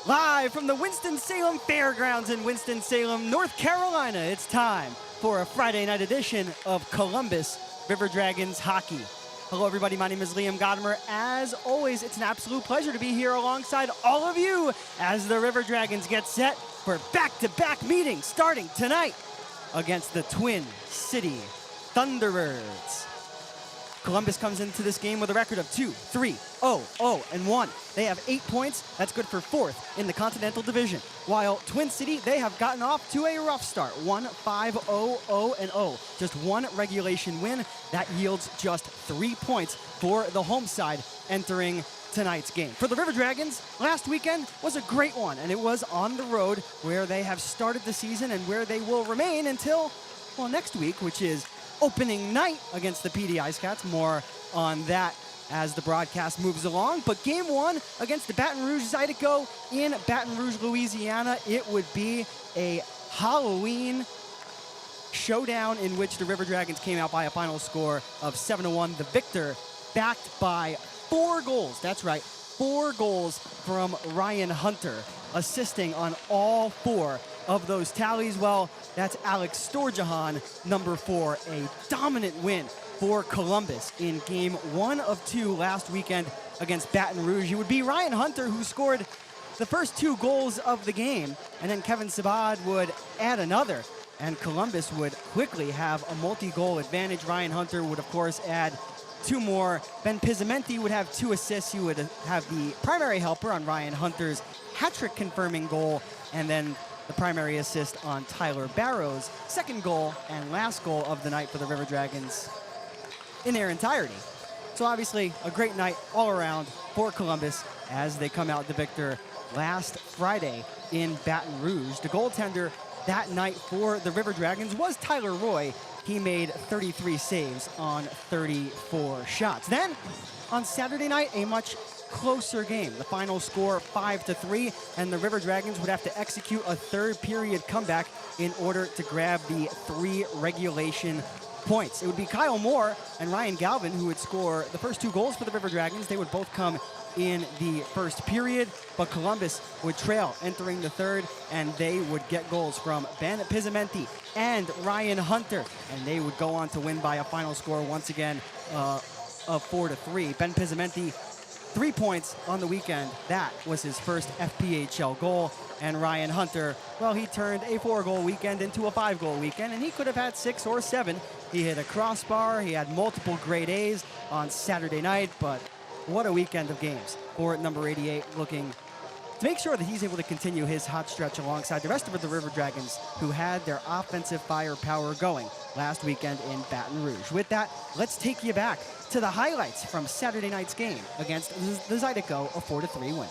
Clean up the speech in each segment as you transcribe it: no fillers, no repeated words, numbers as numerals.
Live from the Winston-Salem Fairgrounds in Winston-Salem, North Carolina, it's time for a Friday night edition of Columbus River Dragons hockey. Hello everybody, my name is Liam Godimer. As always, it's an absolute pleasure to be here alongside all of you as the River Dragons get set for back-to-back meetings starting tonight against the Twin City Thunderbirds. Columbus comes into this game with a record of 2-3-0-0-1. They have 8 points. That's good for 4th in the Continental Division. While Twin City, they have gotten off to a rough start. 1-5-0-0-0. Just one regulation win. That yields just 3 points for the home side entering tonight's game. For the River Dragons, last weekend was a great one, and it was on the road where they have started the season and where they will remain until, well, next week, which is opening night against the PD Ice Cats. More on that as the broadcast moves along. But game one against the Baton Rouge Zydeco in Baton Rouge, Louisiana, it would be a Halloween showdown in which the River Dragons came out by a final score of 7-1. The victor backed by 4 goals. That's right, 4 goals from Ryan Hunter, assisting on all 4 of those tallies. Well, that's Alex Storjahan, number 4, a dominant win for Columbus in game 1 of 2 last weekend against Baton Rouge. It would be Ryan Hunter who scored the first 2 goals of the game, and then Kevin Sabad would add another, and Columbus would quickly have a multi-goal advantage. Ryan Hunter would, of course, add 2 more. Ben Pizzamenti would have 2 assists. He would have the primary helper on Ryan Hunter's hat-trick confirming goal, and then the primary assist on Tyler Barrow's second goal and last goal of the night for the River Dragons in their entirety. So obviously a great night all around for Columbus as they come out the victor last Friday in Baton Rouge. The goaltender that night for the River Dragons was Tyler Roy. He made 33 saves on 34 shots. Then on Saturday night, a much closer game. The final score 5-3, and the River Dragons would have to execute a third period comeback in order to grab the 3 regulation points. It would be Kyle Moore and Ryan Galvin who would score the first 2 goals for the River Dragons. They would both come in the first period, but Columbus would trail entering the third, and they would get goals from Ben Pizzamenti and Ryan Hunter, and they would go on to win by a final score once again of 4-3. Ben Pizzamenti, 3 points on the weekend. That was his first FPHL goal. And Ryan Hunter, well, he turned a 4-goal weekend into a 5-goal weekend, and he could have had 6 or 7. He hit a crossbar. He had multiple grade A's on Saturday night, but what a weekend of games for number 88, looking to make sure that he's able to continue his hot stretch alongside the rest of the River Dragons who had their offensive firepower going last weekend in Baton Rouge. With that, let's take you back to the highlights from Saturday night's game against the Zydeco, a 4-3 win.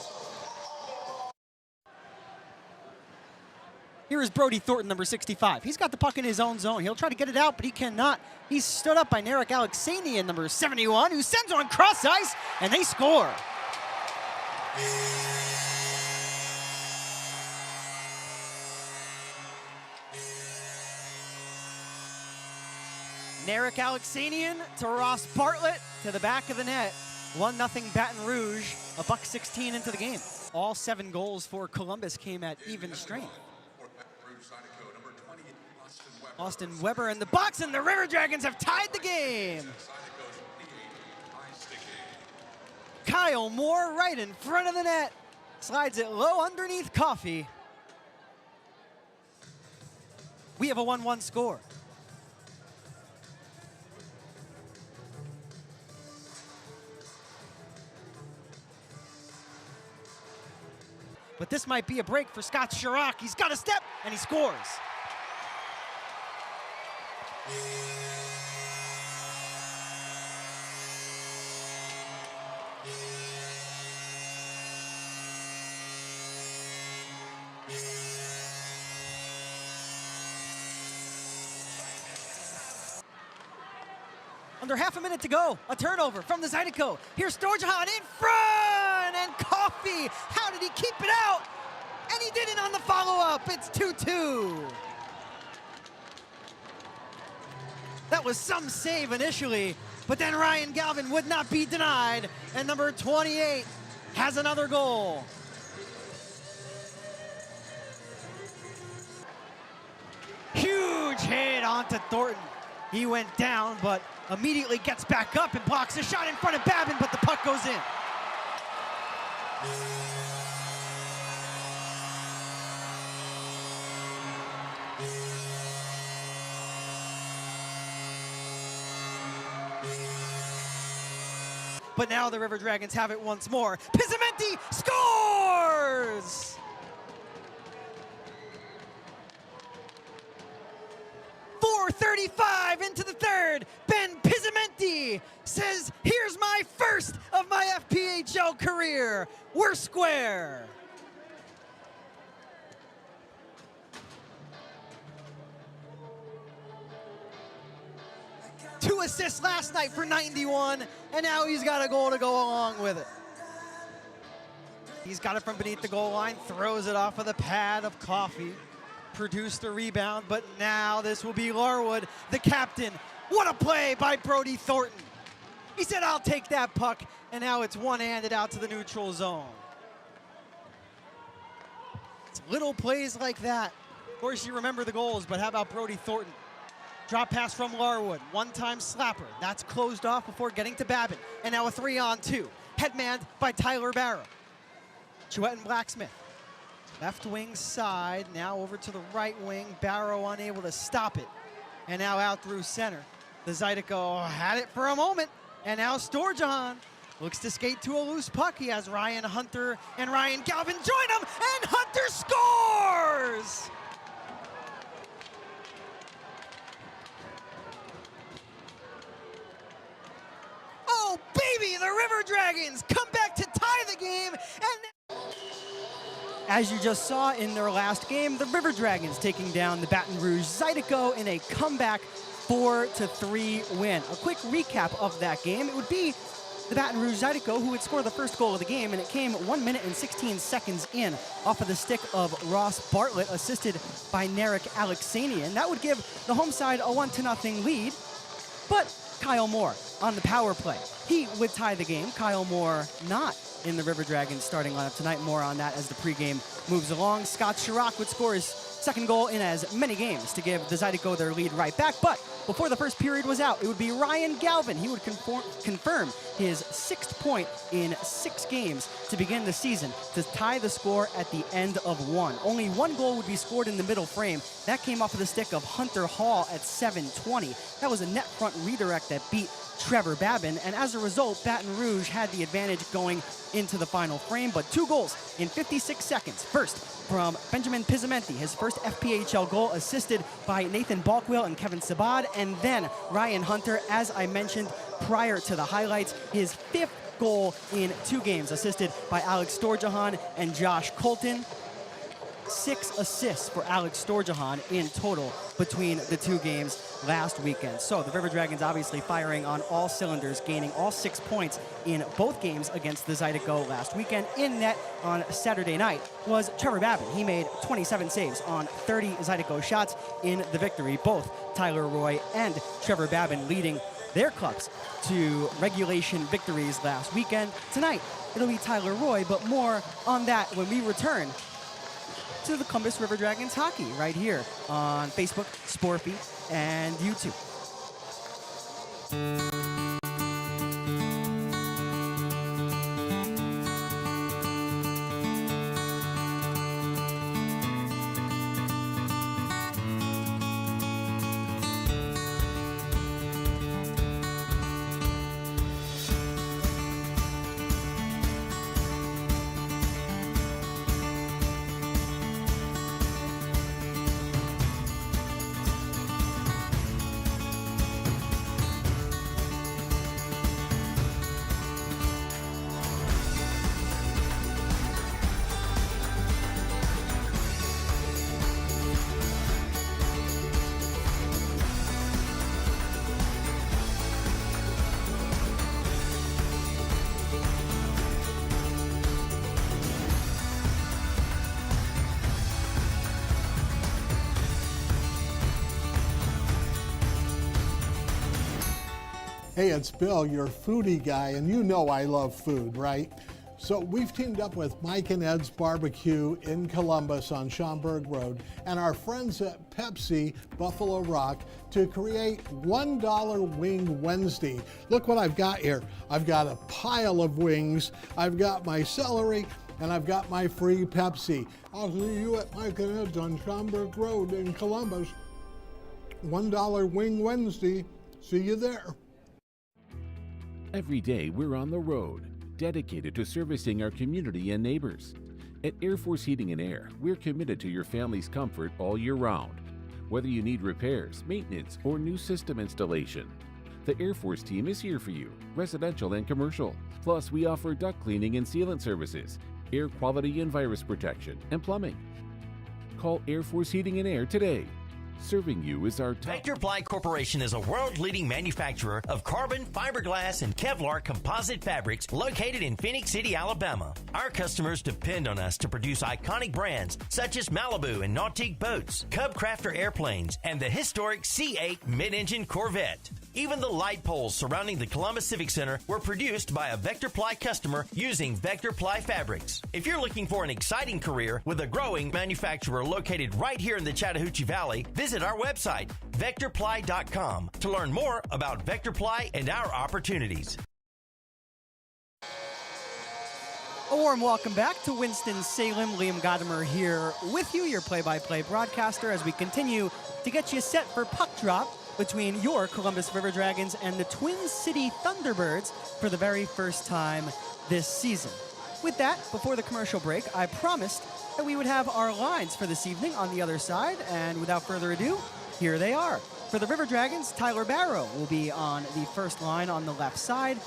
Here is Brody Thornton, number 65. He's got the puck in his own zone. He'll try to get it out, but he cannot. He's stood up by Narek Alexanian, number 71, who sends one cross ice, and they score. Narek Alexanian to Ross Bartlett to the back of the net. 1-0 Baton Rouge, a $1.16 into the game. All 7 goals for Columbus came at even strength. Austin Weber in the box, and the River Dragons have tied the game. Kyle Moore right in front of the net. Slides it low underneath Coffey. We have a 1-1 score. But this might be a break for Scott Chirac. He's got a step, and he scores. Under half a minute to go, a turnover from the Zydeco. Here's Storjahan in front, and Coffey, how did he keep it out? And he did it on the follow-up. It's 2-2. That was some save initially, but then Ryan Galvin would not be denied, and number 28 has another goal. Huge hit onto Thornton. He went down, but immediately gets back up and blocks a shot in front of Babin, but the puck goes in. But now the River Dragons have it once more. Pizzamenti scores! .435 into the third. Ben Pizzamenti says, here's my first of my FPHL career. We're square. Two assists last night for 91, and now he's got a goal to go along with it. He's got it from beneath the goal line, throws it off of the pad of coffee, produced a rebound, but now this will be Larwood, the captain. What a play by Brody Thornton. He said, I'll take that puck, and now it's one-handed out to the neutral zone. It's little plays like that. Of course, you remember the goals, but how about Brody Thornton? Drop pass from Larwood, one-time slapper. That's closed off before getting to Babin. And now a 3-on-2. Headmanned by Tyler Barrow. Chouette and Blacksmith. Left wing side, now over to the right wing. Barrow unable to stop it. And now out through center. The Zydeco had it for a moment. And now Storjahan looks to skate to a loose puck. He has Ryan Hunter and Ryan Galvin join him. And Hunter scores! Oh, baby, the River Dragons come back to tie the game. And as you just saw in their last game, the River Dragons taking down the Baton Rouge Zydeco in a comeback 4-3 win. A quick recap of that game. It would be the Baton Rouge Zydeco who would score the first goal of the game, and it came 1 minute and 16 seconds in off of the stick of Ross Bartlett, assisted by Narek Alexanian. That would give the home side a 1-0 lead, but Kyle Moore on the power play. He would tie the game. Kyle Moore not in the River Dragons starting lineup tonight. More on that as the pregame moves along. Scott Chirac would score his second goal in as many games to give the Zydeco their lead right back. But before the first period was out, it would be Ryan Galvin. He would confirm his 6th point in 6 games to begin the season to tie the score at the end of 1. Only 1 goal would be scored in the middle frame. That came off of the stick of Hunter Hall at 7:20. That was a net front redirect that beat Trevor Babin, and as a result, Baton Rouge had the advantage going into the final frame, but 2 goals in 56 seconds. First, from Benjamin Pizzamenti, his first FPHL goal, assisted by Nathan Balkwell and Kevin Sabad, and then Ryan Hunter, as I mentioned prior to the highlights, his 5th goal in 2 games, assisted by Alex Storjahan and Josh Colton. 6 assists for Alex Storjahan in total between the 2 games last weekend. So the River Dragons obviously firing on all cylinders, gaining all 6 points in both games against the Zydeco last weekend. In net on Saturday night was Trevor Babin. He made 27 saves on 30 Zydeco shots in the victory. Both Tyler Roy and Trevor Babin leading their clubs to regulation victories last weekend. Tonight, it'll be Tyler Roy, but more on that when we return to the Columbus River Dragons hockey right here on Facebook, Sportfeed, and YouTube. Hey, it's Bill, your foodie guy, and you know I love food, right? So we've teamed up with Mike and Ed's Barbecue in Columbus on Schaumburg Road and our friends at Pepsi Buffalo Rock to create $1 Wing Wednesday. Look what I've got here. I've got a pile of wings, I've got my celery, and I've got my free Pepsi. I'll see you at Mike and Ed's on Schaumburg Road in Columbus. $1 Wing Wednesday. See you there. Every day we're on the road, dedicated to servicing our community and neighbors. At Air Force Heating and Air, we're committed to your family's comfort all year round. Whether you need repairs, maintenance, or new system installation, the Air Force team is here for you, residential and commercial. Plus, we offer duct cleaning and sealant services, air quality and virus protection, and plumbing. Call Air Force Heating and Air today. Serving you is our top. Vector Ply Corporation is a world-leading manufacturer of carbon, fiberglass, and Kevlar composite fabrics located in Phoenix City, Alabama. Our customers depend on us to produce iconic brands such as Malibu and Nautique boats, Cub Crafter airplanes, and the historic C8 mid-engine Corvette. Even the light poles surrounding the Columbus Civic Center were produced by a Vector Ply customer using Vector Ply fabrics. If you're looking for an exciting career with a growing manufacturer located right here in the Chattahoochee Valley, visit our website, vectorply.com, to learn more about Vector Ply and our opportunities. A warm welcome back to Winston-Salem. Liam Gadamer here with you, your play-by-play broadcaster, as we continue to get you set for puck drop between your Columbus River Dragons and the Twin City Thunderbirds for the very first time this season. With that, before the commercial break, I promised that we would have our lines for this evening on the other side, and without further ado, here they are. For the River Dragons, Tyler Barrow will be on the first line on the left side.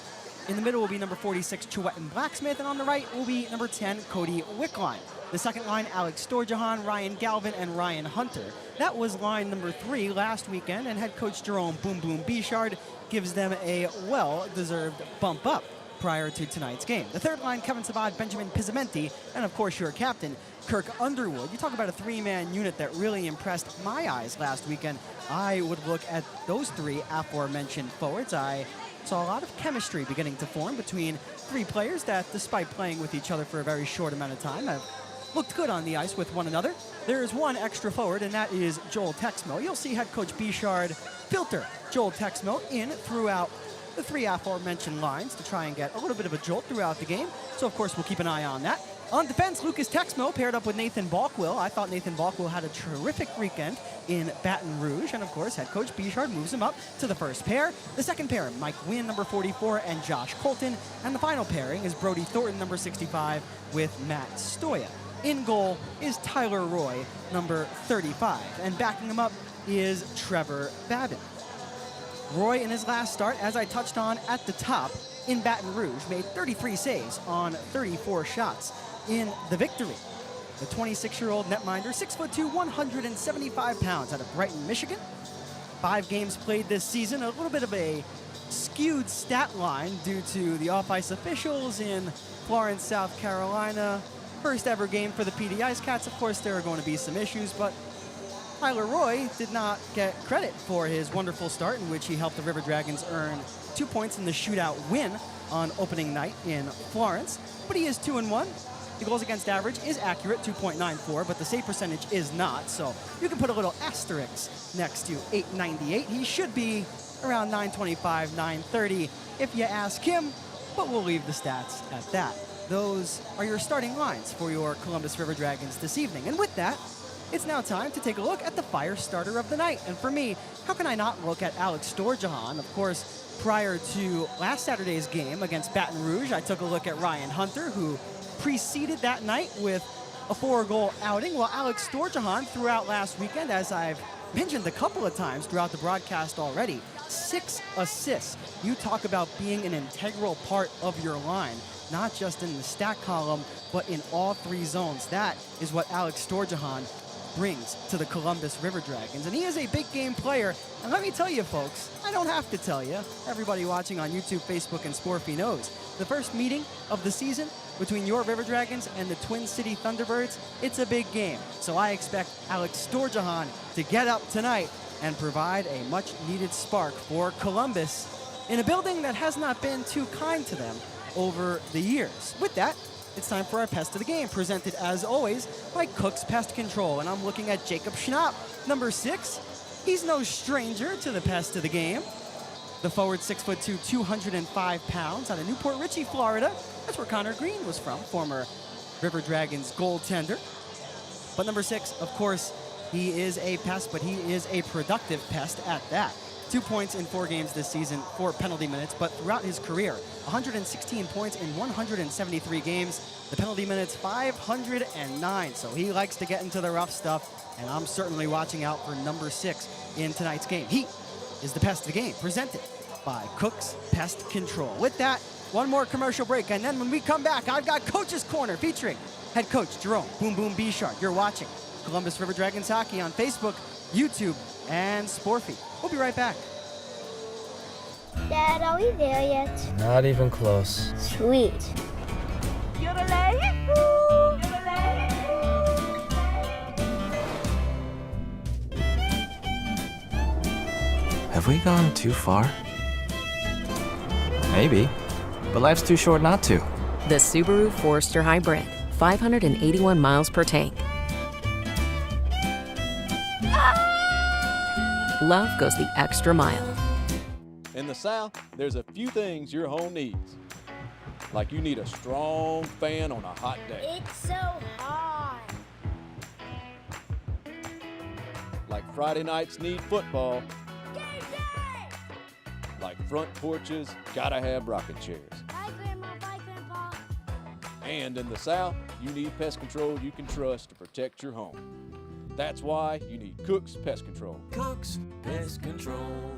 In the middle will be number 46, Chiwetin Blacksmith, and on the right will be number 10, Cody Wickline. The second line, Alex Storjahan, Ryan Galvin, and Ryan Hunter. That was line number 3 last weekend, and head coach Jerome Boom Boom Bichard gives them a well-deserved bump up prior to tonight's game. The third line, Kevin Sabad, Benjamin Pizzamenti, and of course your captain, Kirk Underwood. You talk about a 3-man unit that really impressed my eyes last weekend. I would look at those 3 aforementioned forwards. I saw a lot of chemistry beginning to form between 3 players that, despite playing with each other for a very short amount of time, have looked good on the ice with one another. There is one extra forward, and that is Joel Texmo. You'll see head coach Bichard filter Joel Texmo in throughout the 3 aforementioned lines to try and get a little bit of a jolt throughout the game. So, of course, we'll keep an eye on that. On defense, Lucas Texmo paired up with Nathan Balkwill. I thought Nathan Balkwill had a terrific weekend in Baton Rouge. And, of course, head coach Bichard moves him up to the first pair. The second pair, Mike Wynn, number 44, and Josh Colton. And the final pairing is Brody Thornton, number 65, with Matt Stoya. In goal is Tyler Roy, number 35. And backing him up is Trevor Babin. Roy, in his last start, as I touched on at the top, in Baton Rouge, made 33 saves on 34 shots in the victory. The 26-year-old netminder, 6'2", 175 pounds, out of Brighton, Michigan. 5 games played this season, a little bit of a skewed stat line due to the off-ice officials in Florence, South Carolina. First ever game for the PD Ice Cats. Of course, there are going to be some issues, but Tyler Roy did not get credit for his wonderful start in which he helped the River Dragons earn 2 points in the shootout win on opening night in Florence. But he is 2-1. The goals against average is accurate, 2.94, but the save percentage is not. So you can put a little asterisk next to 898. He should be around 925, 930 if you ask him, but we'll leave the stats at that. Those are your starting lines for your Columbus River Dragons this evening. And with that, it's now time to take a look at the fire starter of the night. And for me, how can I not look at Alex Storjahan? Of course, prior to last Saturday's game against Baton Rouge, I took a look at Ryan Hunter, who preceded that night with a 4-goal outing. Well, Alex Storjahan throughout last weekend, as I've mentioned a couple of times throughout the broadcast already, 6 assists. You talk about being an integral part of your line, not just in the stat column, but in all 3 zones. That is what Alex Storjahan brings to the Columbus River Dragons. And he is a big game player. And let me tell you, folks, I don't have to tell you. Everybody watching on YouTube, Facebook, and Sporfy knows. The first meeting of the season between your River Dragons and the Twin City Thunderbirds, it's a big game. So I expect Alex Storjahan to get up tonight and provide a much-needed spark for Columbus in a building that has not been too kind to them over the years. With that, it's time for our Pest of the Game, presented as always by Cook's Pest Control. And I'm looking at Jacob Schnapp, number 6. He's no stranger to the Pest of the Game. The forward, 6'2", 205 pounds, out of Newport Richey, Florida. That's where Connor Green was from, former River Dragons goaltender. But number 6, of course, he is a pest, but he is a productive pest at that. 2 points in 4 games this season, 4 penalty minutes, but throughout his career, 116 points in 173 games. The penalty minutes, 509. So he likes to get into the rough stuff, and I'm certainly watching out for number 6 in tonight's game. He is the Pest of the Game, presented by Cook's Pest Control. With that, one more commercial break, and then when we come back, I've got Coach's Corner featuring head coach Jerome Boom Boom Bishard. You're watching Columbus River Dragons Hockey on Facebook, YouTube, and Sportfeed. We'll be right back. Dad, are we there yet? Not even close. Sweet. Have we gone too far? Maybe, but life's too short not to. The Subaru Forester Hybrid, 581 miles per tank. Love goes the extra mile. In the South, there's a few things your home needs. Like you need a strong fan on a hot day. It's so hot. Like Friday nights need football. Game day! Like front porches gotta have rocking chairs. Bye, Grandma. Bye, Grandpa. And in the South, you need pest control you can trust to protect your home. That's why you need Cook's Pest Control. Cook's Pest Control.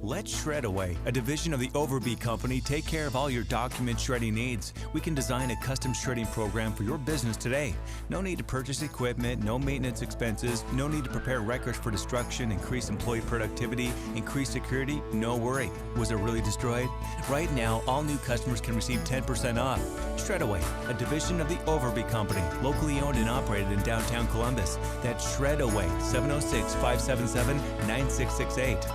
Let Shredaway, a division of the Overbee Company, take care of all your document shredding needs. We can design a custom shredding program for your business today. No need to purchase equipment, no maintenance expenses, no need to prepare records for destruction, increase employee productivity, increase security, no worry. Was it really destroyed? Right now, all new customers can receive 10% off. Shredaway, a division of the Overbee Company, locally owned and operated in downtown Columbus. That's Shredaway, 706-577-9668.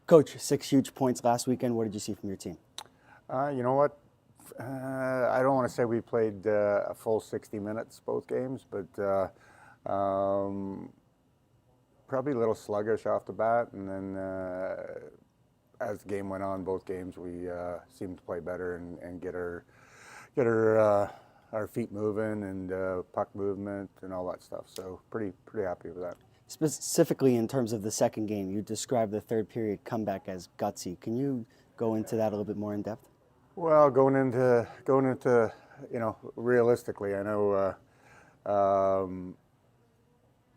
Coach, 6 huge points last weekend. What did you see from your team? You know what? I don't want to say we played a full 60 minutes both games, but probably a little sluggish off the bat. And then as the game went on, both games, we seemed to play better and get our feet moving and puck movement and all that stuff. So pretty happy with that. Specifically in terms of the second game, you described the third period comeback as gutsy. Can you go into that a little bit more in depth? Well, going into realistically, I know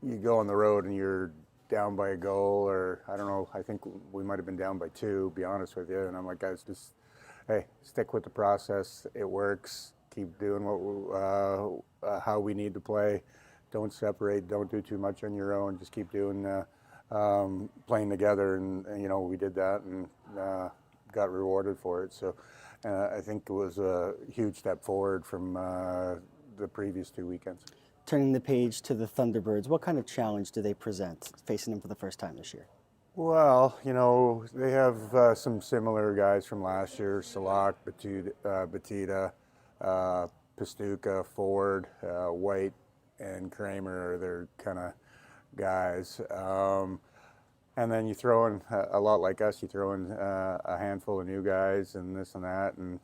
you go on the road and you're down by a goal, or I don't know, I think we might have been down by 2, to be honest with you. And I'm like, guys, just, hey, stick with the process. It works. Keep doing how we need to play. Don't separate. Don't do too much on your own. Just keep doing playing together, and we did that and got rewarded for it. So I think it was a huge step forward from the previous 2 weekends. Turning the page to the Thunderbirds, what kind of challenge do they present facing them for the first time this year? Well, they have some similar guys from last year: Salak, Batida, Pastuca, Ford, White, and Kramer are their kind of guys. And then you throw in a lot like us. You throw in a handful of new guys and this and that, and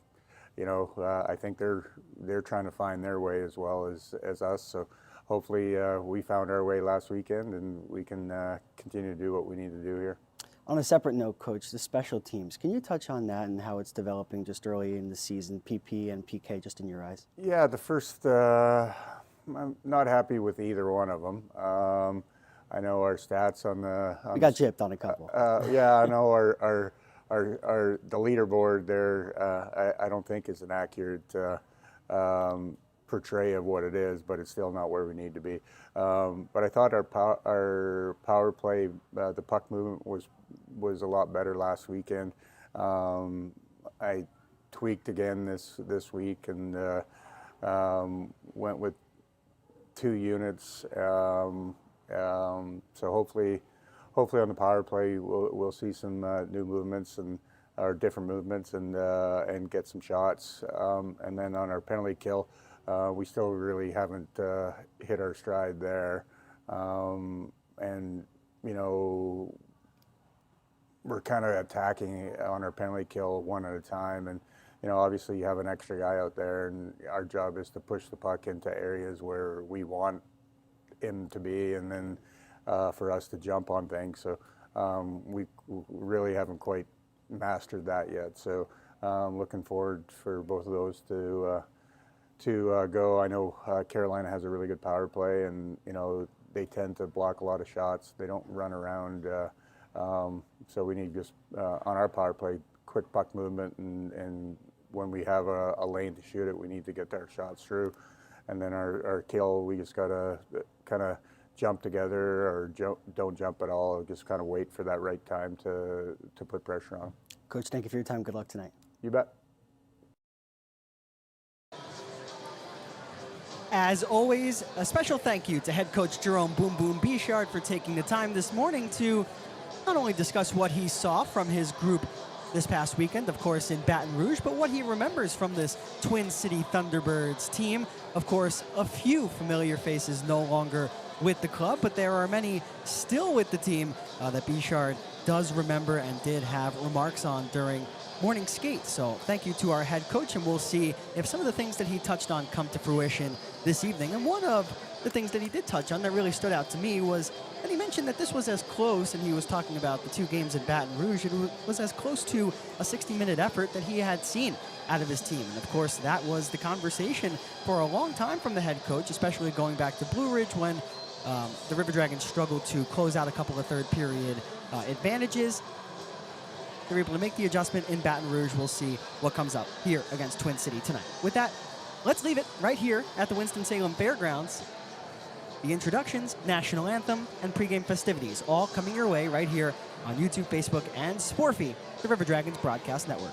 I think they're trying to find their way as well as us. So hopefully we found our way last weekend, and we can continue to do what we need to do here. On a separate note, Coach, the special teams, can you touch on that and how it's developing just early in the season, PP and PK, just in your eyes? Yeah, the first, I'm not happy with either one of them. I know our stats on the... We got gypped on a couple. Yeah, I know our the leaderboard there, I don't think is an accurate portray of what it is, but it's still not where we need to be. But I thought our power play, the puck movement was a lot better last weekend. I tweaked again this week and went with 2 units. So hopefully on the power play we'll see some new movements or different movements and get some shots. And then on our penalty kill, we still really haven't hit our stride there. And you know, we're kind of attacking on our penalty kill one at a time, and you know, obviously you have an extra guy out there, and our job is to push the puck into areas where we want him to be, and then for us to jump on things. So we really haven't quite mastered that yet. So looking forward for both of those to go. I know Carolina has a really good power play, and you know, they tend to block a lot of shots. They don't run around. So we need just on our power play, quick puck movement, and when we have a lane to shoot it, we need to get our shots through. And then our kill, we just gotta kind of jump together or don't jump at all. Just kind of wait for that right time to put pressure on. Coach, thank you for your time. Good luck tonight. You bet. As always, a special thank you to head coach Jerome Boom Boom Bichard for taking the time this morning to not only discuss what he saw from his group this past weekend, of course, in Baton Rouge, but what he remembers from this Twin City Thunderbirds team. Of course, a few familiar faces no longer with the club, but there are many still with the team that Bichard does remember and did have remarks on during morning skate. So thank you to our head coach, and we'll see if some of the things that he touched on come to fruition this evening. And one of the things that he did touch on that really stood out to me was that he mentioned that this was as close, and he was talking about the 2 games in Baton Rouge, it was as close to a 60-minute effort that he had seen out of his team. And of course, that was the conversation for a long time from the head coach, especially going back to Blue Ridge when the River Dragons struggled to close out a couple of third period advantages. They're able to make the adjustment in Baton Rouge. We'll see what comes up here against Twin City tonight. With that, let's leave it right here at the Winston-Salem Fairgrounds. The introductions, national anthem, and pregame festivities all coming your way right here on YouTube, Facebook, and Sporfy, the River Dragons Broadcast Network.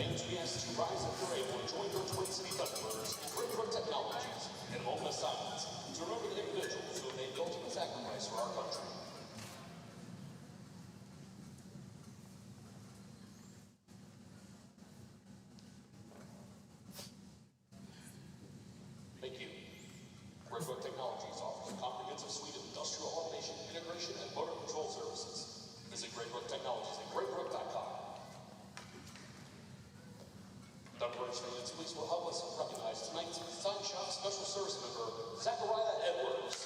AGS to rise up your able to join your Twin City Thunderbirds and Great Technologies in a moment of silence to remember the individuals who have made the ultimate sacrifice for our country. Thank you. Great Technologies offers a comprehensive suite of industrial automation, integration, and motor control services. Visit Great Technologies at greatbrook.com. Thunderbirds fans, please will help us recognize tonight's Design Shop Special Service member, Zachariah Edwards.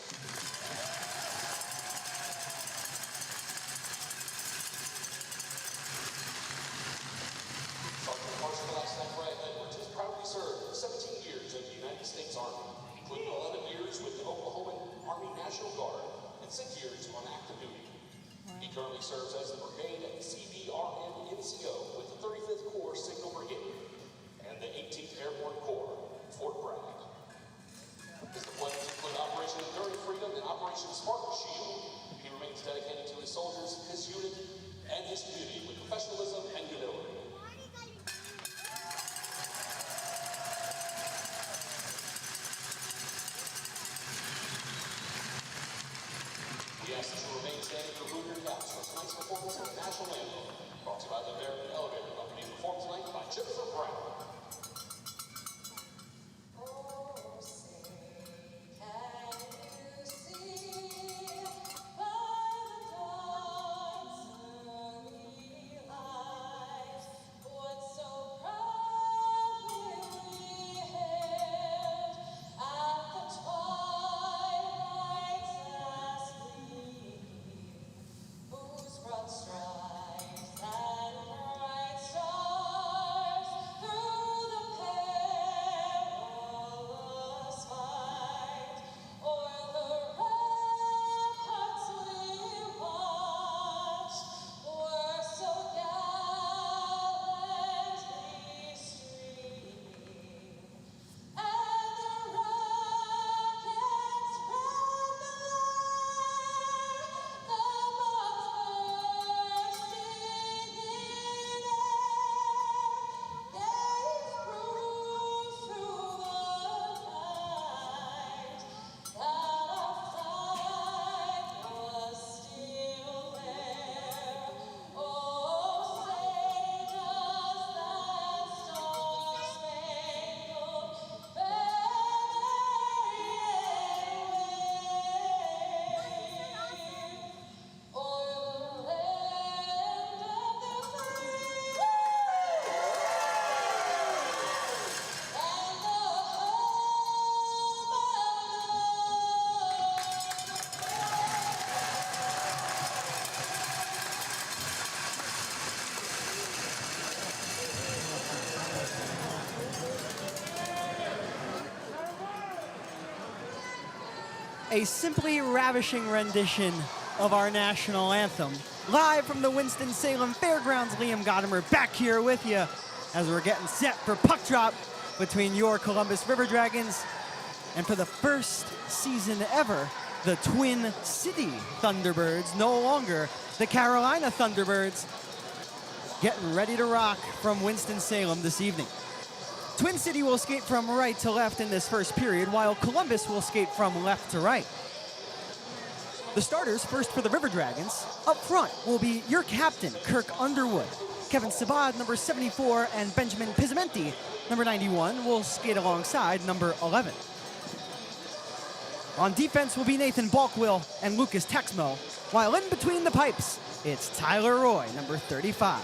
Sergeant Marshal Class Zachariah Edwards has proudly served 17 years in the United States Army, including 11 years with the Oklahoma Army National Guard and 6 years on active duty. He currently serves as the Brigade CBRN NCO with the 35th Corps Signal Brigade and the 18th Airborne Corps, Fort Bragg. His deployments include Operation Enduring Freedom and Operation Spartan Shield. He remains dedicated to his soldiers, his unit, and his community with professionalism and humility. We ask that you remain standing to remove your caps for tonight's performance of the National Anthem, brought to you by the American Elevator Company, performed tonight by Jennifer Brown. Stripes and bright stars through a simply ravishing rendition of our national anthem. Live from the Winston-Salem Fairgrounds, Liam Godimer back here with you as we're getting set for puck drop between your Columbus River Dragons and for the first season ever, the Twin City Thunderbirds, no longer the Carolina Thunderbirds, getting ready to rock from Winston-Salem this evening. Twin City will skate from right to left in this first period, while Columbus will skate from left to right. The starters, first for the River Dragons. Up front will be your captain, Kirk Underwood. Kevin Sabad, number 74, and Benjamin Pizamenti, number 91, will skate alongside number 11. On defense will be Nathan Balkwill and Lucas Texmo, while in between the pipes, it's Tyler Roy, number 35.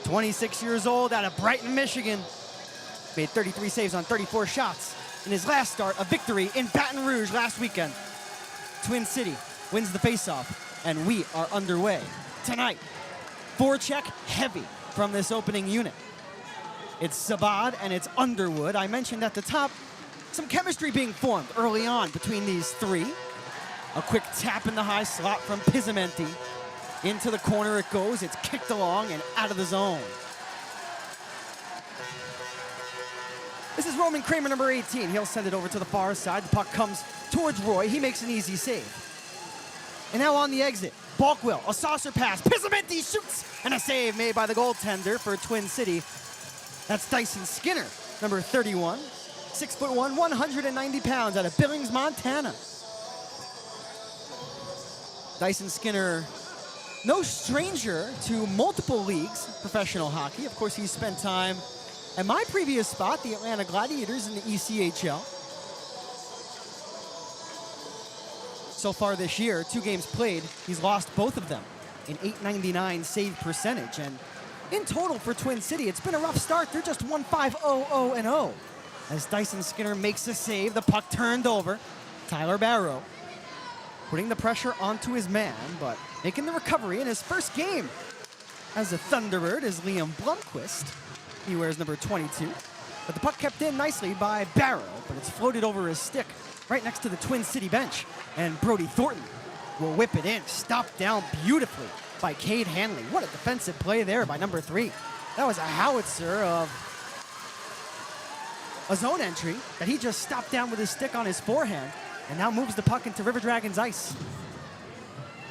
26 years old out of Brighton, Michigan. Made 33 saves on 34 shots in his last start, a victory in Baton Rouge last weekend. Twin City wins the faceoff, and we are underway tonight. Forecheck heavy from this opening unit. It's Sabad and it's Underwood. I mentioned at the top, some chemistry being formed early on between these three. A quick tap in the high slot from Pizamenti. Into the corner it goes, it's kicked along and out of the zone. This is Roman Kramer, number 18. He'll send it over to the far side. The puck comes towards Roy. He makes an easy save. And now on the exit, Balkwill, a saucer pass. Pizamenti shoots, and a save made by the goaltender for Twin City. That's Dyson Skinner, number 31. 6'1", 190 pounds out of Billings, Montana. Dyson Skinner, no stranger to multiple leagues, professional hockey. Of course, he's spent time at my previous spot, the Atlanta Gladiators in the ECHL. So far this year, 2 games played, he's lost both of them in .899 save percentage. And in total for Twin City, it's been a rough start. They're just 1-5-0-0-0. As Dyson Skinner makes a save, the puck turned over. Tyler Barrow putting the pressure onto his man, but making the recovery in his first game as a Thunderbird is Liam Blomqvist. He wears number 22. But the puck kept in nicely by Barrow, but it's floated over his stick right next to the Twin City bench. And Brody Thornton will whip it in, stopped down beautifully by Cade Hanley. What a defensive play there by number 3. That was a howitzer of a zone entry that he just stopped down with his stick on his forehand and now moves the puck into River Dragons ice.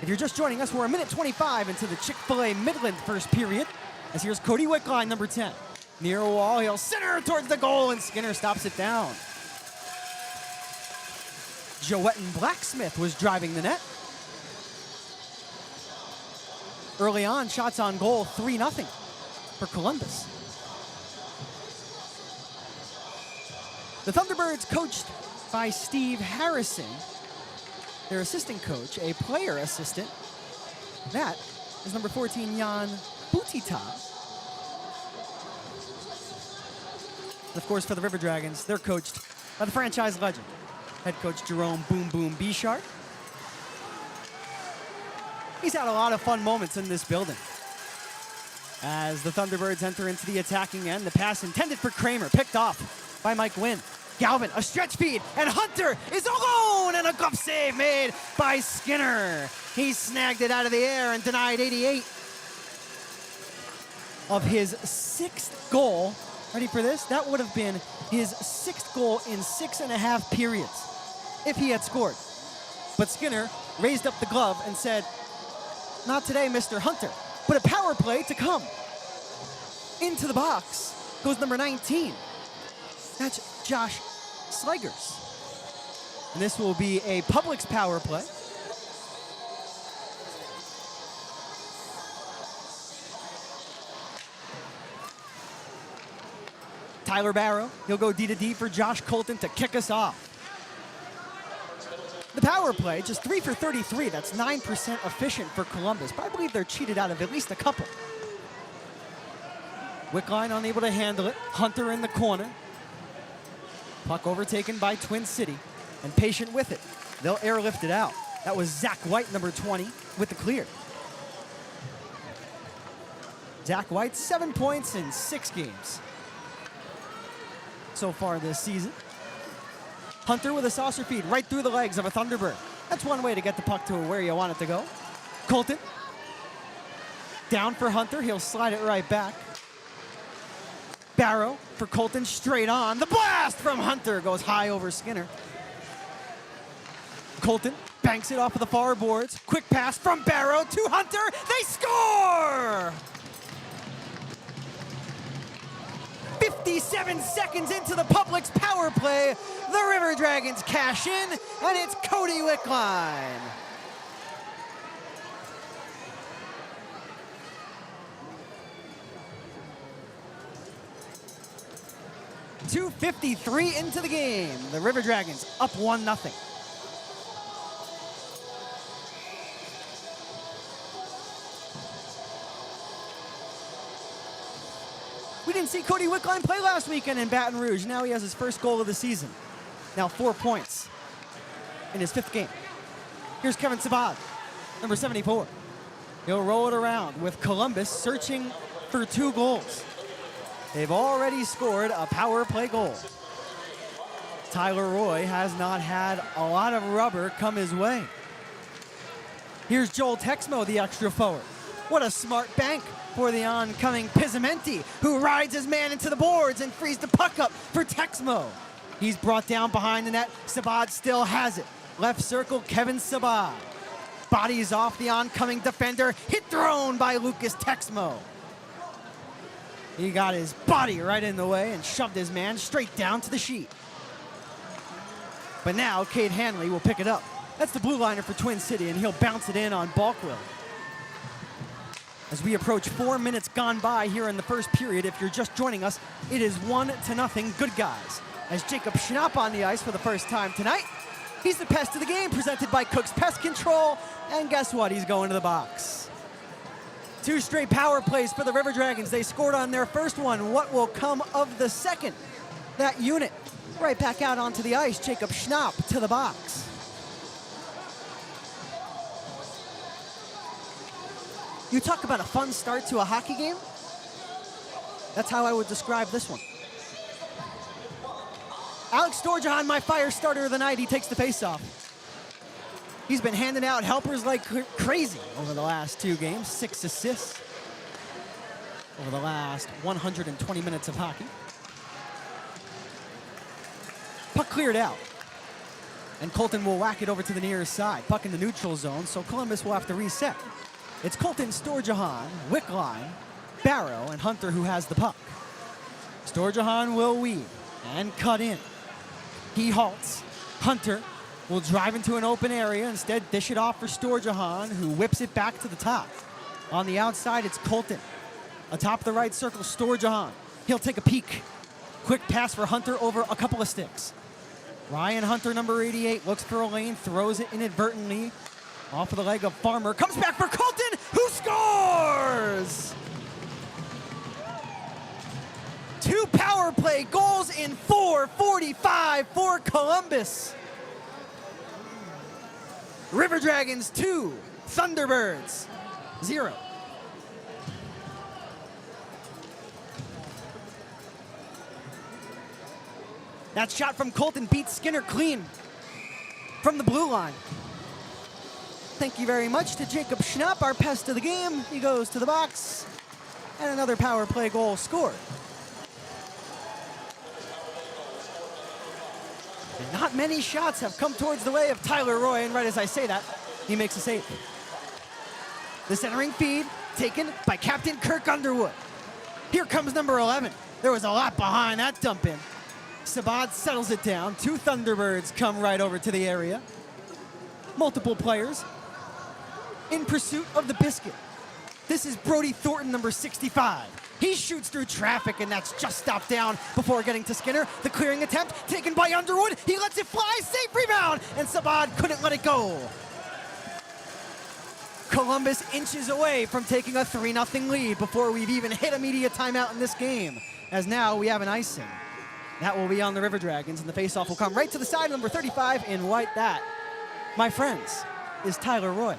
If you're just joining us, we're a minute 25 into the Chick-fil-A Midland first period. As here's Cody Wickline, number 10. Near a wall, he'll center towards the goal, and Skinner stops it down. Joetten Blacksmith was driving the net. Early on, shots on goal, 3-0 for Columbus. The Thunderbirds coached by Steve Harrison, their assistant coach, a player assistant. That is number 14, Jan Butita. Of course, for the River Dragons, they're coached by the franchise legend, head coach Jerome Boom Boom Bichard. He's had a lot of fun moments in this building. As the Thunderbirds enter into the attacking end, the pass intended for Kramer, picked off by Mike Wynn. Galvin, a stretch feed, and Hunter is alone, and a glove save made by Skinner. He snagged it out of the air and denied 88 of his 6th goal. Ready for this? That would have been his 6th goal in 6.5 periods if he had scored. But Skinner raised up the glove and said, "Not today, Mr. Hunter," but a power play to come. Into the box goes number 19. That's Josh Sligers. And this will be a Publix power play. Tyler Barrow, he'll go D to D for Josh Colton to kick us off. The power play, just 3 for 33. That's 9% efficient for Columbus, but I believe they're cheated out of at least a couple. Wickline unable to handle it. Hunter in the corner. Puck overtaken by Twin City, and patient with it. They'll airlift it out. That was Zach White, number 20, with the clear. Zach White, 7 points in 6 games so far this season. Hunter with a saucer feed right through the legs of a Thunderbird. That's one way to get the puck to where you want it to go. Colton. Down for Hunter. He'll slide it right back. Barrow for Colton, straight on. The blast from Hunter goes high over Skinner. Colton banks it off of the far boards. Quick pass from Barrow to Hunter. They score! 57 seconds into the Publix power play, the River Dragons cash in, and it's Cody Wickline. .253 into the game. The River Dragons up 1-0. We didn't see Cody Wickline play last weekend in Baton Rouge. Now he has his first goal of the season. Now 4 points in his 5th game. Here's Kevin Sabad, number 74. He'll roll it around with Columbus searching for 2 goals. They've already scored a power play goal. Tyler Roy has not had a lot of rubber come his way. Here's Joel Texmo, the extra forward. What a smart bank for the oncoming Pizzamenti, who rides his man into the boards and frees the puck up for Texmo. He's brought down behind the net. Sabad still has it. Left circle, Kevin Sabad. Bodies off the oncoming defender. Hit thrown by Lucas Texmo. He got his body right in the way and shoved his man straight down to the sheet. But now Cade Hanley will pick it up. That's the blue liner for Twin City, and he'll bounce it in on Balkwill. As we approach 4 minutes gone by here in the first period, if you're just joining us, it is 1-0 Good Guys. As Jacob Schnapp on the ice for the first time tonight. He's the pest of the game, presented by Cook's Pest Control. And guess what? He's going to the box. 2 straight power plays for the River Dragons. They scored on their first one. What will come of the second? That unit right back out onto the ice. Jacob Schnapp to the box. You talk about a fun start to a hockey game. That's how I would describe this one. Alex Storjahan, my fire starter of the night. He takes the faceoff. He's been handing out helpers like crazy over the last 2 games. 6 assists over the last 120 minutes of hockey. Puck cleared out. And Colton will whack it over to the near side. Puck in the neutral zone, so Columbus will have to reset. It's Colton, Storjahan, Wickline, Barrow, and Hunter who has the puck. Storjahan will weave and cut in. He halts. Hunter will drive into an open area, instead dish it off for Storjahan, who whips it back to the top. On the outside, it's Colton. Atop the right circle, Storjahan. He'll take a peek. Quick pass for Hunter over a couple of sticks. Ryan Hunter, number 88, looks for a lane, throws it inadvertently off of the leg of Farmer. Comes back for Colton, who scores! 2 power play goals in 4:45 for Columbus. River Dragons 2, Thunderbirds 0. That shot from Colton beats Skinner clean from the blue line. Thank you very much to Jacob Schnapp, our pest of the game. He goes to the box, and another power play goal scored. And not many shots have come towards the way of Tyler Roy, and right as I say that, he makes a save. The centering feed taken by Captain Kirk Underwood. Here comes number 11. There was a lot behind that dump in. Sabad settles it down. 2 Thunderbirds come right over to the area. Multiple players in pursuit of the biscuit. This is Brody Thornton, number 65. He shoots through traffic, and that's just stopped down before getting to Skinner. The clearing attempt taken by Underwood. He lets it fly, safe rebound, and Sabad couldn't let it go. Columbus inches away from taking a 3-0 lead before we've even hit a media timeout in this game, as now we have an icing. That will be on the River Dragons, and the faceoff will come right to the side of number 35 in white. That, my friends, is Tyler Roy.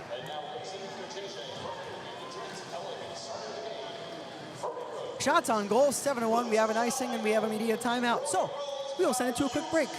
Shots on goal, 7-1. We have an icing and we have a media timeout. So we will send it to a quick break.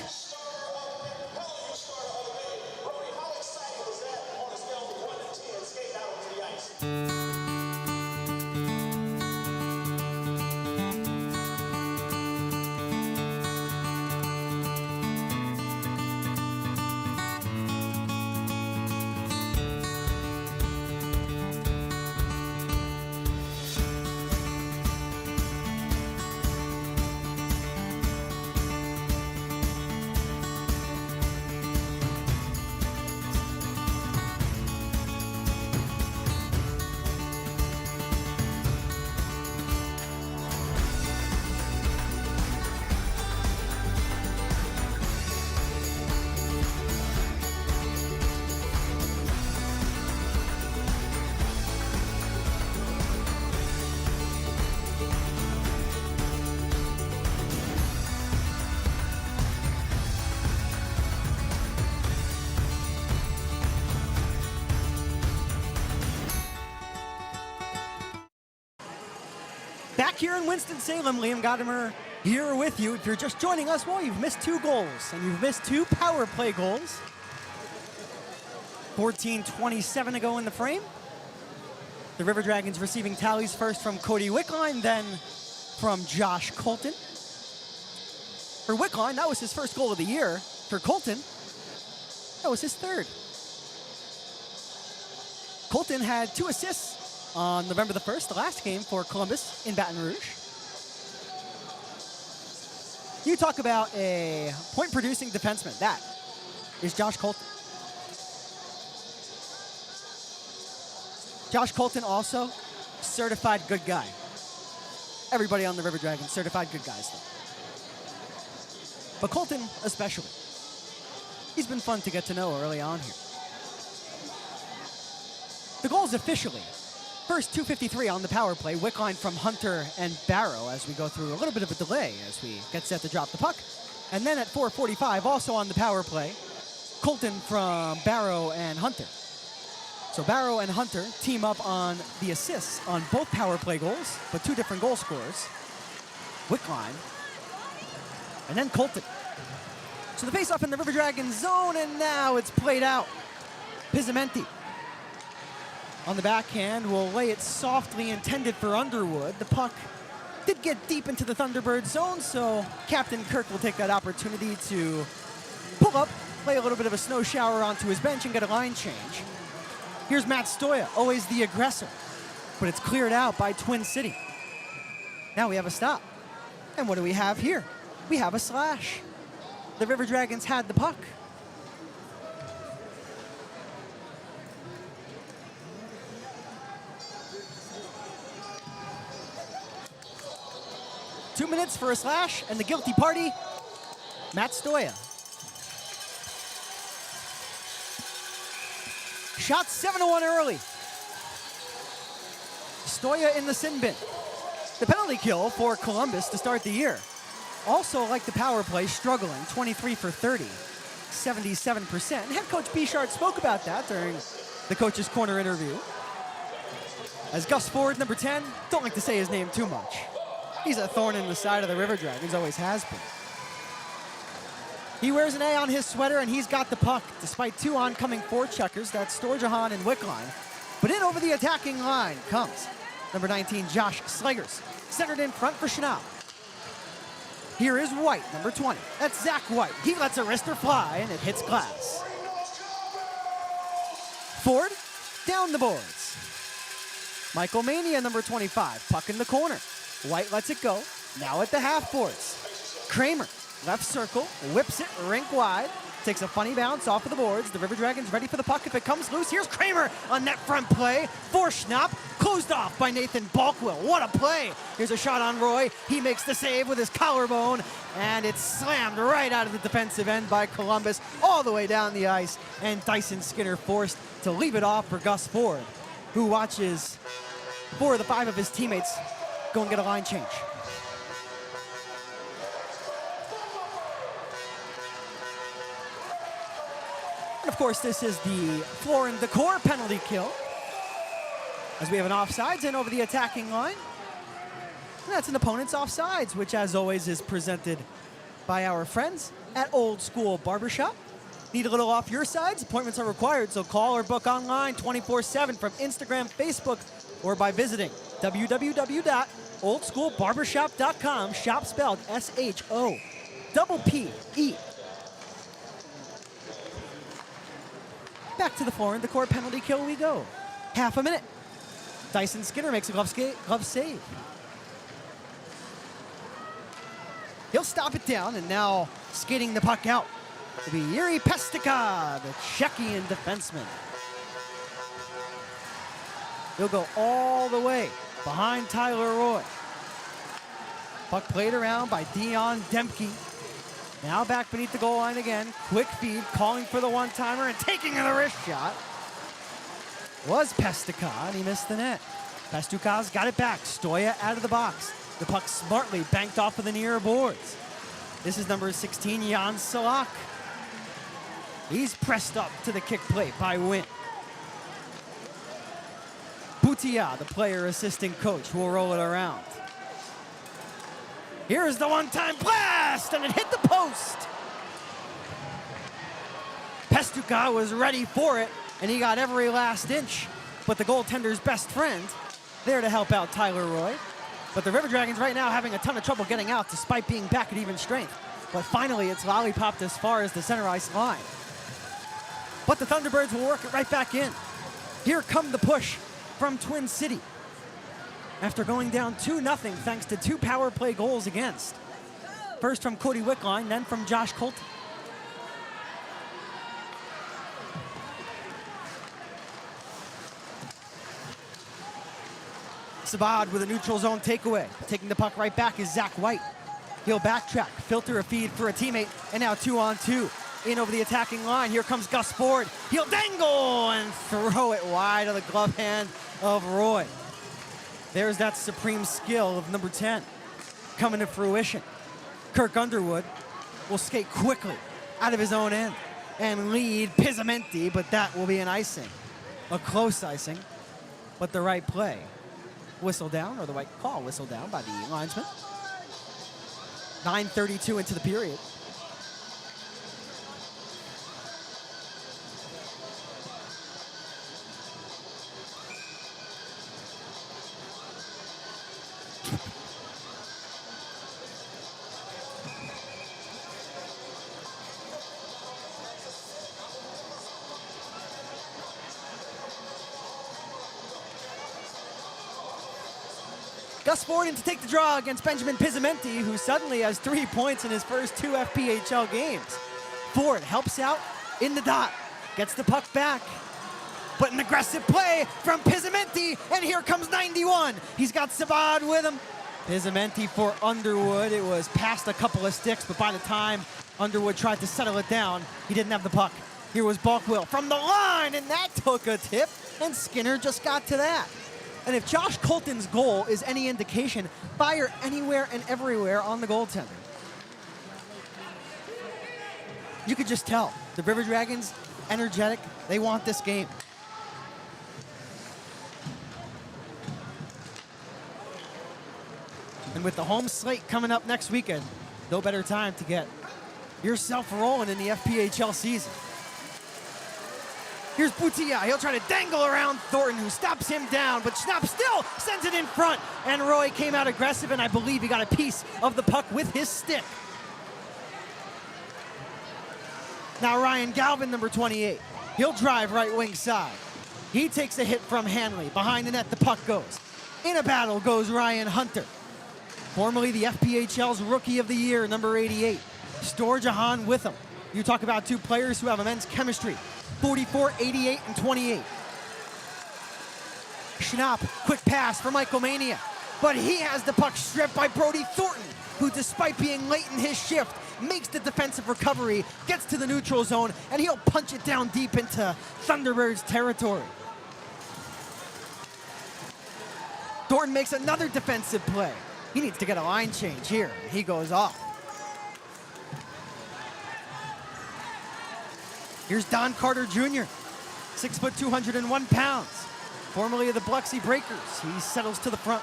Back here in Winston-Salem, Liam Godimer here with you. If you're just joining us, well, you've missed 2 goals, and you've missed 2 power play goals. 14:27 to go in the frame. The River Dragons receiving tallies first from Cody Wickline, then from Josh Colton. For Wickline, that was his first goal of the year. For Colton, that was his 3rd. Colton had 2 assists on November the 1st, the last game for Columbus in Baton Rouge. You talk about a point-producing defenseman. That is Josh Colton. Josh Colton also certified good guy. Everybody on the River Dragons certified good guys, though. But Colton especially. He's been fun to get to know early on here. The goals officially. First 2:53 on the power play. Wickline from Hunter and Barrow as we go through a little bit of a delay as we get set to drop the puck. And then at 4:45, also on the power play, Colton from Barrow and Hunter. So Barrow and Hunter team up on the assists on both power play goals, but 2 different goal scorers. Wickline, and then Colton. So the face-off in the River Dragons zone, and now it's played out. Pizzamenti on the backhand will lay it softly, intended for Underwood. The puck did get deep into the Thunderbirds zone, so Captain Kirk will take that opportunity to pull up, lay a little bit of a snow shower onto his bench, and get a line change. Here's Matt Stoya, always the aggressor, but it's cleared out by Twin City. Now we have a stop. And what do we have here? We have a slash. The River Dragons had the puck. Two minutes for a slash, and the guilty party, Matt Stoya. Shot 7-1 early. Stoya in the sin bin. The penalty kill for Columbus to start the year. Also, like the power play, struggling, 23 for 30, 77%. And head coach Bichard spoke about that during the Coach's Corner interview. As Gus Ford, number 10, don't like to say his name too much. He's a thorn in the side of the River Dragons, always has been. He wears an A on his sweater, and he's got the puck, despite 2 oncoming forecheckers. That's Storjahan and Wickline. But in over the attacking line comes number 19, Josh Slegers, centered in front for Schnau. Here is White, number 20. That's Zach White. He lets a wrister fly, and it hits glass. Ford, down the boards. Michael Mania, number 25, puck in the corner. White lets it go, now at the half boards. Kramer, left circle, whips it rink wide, takes a funny bounce off of the boards. The River Dragons ready for the puck if it comes loose. Here's Kramer on net front play for Schnapp, closed off by Nathan Balkwell. What a play! Here's a shot on Roy. He makes the save with his collarbone, and it's slammed right out of the defensive end by Columbus, all the way down the ice, and Dyson Skinner forced to leave it off for Gus Ford, who watches 4 of the 5 of his teammates go and get a line change. And of course, this is the floor and decor penalty kill, as we have an offsides and over the attacking line. And that's an opponent's offsides, which as always is presented by our friends at Old School Barbershop. Need a little off your sides? Appointments are required, so call or book online 24/7 from Instagram, Facebook, or by visiting www.oldschoolbarbershop.com. Shop spelled SHOPPE. Back to the floor and decor penalty kill we go. Half a minute. Dyson Skinner makes a glove save. He'll stop it down, and now skating the puck out will be Yuri Pestica, the Czechian defenseman. He'll go all the way behind Tyler Roy. Puck played around by Dion Demke. Now back beneath the goal line again. Quick feed, calling for the one-timer, and taking the wrist shot was Pestica, and he missed the net. Pestuka's got it back. Stoya out of the box. The puck smartly banked off of the near boards. This is number 16, Jan Salak. He's pressed up to the kick plate by Wynn. Boutia, the player assistant coach, will roll it around. Here's the one-time blast, and it hit the post. Pestuka was ready for it, and he got every last inch. But the goaltender's best friend, there to help out Tyler Roy. But the River Dragons right now having a ton of trouble getting out despite being back at even strength. But finally, it's lollipopped as far as the center ice line. But the Thunderbirds will work it right back in. Here come the push from Twin City. After going down 2-0 thanks to 2 power play goals against. First from Cody Wickline, then from Josh Colton. Sabad with a neutral zone takeaway. Taking the puck right back is Zach White. He'll backtrack, filter a feed for a teammate, and now 2-on-2. In over the attacking line, here comes Gus Ford. He'll dangle and throw it wide of the glove hand of Roy. There's that supreme skill of number 10 coming to fruition. Kirk Underwood will skate quickly out of his own end and lead Pizzamenti, but that will be an icing. A close icing, but the right play. Whistle down, or the right call whistle down by the linesman. 9:32 into the period. Gus Ford in to take the draw against Benjamin Pizzamenti, who suddenly has 3 points in his first 2 FPHL games. Ford helps out in the dot, gets the puck back, but an aggressive play from Pizzamenti, and here comes 91. He's got Sabad with him. Pizzamenti for Underwood. It was past a couple of sticks, but by the time Underwood tried to settle it down, he didn't have the puck. Here was Balkwill from the line, and that took a tip, and Skinner just got to that. And if Josh Colton's goal is any indication, fire anywhere and everywhere on the goaltender. You could just tell. The River Dragons, energetic. They want this game. And with the home slate coming up next weekend, no better time to get yourself rolling in the FPHL season. Here's Boutia. He'll try to dangle around Thornton, who stops him down, but Schnapp still sends it in front. And Roy came out aggressive, and I believe he got a piece of the puck with his stick. Now Ryan Galvin, number 28. He'll drive right wing side. He takes a hit from Hanley. Behind the net, the puck goes. In a battle goes Ryan Hunter. Formerly the FPHL's Rookie of the Year, number 88. Storjahan with him. You talk about 2 players who have immense chemistry. 44, 88, and 28. Schnapp, quick pass for Michael Mania. But he has the puck stripped by Brody Thornton, who despite being late in his shift, makes the defensive recovery, gets to the neutral zone, and he'll punch it down deep into Thunderbirds territory. Thornton makes another defensive play. He needs to get a line change here. He goes off. Here's Don Carter Jr., 6 foot 201 pounds, formerly of the Biloxi Breakers. He settles to the front.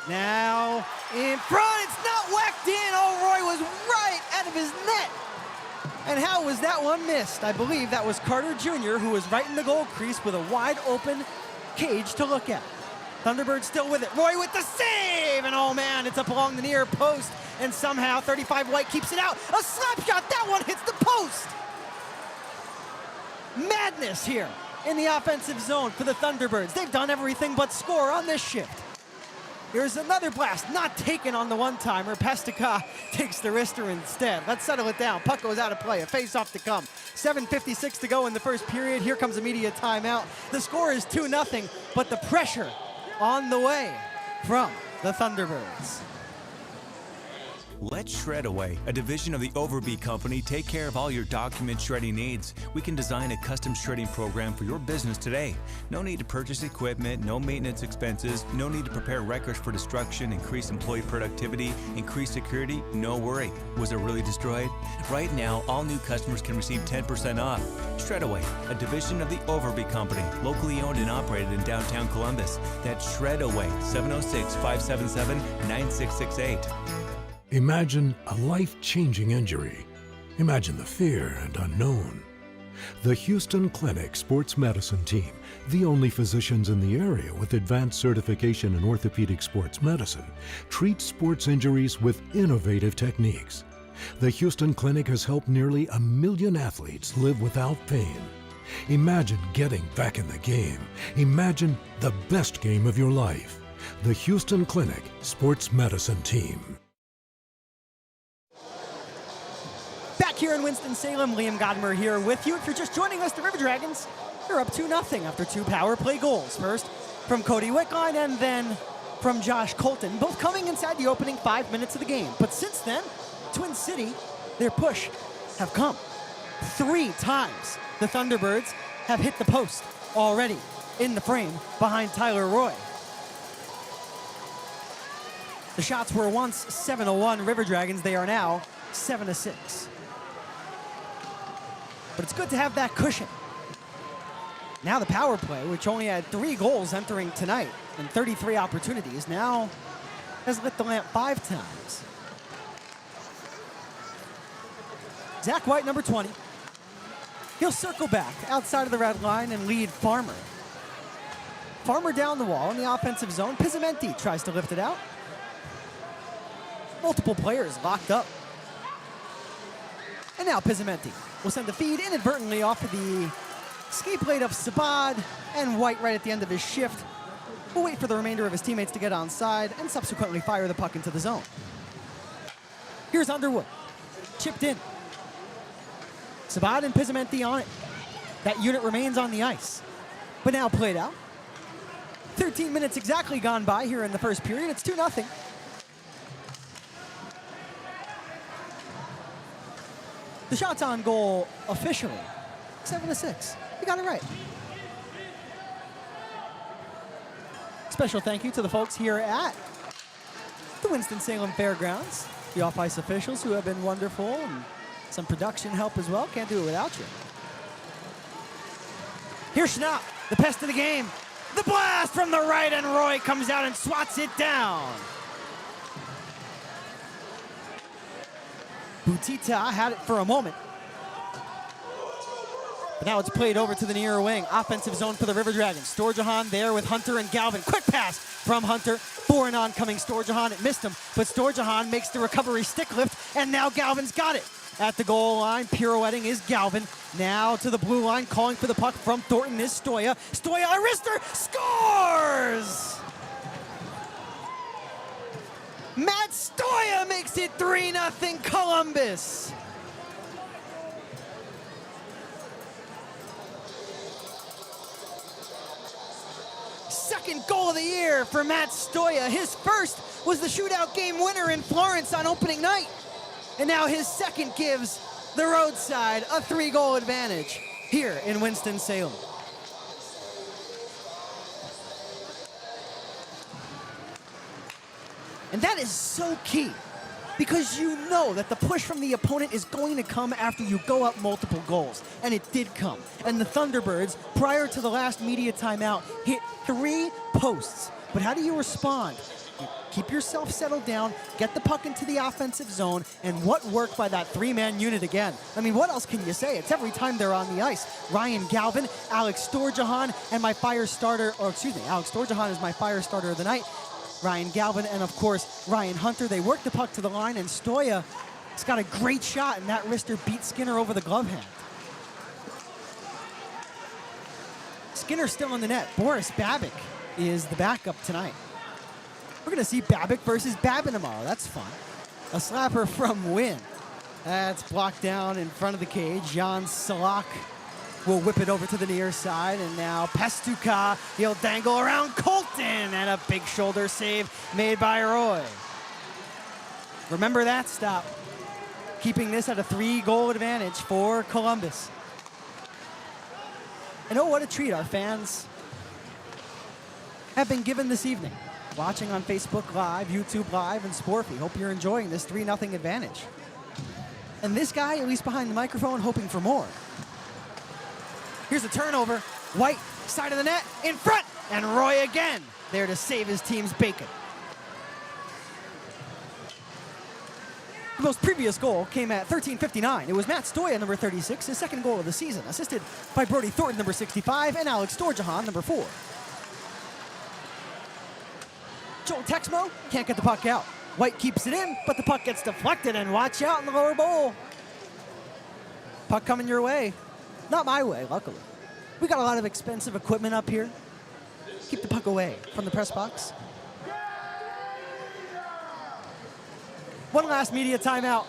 Now in front, it's not whacked in. Oh, Roy was right out of his net. And how was that one missed? I believe that was Carter Jr., who was right in the goal crease with a wide open cage to look at. Thunderbird still with it. Roy with the save, and oh man, it's up along the near post, and somehow 35 White keeps it out. A slap shot, that one hits the post. Madness here in the offensive zone for the Thunderbirds. They've done everything but score on this shift. Here's another blast, not taken on the one-timer. Pestica takes the wrister instead. Let's settle it down. Puck goes out of play, a face-off to come. 7:56 to go in the first period. Here comes immediate timeout. The score is 2-0, but the pressure on the way from the Thunderbirds. Let Shred Away, a division of the Overby Company, take care of all your document shredding needs. We can design a custom shredding program for your business today. No need to purchase equipment, no maintenance expenses, no need to prepare records for destruction, increase employee productivity, increase security, no worry. Was it really destroyed? Right now, all new customers can receive 10% off. Shred Away, a division of the Overby Company, locally owned and operated in downtown Columbus. That's Shred Away, 706-577-9668. Imagine a life-changing injury. Imagine the fear and unknown. The Houston Clinic Sports Medicine Team, the only physicians in the area with advanced certification in orthopedic sports medicine, treats sports injuries with innovative techniques. The Houston Clinic has helped nearly 1 million athletes live without pain. Imagine getting back in the game. Imagine the best game of your life. The Houston Clinic Sports Medicine Team. Back here in Winston-Salem, Liam Godimer here with you. If you're just joining us, the River Dragons are up 2-0 after 2 power play goals. First from Cody Wickline and then from Josh Colton, both coming inside the opening 5 minutes of the game. But since then, Twin City, their push have come. 3 times the Thunderbirds have hit the post already in the frame behind Tyler Roy. The shots were once 7-1 River Dragons. They are now 7-6. But it's good to have that cushion. Now the power play, which only had 3 goals entering tonight and 33 opportunities, now has lit the lamp 5 times. Zach White, number 20. He'll circle back outside of the red line and lead Farmer. Farmer down the wall in the offensive zone. Pizzamenti tries to lift it out. Multiple players locked up. And now Pizzamenti will send the feed inadvertently off of the skate blade of Sabad, and White right at the end of his shift will wait for the remainder of his teammates to get onside and subsequently fire the puck into the zone. Here's Underwood, chipped in. Sabad and Pizzamenti on it. That unit remains on the ice, but now played out. 13 minutes exactly gone by here in the first period. It's 2-0. The shots on goal officially, 7-6. You got it right. Special thank you to the folks here at the Winston-Salem Fairgrounds, the off-ice officials who have been wonderful, and some production help as well. Can't do it without you. Here's Schnapp, the pest of the game. The blast from the right, and Roy comes out and swats it down. Butita had it for a moment. But now it's played over to the near wing. Offensive zone for the River Dragons. Storjahan there with Hunter and Galvin. Quick pass from Hunter for an oncoming Storjahan. It missed him, but Storjahan makes the recovery stick lift, and now Galvin's got it. At the goal line, pirouetting is Galvin. Now to the blue line, calling for the puck from Thornton is Stoya. Stoya, a wrister, scores! Matt Stoya makes it 3-0 Columbus. Second goal of the year for Matt Stoya. His first was the shootout game winner in Florence on opening night. And now his second gives the roadside a 3-goal advantage here in Winston-Salem. And that is so key, because you know that the push from the opponent is going to come after you go up multiple goals. And it did come. And the Thunderbirds, prior to the last media timeout, hit 3 posts. But how do you respond? You keep yourself settled down, get the puck into the offensive zone, and what worked by that 3-man unit again? I mean, what else can you say? It's every time they're on the ice. Ryan Galvin, Alex Storjahan, and my fire starter, Alex Storjahan is my fire starter of the night. Ryan Galvin, and of course, Ryan Hunter. They work the puck to the line, and Stoya has got a great shot, and that wrister beat Skinner over the glove hand. Skinner's still in the net. Boris Babik is the backup tonight. We're going to see Babik versus Babin tomorrow. That's fun. A slapper from Wynn. That's blocked down in front of the cage. Jan Salak will whip it over to the near side, and now Pastuka, he'll dangle around Colton, and a big shoulder save made by Roy. Remember that stop, keeping this at a 3-goal advantage for Columbus. And oh, what a treat our fans have been given this evening. Watching on Facebook Live, YouTube Live, and Sporfy. Hope you're enjoying this 3-0 advantage. And this guy, at least behind the microphone, hoping for more. Here's a turnover. White, side of the net, in front, and Roy again, there to save his team's bacon. The most previous goal came at 13:59. It was Matt Stoya, number 36, his second goal of the season, assisted by Brody Thornton, number 65, and Alex Storjahan, number 4. Joel Texmo can't get the puck out. White keeps it in, but the puck gets deflected, and watch out in the lower bowl. Puck coming your way. Not my way, luckily. We got a lot of expensive equipment up here. Keep the puck away from the press box. One last media timeout.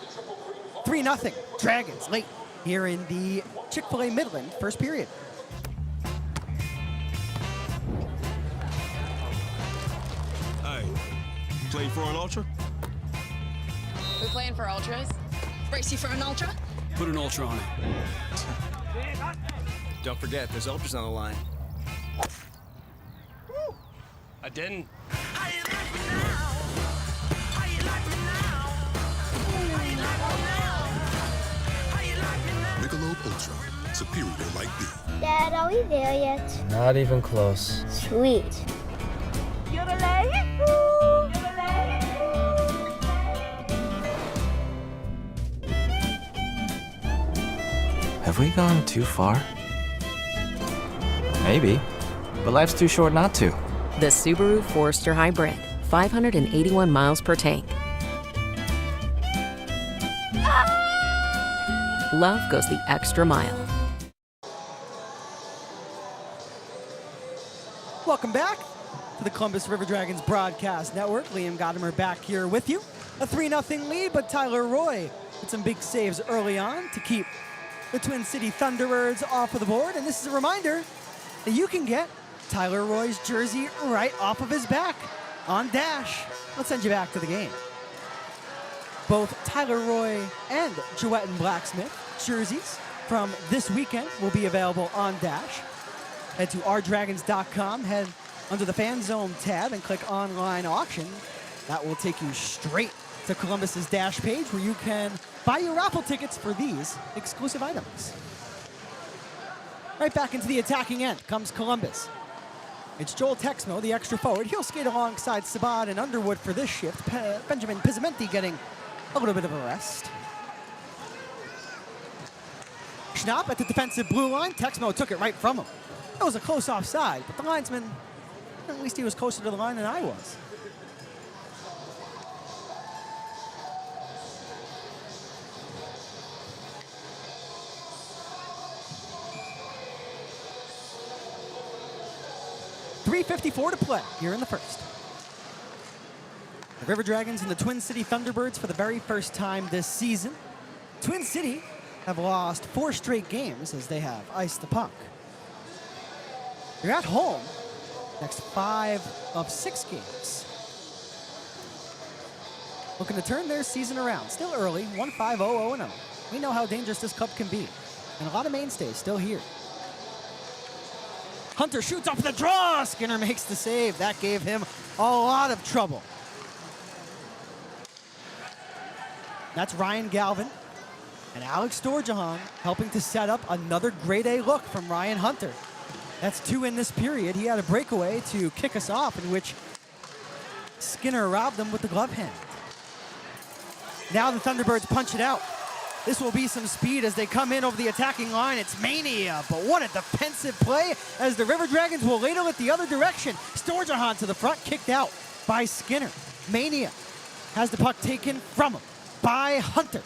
3-0 Dragons late here in the Chick-fil-A Midland first period. Hey, playing for an ultra? We playing for ultras? Brace you for an ultra? Put an ultra on it. Don't forget, there's ultras on the line. I didn't. Michelob Ultra, superior light beer. Dad, are we there yet? Not even close. Sweet. Have we gone too far? Maybe, but life's too short not to. The Subaru Forester Hybrid, 581 miles per tank. Love goes the extra mile. Welcome back to the Columbus River Dragons Broadcast Network. Liam Godimer back here with you. A 3-0 lead, but Tyler Roy with some big saves early on to keep the Twin City Thunderbirds off of the board. And this is a reminder that you can get Tyler Roy's jersey right off of his back on Dash. Let's send you back to the game. Both Tyler Roy and Jouett and Blacksmith jerseys from this weekend will be available on Dash. Head to ourdragons.com, head under the Fan Zone tab and click Online Auction. That will take you straight to Columbus's Dash page where you can buy your raffle tickets for these exclusive items. Right back into the attacking end comes Columbus. It's Joel Texmo, the extra forward. He'll skate alongside Sabat and Underwood for this shift. Benjamin Pizzamenti getting a little bit of a rest. Schnapp at the defensive blue line. Texmo took it right from him. That was a close offside, but the linesman, at least he was closer to the line than I was. .354 to play here in the first. The River Dragons and the Twin City Thunderbirds for the very first time this season. Twin City have lost 4 straight games as they have iced the puck. They're at home next 5 of 6 games. Looking to turn their season around. Still early, 1-5-0-0-0. We know how dangerous this cup can be. And a lot of mainstays still here. Hunter shoots off the draw. Skinner makes the save. That gave him a lot of trouble. That's Ryan Galvin and Alex Storjahan helping to set up another grade A look from Ryan Hunter. That's 2 in this period. He had a breakaway to kick us off in which Skinner robbed them with the glove hand. Now the Thunderbirds punch it out. This will be some speed as they come in over the attacking line. It's Mania, but what a defensive play as the River Dragons will ladle it the other direction. Storjahan to the front, kicked out by Skinner. Mania has the puck taken from him by Hunter.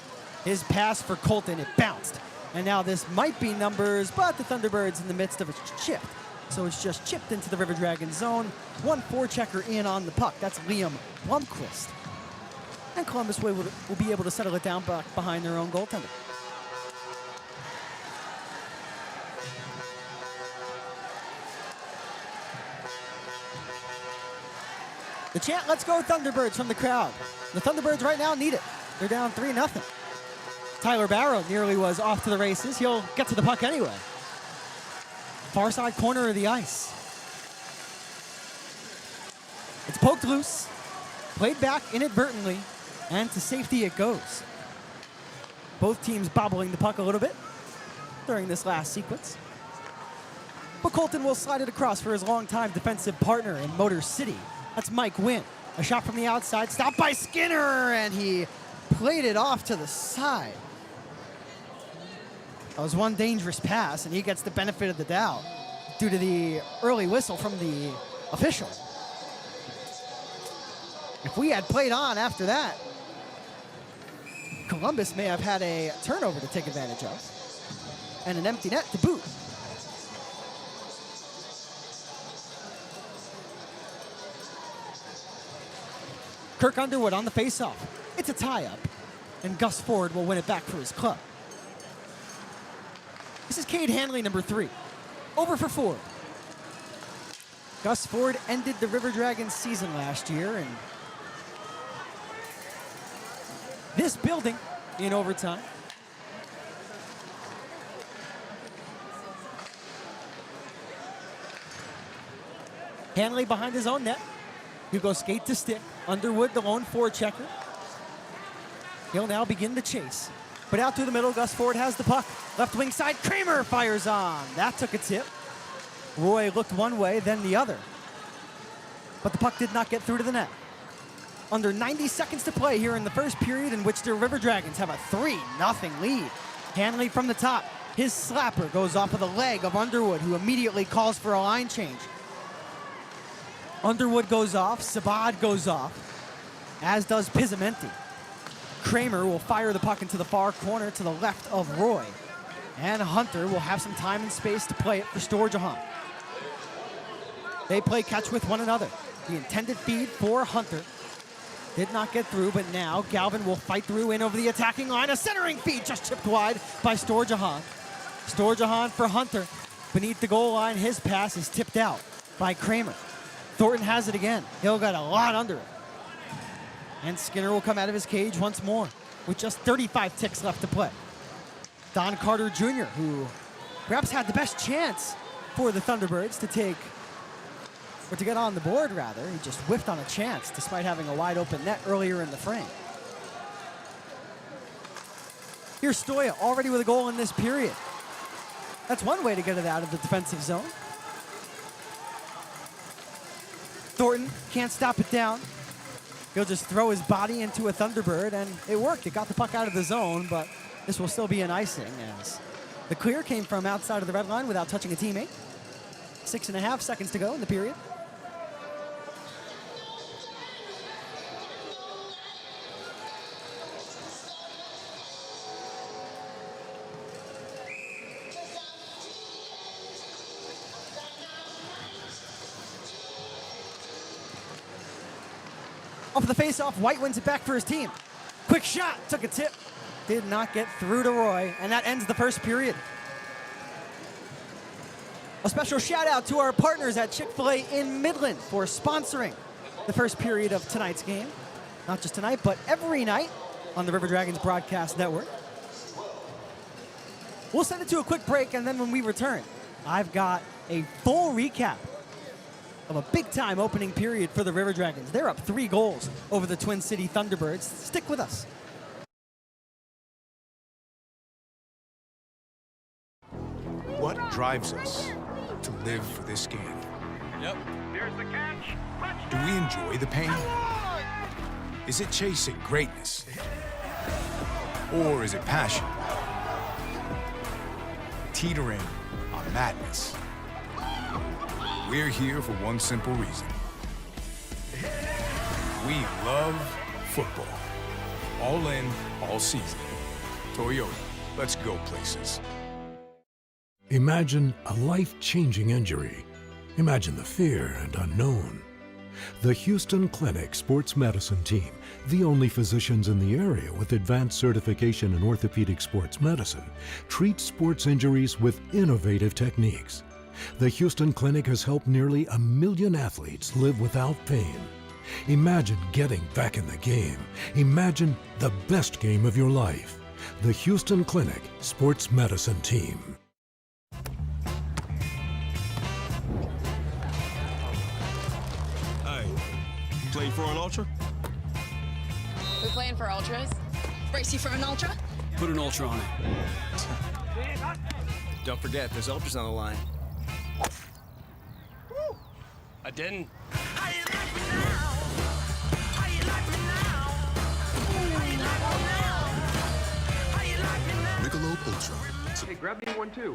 His pass for Colton, it bounced. And now this might be numbers, but the Thunderbirds in the midst of a shift. So it's just chipped into the River Dragons zone. 1 forechecker in on the puck. That's Liam Blomqvist. And Columbus will be able to settle it down back behind their own goaltender. The chant, "Let's go Thunderbirds" from the crowd. The Thunderbirds right now need it. They're down 3-0. Tyler Barrow nearly was off to the races. He'll get to the puck anyway. Far side corner of the ice. It's poked loose, played back inadvertently, and to safety it goes. Both teams bobbling the puck a little bit during this last sequence. But Colton will slide it across for his longtime defensive partner in Motor City. That's Mike Wynn. A shot from the outside, stopped by Skinner, and he played it off to the side. That was one dangerous pass, and he gets the benefit of the doubt due to the early whistle from the official. If we had played on after that, Columbus may have had a turnover to take advantage of, and an empty net to boot. Kirk Underwood on the faceoff. It's a tie-up, and Gus Ford will win it back for his club. This is Cade Hanley, number 3. Over for Ford. Gus Ford ended the River Dragons season last year, and this building in overtime. Hanley behind his own net. Hugo skate to stick. Underwood, the lone forechecker. He'll now begin the chase. But out through the middle, Gus Ford has the puck. Left wing side, Kramer fires on. That took a tip. Roy looked one way, then the other. But the puck did not get through to the net. Under 90 seconds to play here in the first period, in which the River Dragons have a 3-0 lead. Hanley from the top. His slapper goes off of the leg of Underwood, who immediately calls for a line change. Underwood goes off, Sabad goes off, as does Pizzamenti. Kramer will fire the puck into the far corner to the left of Roy. And Hunter will have some time and space to play it for Storjahan. They play catch with one another. The intended feed for Hunter did not get through, but now Galvin will fight through in over the attacking line. A centering feed just chipped wide by Storjahan. Storjahan for Hunter. Beneath the goal line, his pass is tipped out by Kramer. Thornton has it again. Hill got a lot under it. And Skinner will come out of his cage once more with just 35 ticks left to play. Don Carter Jr., who perhaps had the best chance for the Thunderbirds to take, or to get on the board rather. He just whiffed on a chance despite having a wide open net earlier in the frame. Here's Stoya already with a goal in this period. That's one way to get it out of the defensive zone. Thornton can't stop it down. He'll just throw his body into a Thunderbird, and it worked. It got the puck out of the zone, but this will still be an icing as the clear came from outside of the red line without touching a teammate. 6.5 seconds to go in the period. Off the face-off, White wins it back for his team. Quick shot, took a tip. Did not get through to Roy, and that ends the first period. A special shout out to our partners at Chick-fil-A in Midland for sponsoring the first period of tonight's game. Not just tonight, but every night on the River Dragons Broadcast Network. We'll send it to a quick break, and then when we return, I've got a full recap of a big-time opening period for the River Dragons. They're up 3 goals over the Twin City Thunderbirds. Stick with us. What drives us to live for this game? Yep. Here's the catch. Do we enjoy the pain? Is it chasing greatness? Or is it passion? Teetering on madness? We're here for one simple reason. We love football. All in, all season. Toyota, let's go places. Imagine a life-changing injury. Imagine the fear and unknown. The Houston Clinic Sports Medicine Team, the only physicians in the area with advanced certification in orthopedic sports medicine, treats sports injuries with innovative techniques. The Houston Clinic has helped nearly 1 million athletes live without pain. Imagine getting back in the game. Imagine the best game of your life. The Houston Clinic Sports Medicine Team. Hey, play for an ultra? We playing for ultras? Brace you for an ultra? Put an ultra on it. Don't forget, there's ultras on the line. I didn't. How you like me now? How you like me now? Ultra. Hey, grab me one too.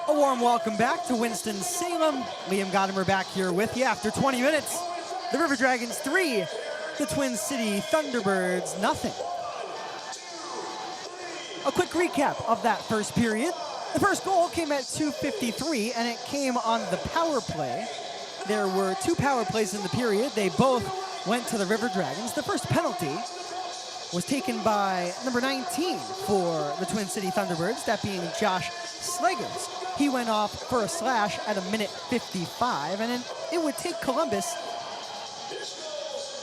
A warm welcome back to Winston-Salem. Liam Godimer back here with you after 20 minutes. The River Dragons 3, the Twin City Thunderbirds nothing. A quick recap of that first period. The first goal came at 2:53, and it came on the power play. There were 2 power plays in the period. They both went to the River Dragons. The first penalty was taken by number 19 for the Twin City Thunderbirds, that being Josh Slegers. He went off for a slash at 1:55, and then it would take Columbus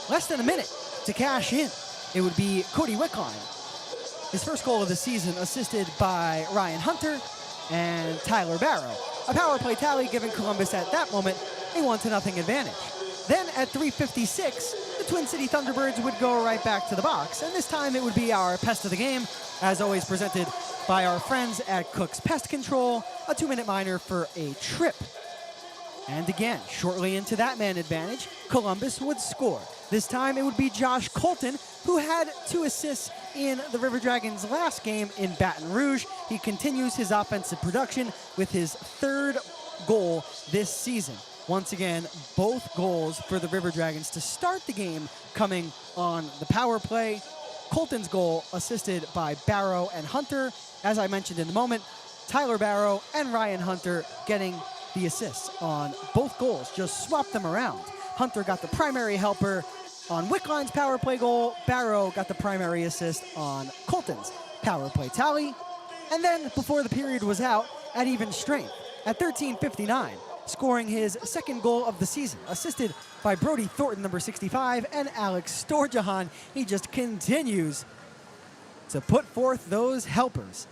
less than a minute to cash in. It would be Cody Wickline. His first goal of the season, assisted by Ryan Hunter and Tyler Barrow. A power play tally giving Columbus at that moment a 1-0 advantage. Then at 3:56, the Twin City Thunderbirds would go right back to the box, and this time it would be our pest of the game, as always presented by our friends at Cook's Pest Control, a 2-minute minor for a trip. And again, shortly into that man advantage, Columbus would score. This time it would be Josh Colton, who had 2 assists in the River Dragons' last game in Baton Rouge. He continues his offensive production with his 3rd goal this season. Once again, both goals for the River Dragons to start the game coming on the power play. Colton's goal assisted by Barrow and Hunter. As I mentioned in a moment, Tyler Barrow and Ryan Hunter getting the assists on both goals. Just swap them around. Hunter got the primary helper on Wickline's power play goal. Barrow got the primary assist on Colton's power play tally. And then before the period was out, at even strength, at 13:59, scoring his 2nd goal of the season, assisted by Brody Thornton, number 65, and Alex Storjahan. He just continues to put forth those helpers.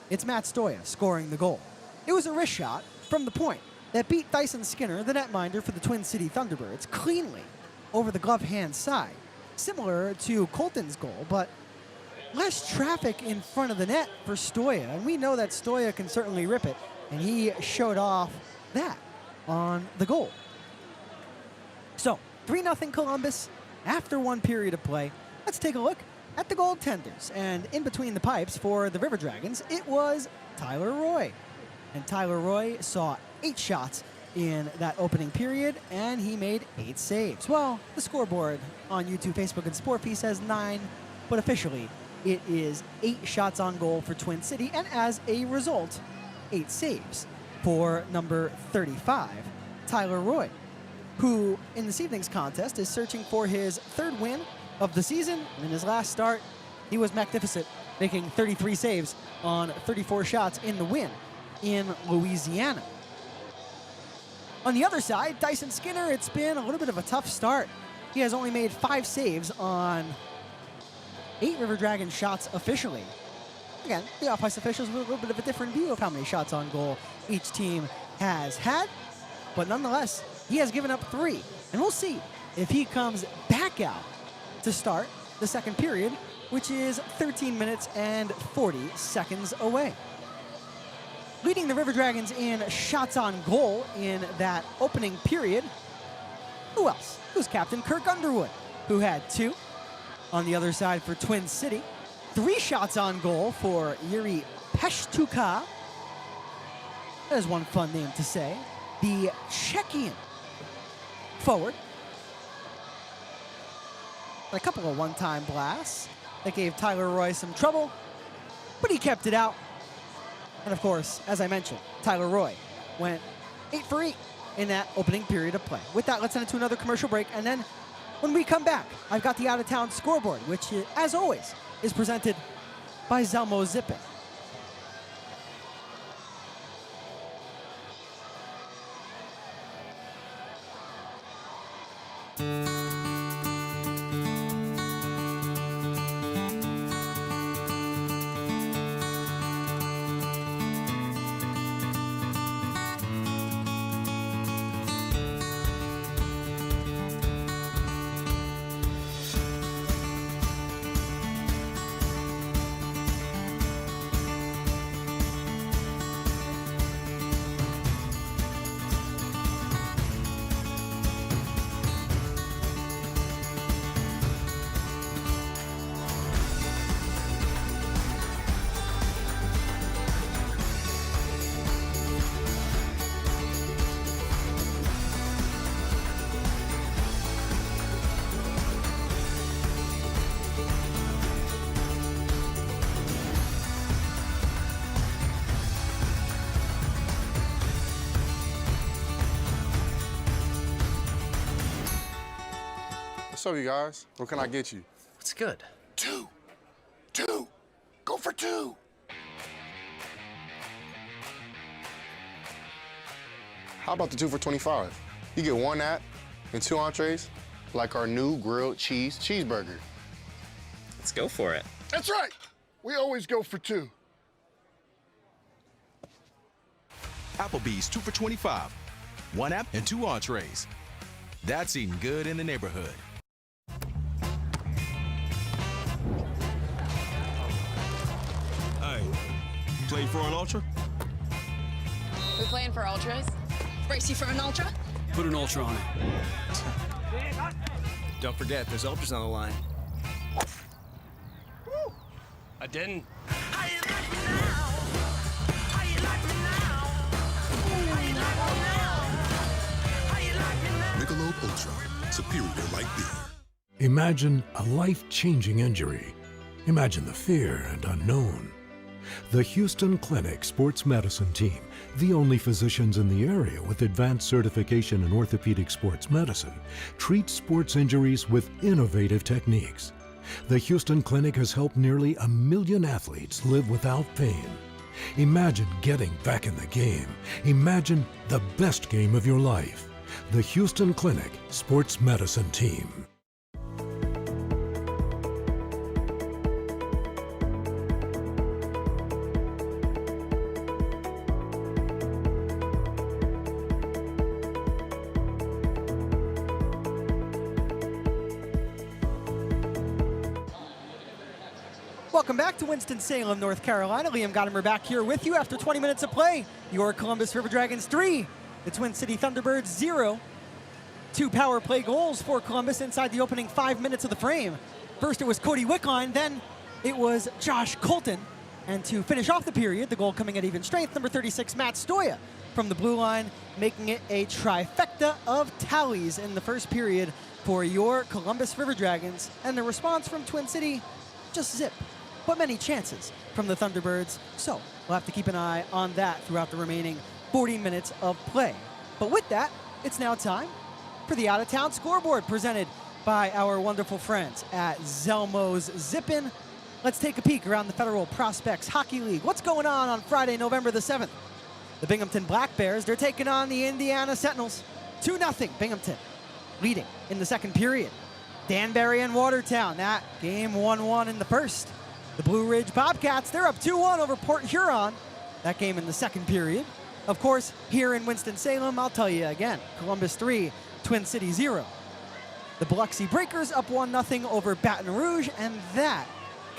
It's Matt Stoya scoring the goal. It was a wrist shot from the point that beat Dyson Skinner, the netminder for the Twin City Thunderbirds, cleanly over the glove hand side. Similar to Colton's goal, but less traffic in front of the net for Stoya. And we know that Stoya can certainly rip it, and he showed off that on the goal. So, 3-0 Columbus after 1 period of play. Let's take a look at the goaltenders. And in between the pipes for the River Dragons, it was Tyler Roy. And Tyler Roy saw 8 shots in that opening period, and he made 8 saves. Well, the scoreboard on YouTube, Facebook, and Sportfee says 9, but officially it is 8 shots on goal for Twin City, and as a result, 8 saves for number 35, Tyler Roy, who in this evening's contest is searching for his 3rd win of the season. And in his last start, he was magnificent, making 33 saves on 34 shots in the win in Louisiana. On the other side, Dyson Skinner, it's been a little bit of a tough start. He has only made 5 saves on 8 River Dragons shots officially. Again, the off-ice officials have a little bit of a different view of how many shots on goal each team has had, but nonetheless, he has given up 3. And we'll see if he comes back out to start the 2nd period, which is 13 minutes and 40 seconds away. Leading the River Dragons in shots on goal in that opening period, who else? It was Captain Kirk Underwood, who had 2. On the other side for Twin City, 3 shots on goal for Yuri Peshtuka. That is one fun name to say. The Czechian forward. a couple of one-time blasts that gave Tyler Roy some trouble, but he kept it out. And of course, as I mentioned, Tyler Roy went 8 for 8 in that opening period of play. With that, let's send it to another commercial break, and then when we come back, I've got the out-of-town scoreboard, which, as always, is presented by Zelmo Zippin. What's up, you guys? What can I get you? What's good? Two. Go for 2. How about the 2 for $25? You get 1 app and 2 entrees, like our new grilled cheese cheeseburger. Let's go for it. That's right. We always go for 2. Applebee's 2 for $25. 1 app and 2 entrees. That's eating good in the neighborhood. Hey, play for an ultra? We playing for ultras? Brace you for an ultra? Put an ultra on it. Don't forget, there's ultras on the line. I didn't. Michelob Ultra. Superior like beer. Imagine a life-changing injury. Imagine the fear and unknown. The Houston Clinic Sports Medicine Team, the only physicians in the area with advanced certification in orthopedic sports medicine, treats sports injuries with innovative techniques. The Houston Clinic has helped nearly 1 million athletes live without pain. Imagine getting back in the game. Imagine the best game of your life. The Houston Clinic Sports Medicine Team. Welcome back to Winston-Salem, North Carolina. Liam Godimer back here with you after 20 minutes of play. Your Columbus River Dragons 3, the Twin City Thunderbirds 0. 2 power play goals for Columbus inside the opening 5 minutes of the frame. First it was Cody Wickline, then it was Josh Colton. And to finish off the period, the goal coming at even strength, number 36, Matt Stoya from the blue line, making it a trifecta of tallies in the first period for your Columbus River Dragons. And the response from Twin City, just zip. But many chances from the Thunderbirds, so we'll have to keep an eye on that throughout the remaining 40 minutes of play. But with that, it's now time for the out-of-town scoreboard presented by our wonderful friends at Zelmo's Zippin. Let's take a peek around the Federal Prospects Hockey League. What's going on Friday, November the 7th? The Binghamton Black Bears, they're taking on the Indiana Sentinels. 2-0 Binghamton, leading in the second period. Danbury and Watertown, that game 1-1 in the first. The Blue Ridge Bobcats, they're up 2-1 over Port Huron. That game in the second period. Of course, here in Winston-Salem, I'll tell you again, Columbus 3, Twin City 0. The Biloxi Breakers up 1-0 over Baton Rouge, and that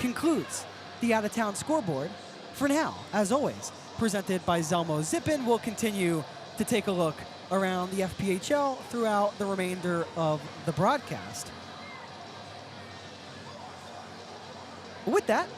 concludes the out-of-town scoreboard for now. As always, presented by Zelmo Zippin. We'll continue to take a look around the FPHL throughout the remainder of the broadcast. With that,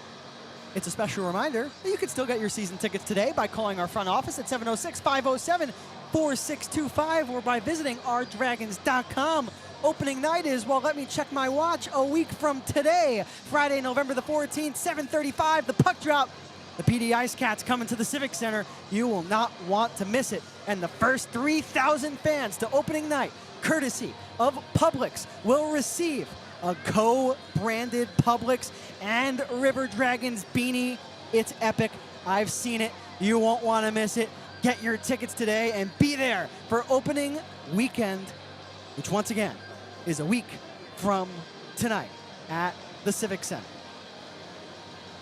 it's a special reminder that you can still get your season tickets today by calling our front office at 706-507-4625 or by visiting ourdragons.com opening night is, well, let me check my watch, a week from today, Friday, November the 14th, 7:35, the puck drop. The PD Ice Cats coming to the Civic Center. You will not want to miss it. And the first 3,000 fans to opening night, courtesy of Publix, will receive a co-branded Publix and River Dragons beanie. It's epic. I've seen it. You won't want to miss it. Get your tickets today and be there for opening weekend, which once again is a week from tonight at the Civic Center.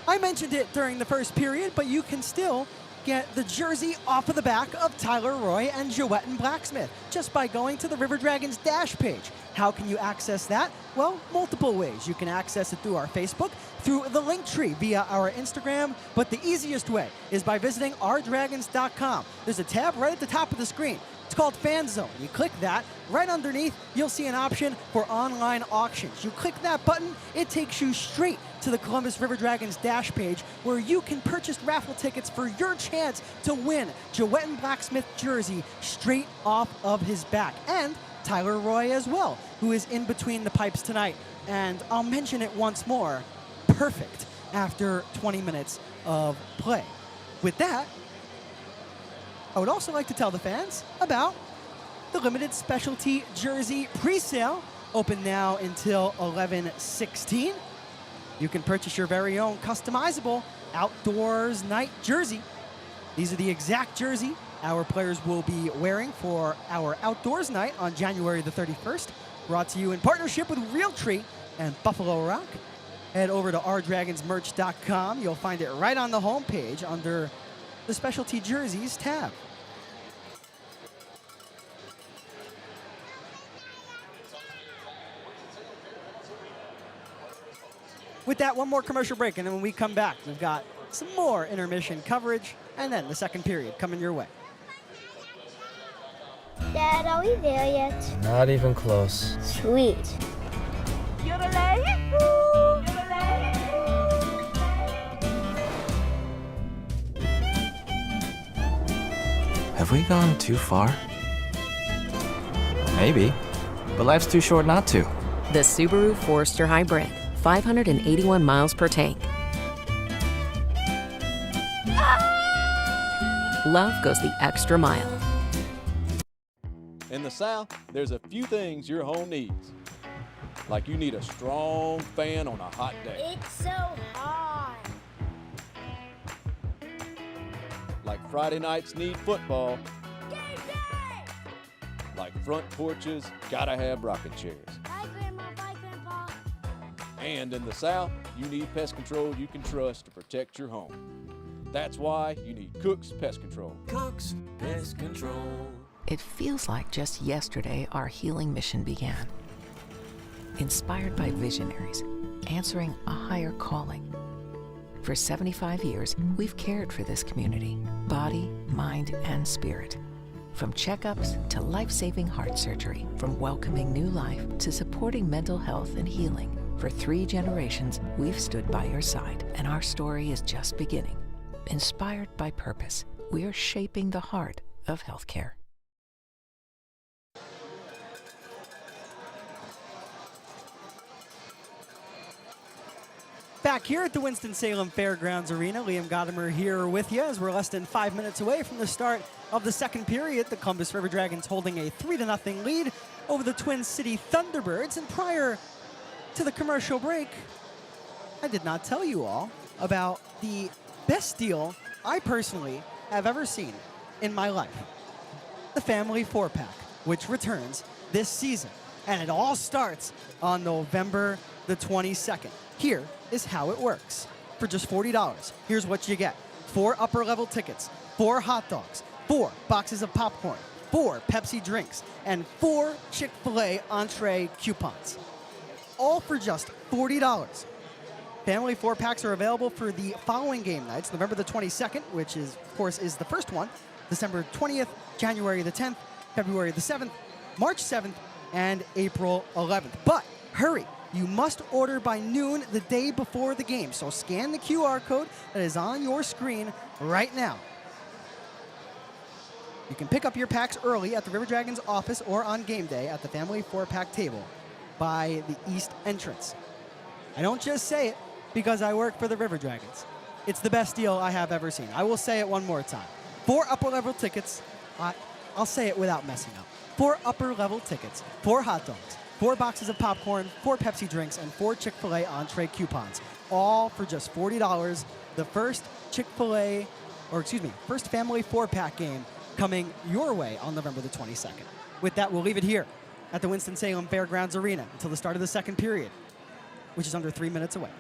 I mentioned it during the first period, but you can still get the jersey off of the back of Tyler Roy and Joetten Blacksmith just by going to the River Dragons Dash page. How can you access that? Well, multiple ways. You can access it through our Facebook, through the link tree via our Instagram, but the easiest way is by visiting ourdragons.com. There's a tab right at the top of the screen. It's called Fan Zone. You click that. Right underneath, you'll see an option for online auctions. You click that button, it takes you straight to the Columbus River Dragons Dash page where you can purchase raffle tickets for your chance to win Joetten Blacksmith jersey straight off of his back. And Tyler Roy as well, who is in between the pipes tonight. And I'll mention it once more, perfect after 20 minutes of play. With that, I would also like to tell the fans about the limited specialty jersey pre-sale, open now until 11/16. You can purchase your very own customizable Outdoors Night jersey. These are the exact jersey our players will be wearing for our Outdoors Night on January the 31st. Brought to you in partnership with Realtree and Buffalo Rock. Head over to ourdragonsmerch.com. You'll find it right on the homepage under the Specialty Jerseys tab. With that, one more commercial break, and then when we come back, we've got some more intermission coverage, and then the second period coming your way. Dad, are we there yet? Not even close. Sweet. Have we gone too far? Maybe, but life's too short not to. The Subaru Forester Hybrid, 581 miles per tank. Love goes the extra mile. In the South, there's a few things your home needs. Like you need a strong fan on a hot day. It's so hot. Like Friday nights need football. Like front porches gotta have rocking chairs. Bye, Grandma. Bye, Grandpa. And in the South, you need pest control you can trust to protect your home. That's why you need Cook's Pest Control. Cook's Pest Control. It feels like just yesterday our healing mission began. Inspired by visionaries, answering a higher calling. For 75 years, we've cared for this community, body, mind, and spirit. From checkups to life-saving heart surgery, from welcoming new life to supporting mental health and healing. For 3 generations, we've stood by your side, and our story is just beginning. Inspired by purpose, we are shaping the heart of healthcare. Back here at the Winston-Salem Fairgrounds Arena, Liam Gadamer here with you as we're less than 5 minutes away from the start of the second period. The Columbus River Dragons holding a 3-0 lead over the Twin City Thunderbirds. And prior to the commercial break, I did not tell you all about the best deal I personally have ever seen in my life. The Family 4-Pack, which returns this season. And it all starts on November the 22nd. Here is how it works. For just $40, here's what you get. 4 upper-level tickets, 4 hot dogs, 4 boxes of popcorn, 4 Pepsi drinks, and 4 Chick-fil-A entree coupons. All for just $40. Family 4-packs are available for the following game nights, November the 22nd, which is, of course, is the first one, December 20th, January the 10th, February the 7th, March 7th, and April 11th. But hurry. You must order by noon the day before the game. So scan the QR code that is on your screen right now. You can pick up your packs early at the River Dragons office or on game day at the family 4-pack table by the east entrance. I don't just say it because I work for the River Dragons. It's the best deal I have ever seen. I will say it one more time. 4 upper-level tickets. I'll say it without messing up. 4 upper-level tickets, 4 hot dogs, 4 boxes of popcorn, 4 Pepsi drinks, and 4 Chick-fil-A entree coupons, all for just $40. The first first family 4-pack game coming your way on November the 22nd. With that, we'll leave it here at the Winston-Salem Fairgrounds Arena until the start of the second period, which is under 3 minutes away.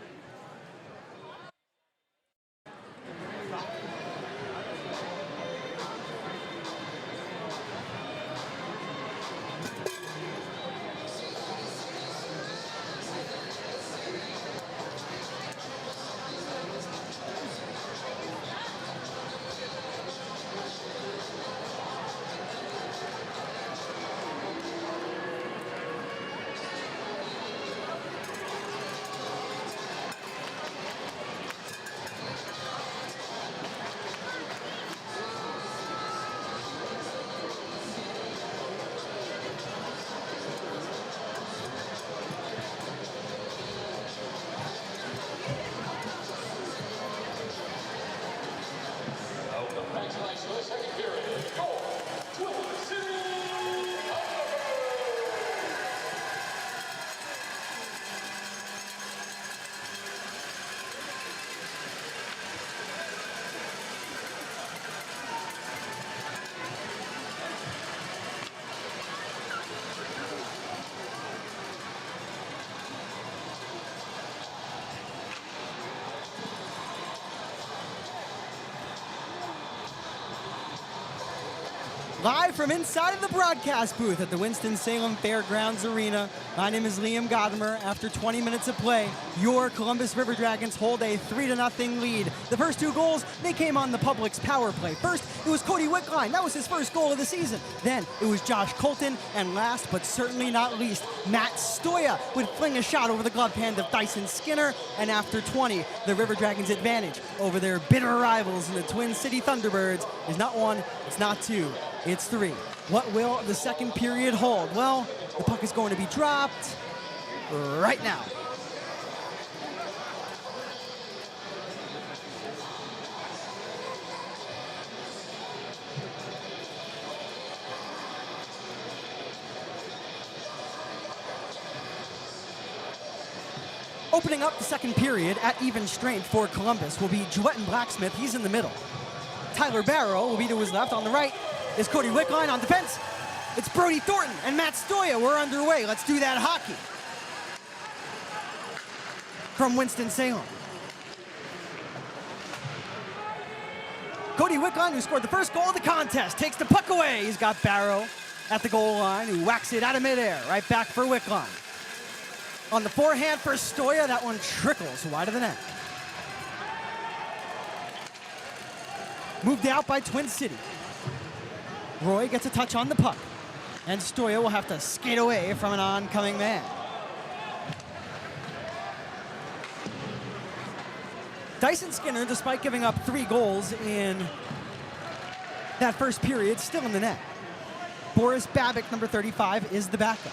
Live from inside of the broadcast booth at the Winston-Salem Fairgrounds Arena, my name is Liam Godimer. After 20 minutes of play, your Columbus River Dragons hold a 3-0 lead. The first 2 goals, they came on the Public's power play. First, it was Cody Wickline. That was his first goal of the season. Then, it was Josh Colton. And last, but certainly not least, Matt Stoya would fling a shot over the glove hand of Dyson Skinner. And after 20, the River Dragons' advantage over their bitter rivals in the Twin City Thunderbirds is not 1, it's not 2. It's 3. What will the second period hold? Well, the puck is going to be dropped right now. Opening up the second period at even strength for Columbus will be Joetten Blacksmith. He's in the middle. Tyler Barrow will be to his left. On the right is Cody Wickline. On defense, it's Brody Thornton and Matt Stoya. We're underway. Let's do that hockey. From Winston-Salem. Cody Wickline, who scored the first goal of the contest, takes the puck away. He's got Barrow at the goal line, who whacks it out of midair. Right back for Wickline. On the forehand for Stoya, that one trickles wide of the net. Moved out by Twin City. Roy gets a touch on the puck, and Stoya will have to skate away from an oncoming man. Dyson Skinner, despite giving up 3 goals in that first period, still in the net. Boris Babic, number 35, is the backup.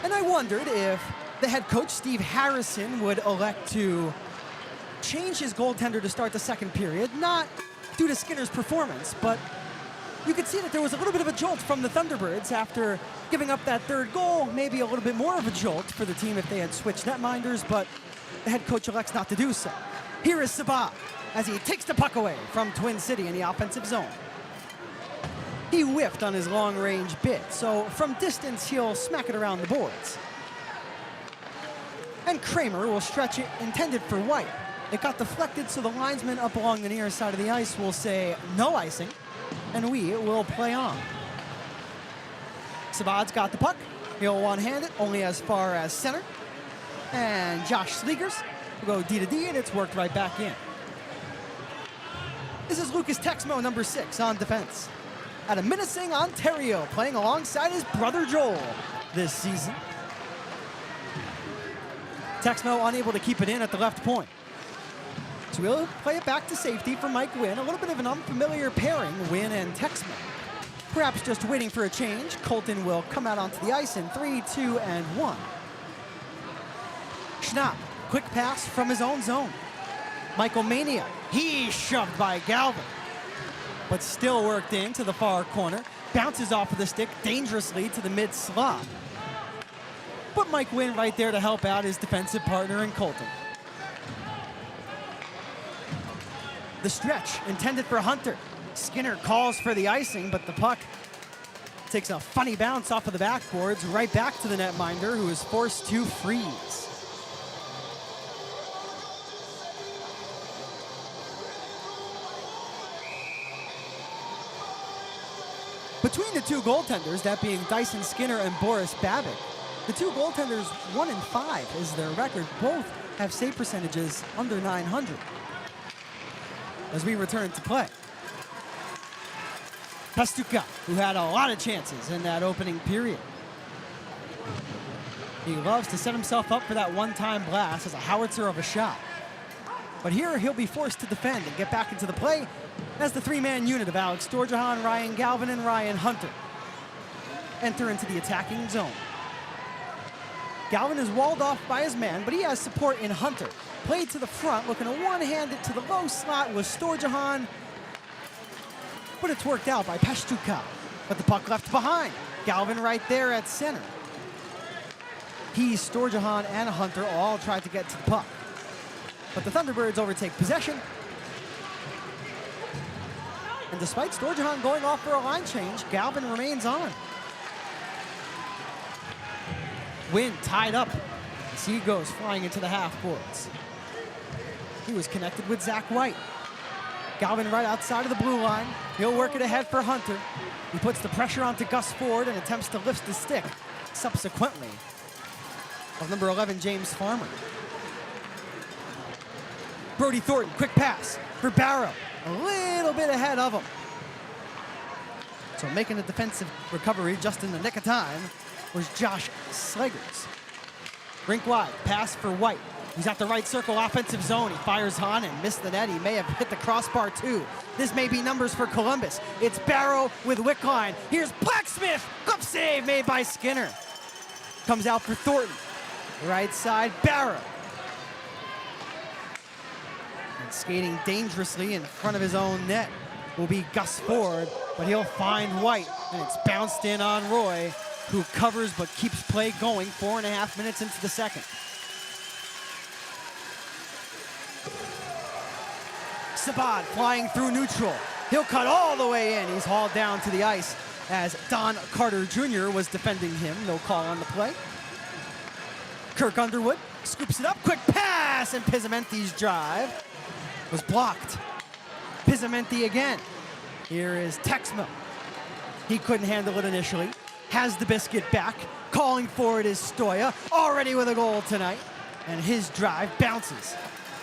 And I wondered if the head coach, Steve Harrison, would elect to change his goaltender to start the second period, not due to Skinner's performance, but you could see that there was a little bit of a jolt from the Thunderbirds after giving up that 3rd goal, maybe a little bit more of a jolt for the team if they had switched netminders, but the head coach elects not to do so. Here is Sabah as he takes the puck away from Twin City in the offensive zone. He whiffed on his long-range bit, so from distance he'll smack it around the boards. And Kramer will stretch it intended for White. It got deflected, so the linesman up along the near side of the ice will say no icing, and we will play on. Sabad's got the puck. He'll one-hand it only as far as center. And Josh Sleegers will go D to D, and it's worked right back in. This is Lucas Texmo, number 6, on defense. Out of Minising, Ontario, playing alongside his brother Joel this season. Texmo unable to keep it in at the left point. So we'll play it back to safety for Mike Wynn. A little bit of an unfamiliar pairing, Wynn and Texman. Perhaps just waiting for a change. Colton will come out onto the ice in 3, 2, and 1. Schnapp, quick pass from his own zone. Michael Mania, he's shoved by Galvin, but still worked into the far corner. Bounces off of the stick dangerously to the mid slot. But Mike Wynn right there to help out his defensive partner in Colton. The stretch intended for Hunter. Skinner calls for the icing, but the puck takes a funny bounce off of the backboards right back to the netminder, who is forced to freeze. Between the two goaltenders, that being Dyson Skinner and Boris Babic, the two goaltenders 1-5 is their record. Both have save percentages under 900. As we return to play, Pastuca, who had a lot of chances in that opening period. He loves to set himself up for that one-time blast as a howitzer of a shot. But here he'll be forced to defend and get back into the play as the three-man unit of Alex Storjahan, Ryan Galvin, and Ryan Hunter enter into the attacking zone. Galvin is walled off by his man, but he has support in Hunter. Played to the front, looking to one-hand it to the low slot with Storjahan, but it's worked out by Pastuca. But the puck left behind. Galvin right there at center. He, Storjahan, and Hunter all tried to get to the puck, but the Thunderbirds overtake possession. And despite Storjahan going off for a line change, Galvin remains on. Wynn tied up as he goes flying into the half boards. He was connected with Zach White. Galvin right outside of the blue line. He'll work it ahead for Hunter. He puts the pressure onto Gus Ford and attempts to lift the stick subsequently of number 11, James Farmer. Brody Thornton, quick pass for Barrow. A little bit ahead of him. So making a defensive recovery just in the nick of time was Josh Slegers. Rink wide, pass for White. He's at the right circle offensive zone. He fires on and missed the net. He may have hit the crossbar too. This may be numbers for Columbus. It's Barrow with Wickline. Here's Blacksmith. Glove save made by Skinner. Comes out for Thornton. Right side, Barrow. And skating dangerously in front of his own net will be Gus Ford, but he'll find White, and it's bounced in on Roy, who covers but keeps play going 4.5 minutes into the second. Sabat flying through neutral. He'll cut all the way in. He's hauled down to the ice as Don Carter Jr. was defending him. No call on the play. Kirk Underwood scoops it up. Quick pass, and Pizzamenti's drive was blocked. Pizzamenti again. Here is Texma. He couldn't handle it initially. Has the biscuit back. Calling for it is Stoya, already with a goal tonight. And his drive bounces.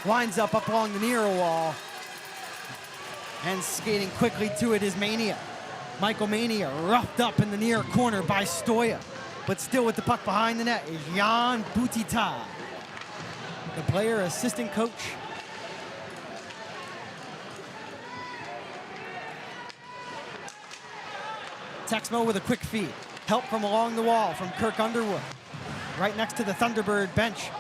Lines up along the near wall. And skating quickly to it is Mania. Michael Mania roughed up in the near corner by Stoya. But still with the puck behind the net is Jan Butita, the player assistant coach. Texmo with a quick feed. Help from along the wall from Kirk Underwood. Right next to the Thunderbird bench.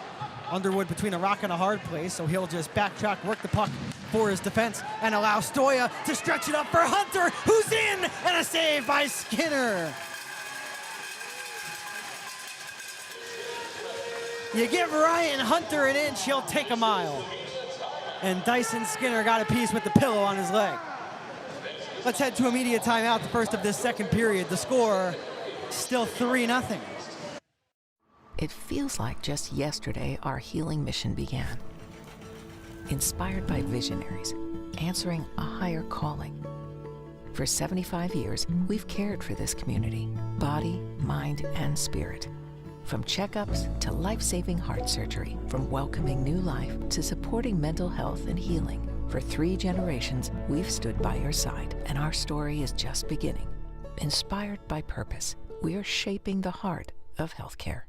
Underwood between a rock and a hard place, so he'll just backtrack, work the puck for his defense, and allow Stoya to stretch it up for Hunter, who's in, and a save by Skinner. You give Ryan Hunter an inch, he'll take a mile. And Dyson Skinner got a piece with the pillow on his leg. Let's head to immediate timeout, the first of this second period. The score, still 3-0. It feels like just yesterday our healing mission began. Inspired by visionaries, answering a higher calling. For 75 years, we've cared for this community, body, mind, and spirit. From checkups to life-saving heart surgery, from welcoming new life to supporting mental health and healing. For 3 generations, we've stood by your side, and our story is just beginning. Inspired by purpose, we are shaping the heart of healthcare.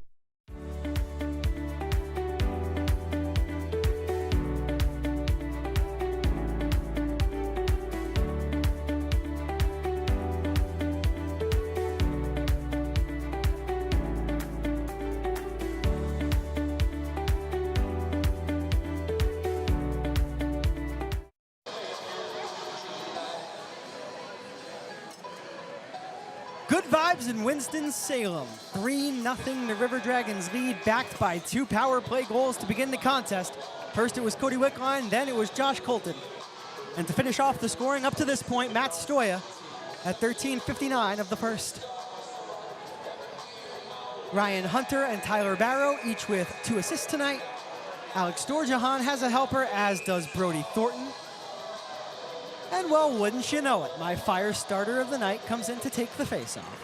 Good vibes in Winston-Salem. 3-0 the River Dragons lead, backed by 2 power play goals to begin the contest. First it was Cody Wickline, then it was Josh Colton. And to finish off the scoring up to this point, Matt Stoya at 13:59 of the first. Ryan Hunter and Tyler Barrow, each with 2 assists tonight. Alex Dorjahan has a helper, as does Brody Thornton. And well, wouldn't you know it, my fire starter of the night comes in to take the face-off.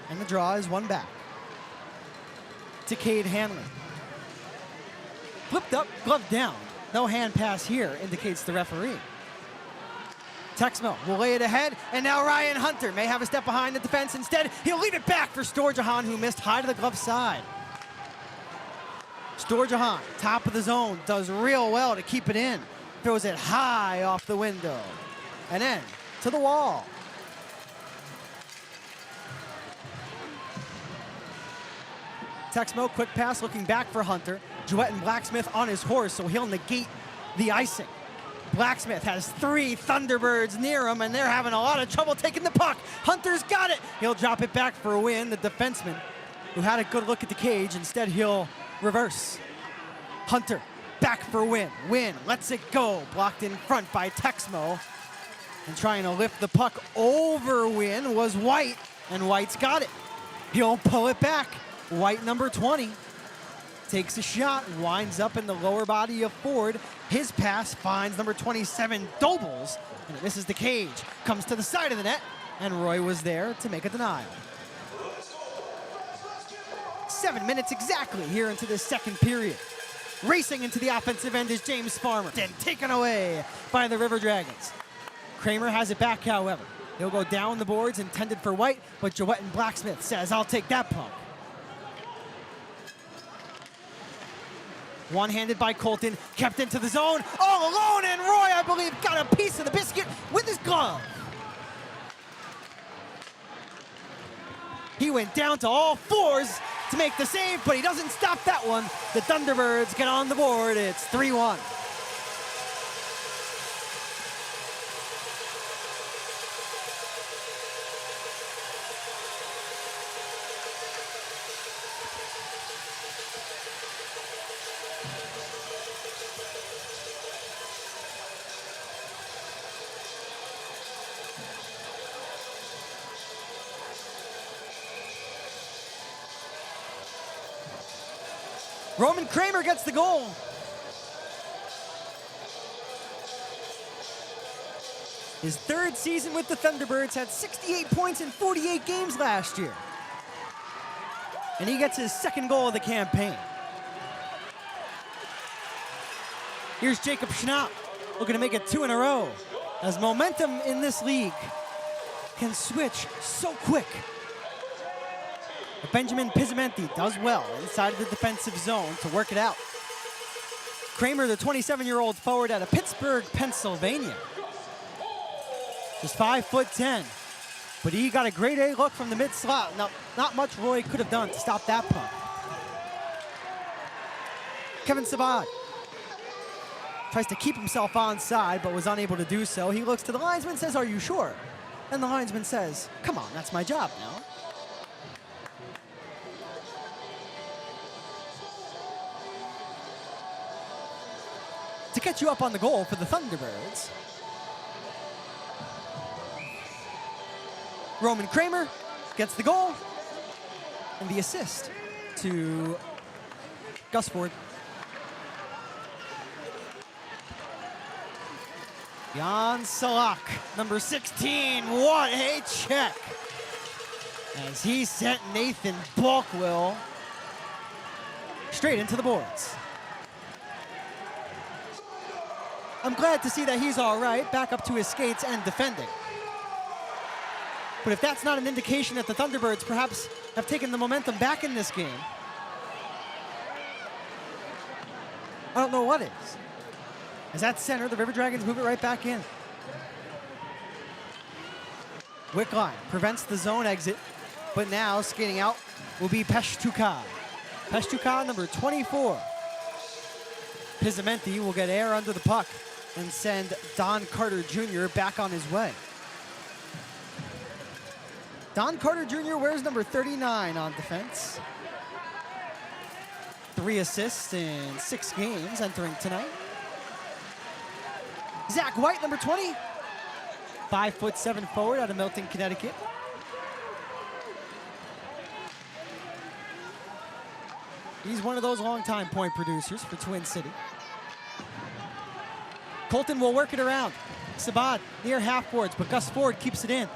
And the draw is one back to Cade Hanlon. Flipped up, glove down. No hand pass here, indicates the referee. Texmo will lay it ahead, and now Ryan Hunter may have a step behind the defense. Instead, he'll leave it back for Storjahan, who missed high to the glove side. Storjahan, top of the zone, does real well to keep it in. Throws it high off the window, and then to the wall. Texmo, quick pass, looking back for Hunter. Jewett and Blacksmith on his horse, so he'll negate the icing. Blacksmith has 3 Thunderbirds near him, and they're having a lot of trouble taking the puck. Hunter's got it. He'll drop it back for a win. The defenseman, who had a good look at the cage, instead he'll reverse. Hunter back for Win. Win lets it go. Blocked in front by Texmo. And trying to lift the puck over Win was White, and White's got it. He'll pull it back. White, number 20, takes a shot, winds up in the lower body of Ford. His pass finds number 27, Dobles, and it misses the cage. Comes to the side of the net, and Roy was there to make a denial. 7 minutes exactly here into the second period. Racing into the offensive end is James Farmer, then taken away by the River Dragons. Kramer has it back, however. He'll go down the boards, intended for White, but Jewett and Blacksmith says, I'll take that puck. One-handed by Colton, kept into the zone, all alone, and Roy, I believe, got a piece of the biscuit with his glove. He went down to all fours to make the save, but he doesn't stop that one. The Thunderbirds get on the board. It's 3-1. Roman Kramer gets the goal. His 3rd season with the Thunderbirds, had 68 points in 48 games last year. And he gets his 2nd goal of the campaign. Here's Jacob Schnapp, looking to make it 2 in a row, as momentum in this league can switch so quick. Benjamin Pizzamenti does well inside of the defensive zone to work it out. Kramer, the 27-year-old forward out of Pittsburgh, Pennsylvania. Just 5'10", but he got a grade A look from the mid slot. Not much Roy could have done to stop that puck. Kevin Savad tries to keep himself onside, but was unable to do so. He looks to the linesman, says, "Are you sure?" And the linesman says, "Come on, that's my job now." To catch you up on the goal for the Thunderbirds, Roman Kramer gets the goal and the assist to Gus Ford. Jan Salak, number 16, what a check! As he sent Nathan Balkwill straight into the boards. I'm glad to see that he's all right, back up to his skates and defending. But if that's not an indication that the Thunderbirds perhaps have taken the momentum back in this game, I don't know what is. As at center, the River Dragons move it right back in. Wickline prevents the zone exit, but now skating out will be Peshtuka. Peshtuka, number 24. Pizzamenti will get air under the puck and send Don Carter Jr. back on his way. Don Carter Jr. wears number 39 on defense. 3 assists in 6 games entering tonight. Zach White, number 20. 5'7" forward out of Milton, Connecticut. He's one of those long-time point producers for Twin City. Colton will work it around. Sabat near half boards, but Gus Ford keeps it in.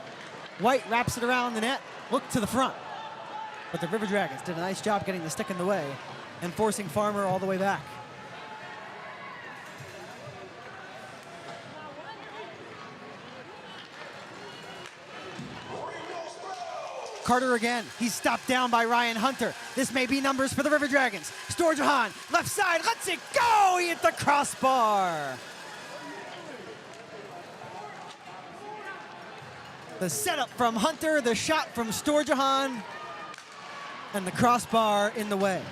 White wraps it around the net, look to the front. But the River Dragons did a nice job getting the stick in the way and forcing Farmer all the way back. Carter again. He's stopped down by Ryan Hunter. This may be numbers for the River Dragons. Storjahan, left side, lets it go! He hit the crossbar. The setup from Hunter, the shot from Storjahan, and the crossbar in the way.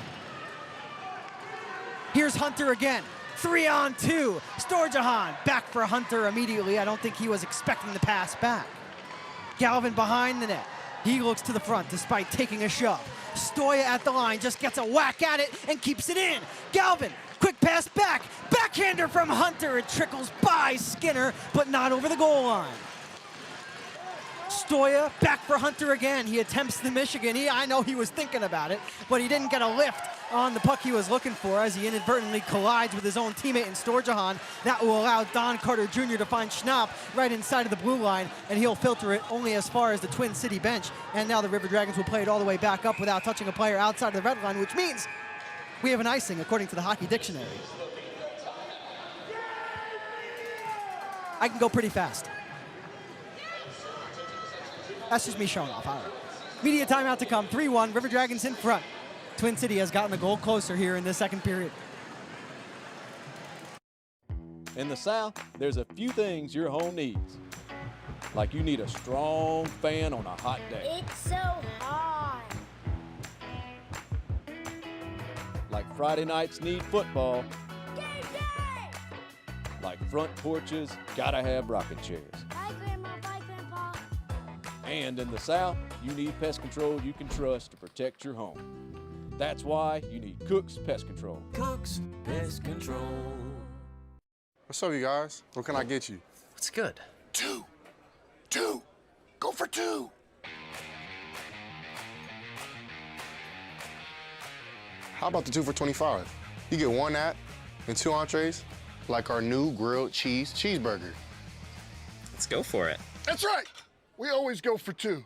Here's Hunter again. 3-on-2. Storjahan back for Hunter immediately. I don't think he was expecting the pass back. Galvin behind the net. He looks to the front despite taking a shove. Stoya at the line just gets a whack at it and keeps it in. Galvin, quick pass back. Backhander from Hunter. It trickles by Skinner, but not over the goal line. Stoya back for Hunter again. He attempts the Michigan. I know he was thinking about it, but he didn't get a lift on the puck he was looking for as he inadvertently collides with his own teammate in Storjahan. That will allow Don Carter Jr. to find Schnapp right inside of the blue line, and he'll filter it only as far as the Twin City bench. And now the River Dragons will play it all the way back up without touching a player outside of the red line, which means we have an icing according to the hockey dictionary. I can go pretty fast. That's just me showing off. All right. Media timeout to come. 3-1. River Dragons in front. Twin City has gotten a goal closer here in the second period. In the South, there's a few things your home needs. Like you need a strong fan on a hot day. It's so hot. Like Friday nights need football. Game day! Like front porches gotta have rocking chairs. Bye, Grandma. Bye, Grandpa. And in the South, you need pest control you can trust to protect your home. That's why you need Cook's Pest Control. Cook's Pest Control. What's up, you guys? What can I get you? What's good? 2. 2. Go for 2. How about the 2 for $25? You get 1 that and 2 entrees, like our new grilled cheese cheeseburger. Let's go for it. That's right. We always go for 2.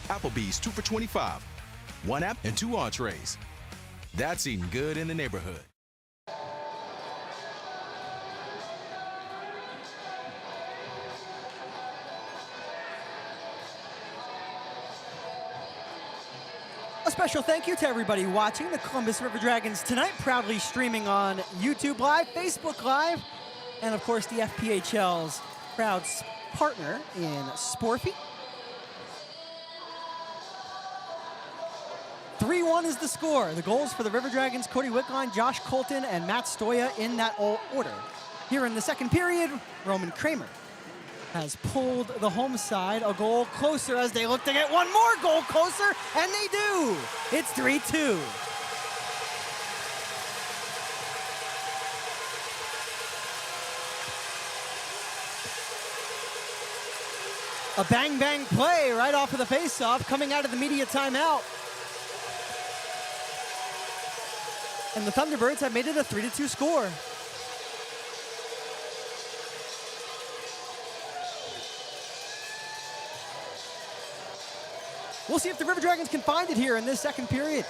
Applebee's 2 for $25. 1 app and 2 entrees. That's eating good in the neighborhood. A special thank you to everybody watching the Columbus River Dragons tonight, proudly streaming on YouTube Live, Facebook Live, and of course the FPHL's proud partner in Sporfy. 3-1 is the score. The goals for the River Dragons, Cody Wickline, Josh Colton, and Matt Stoya in that order. Here in the second period, Roman Kramer has pulled the home side a goal closer as they look to get one more goal closer, and they do. It's 3-2. A bang-bang play right off of the face-off coming out of the media timeout. And the Thunderbirds have made it a 3-2 score. We'll see if the River Dragons can find it here in this second period.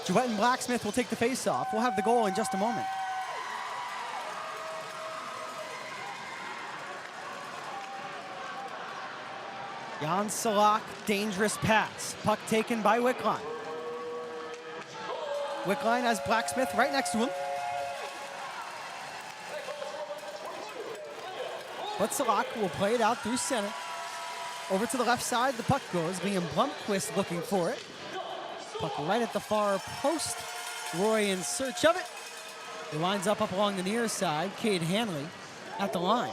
Jouett and Blacksmith will take the face-off. We'll have the goal in just a moment. Jan Salak, dangerous pass. Puck taken by Wickline. Wickline has Blacksmith right next to him. But Salak will play it out through center. Over to the left side, the puck goes. Liam Blomqvist looking for it. Puck right at the far post. Roy in search of it. It lines up along the near side. Cade Hanley at the line.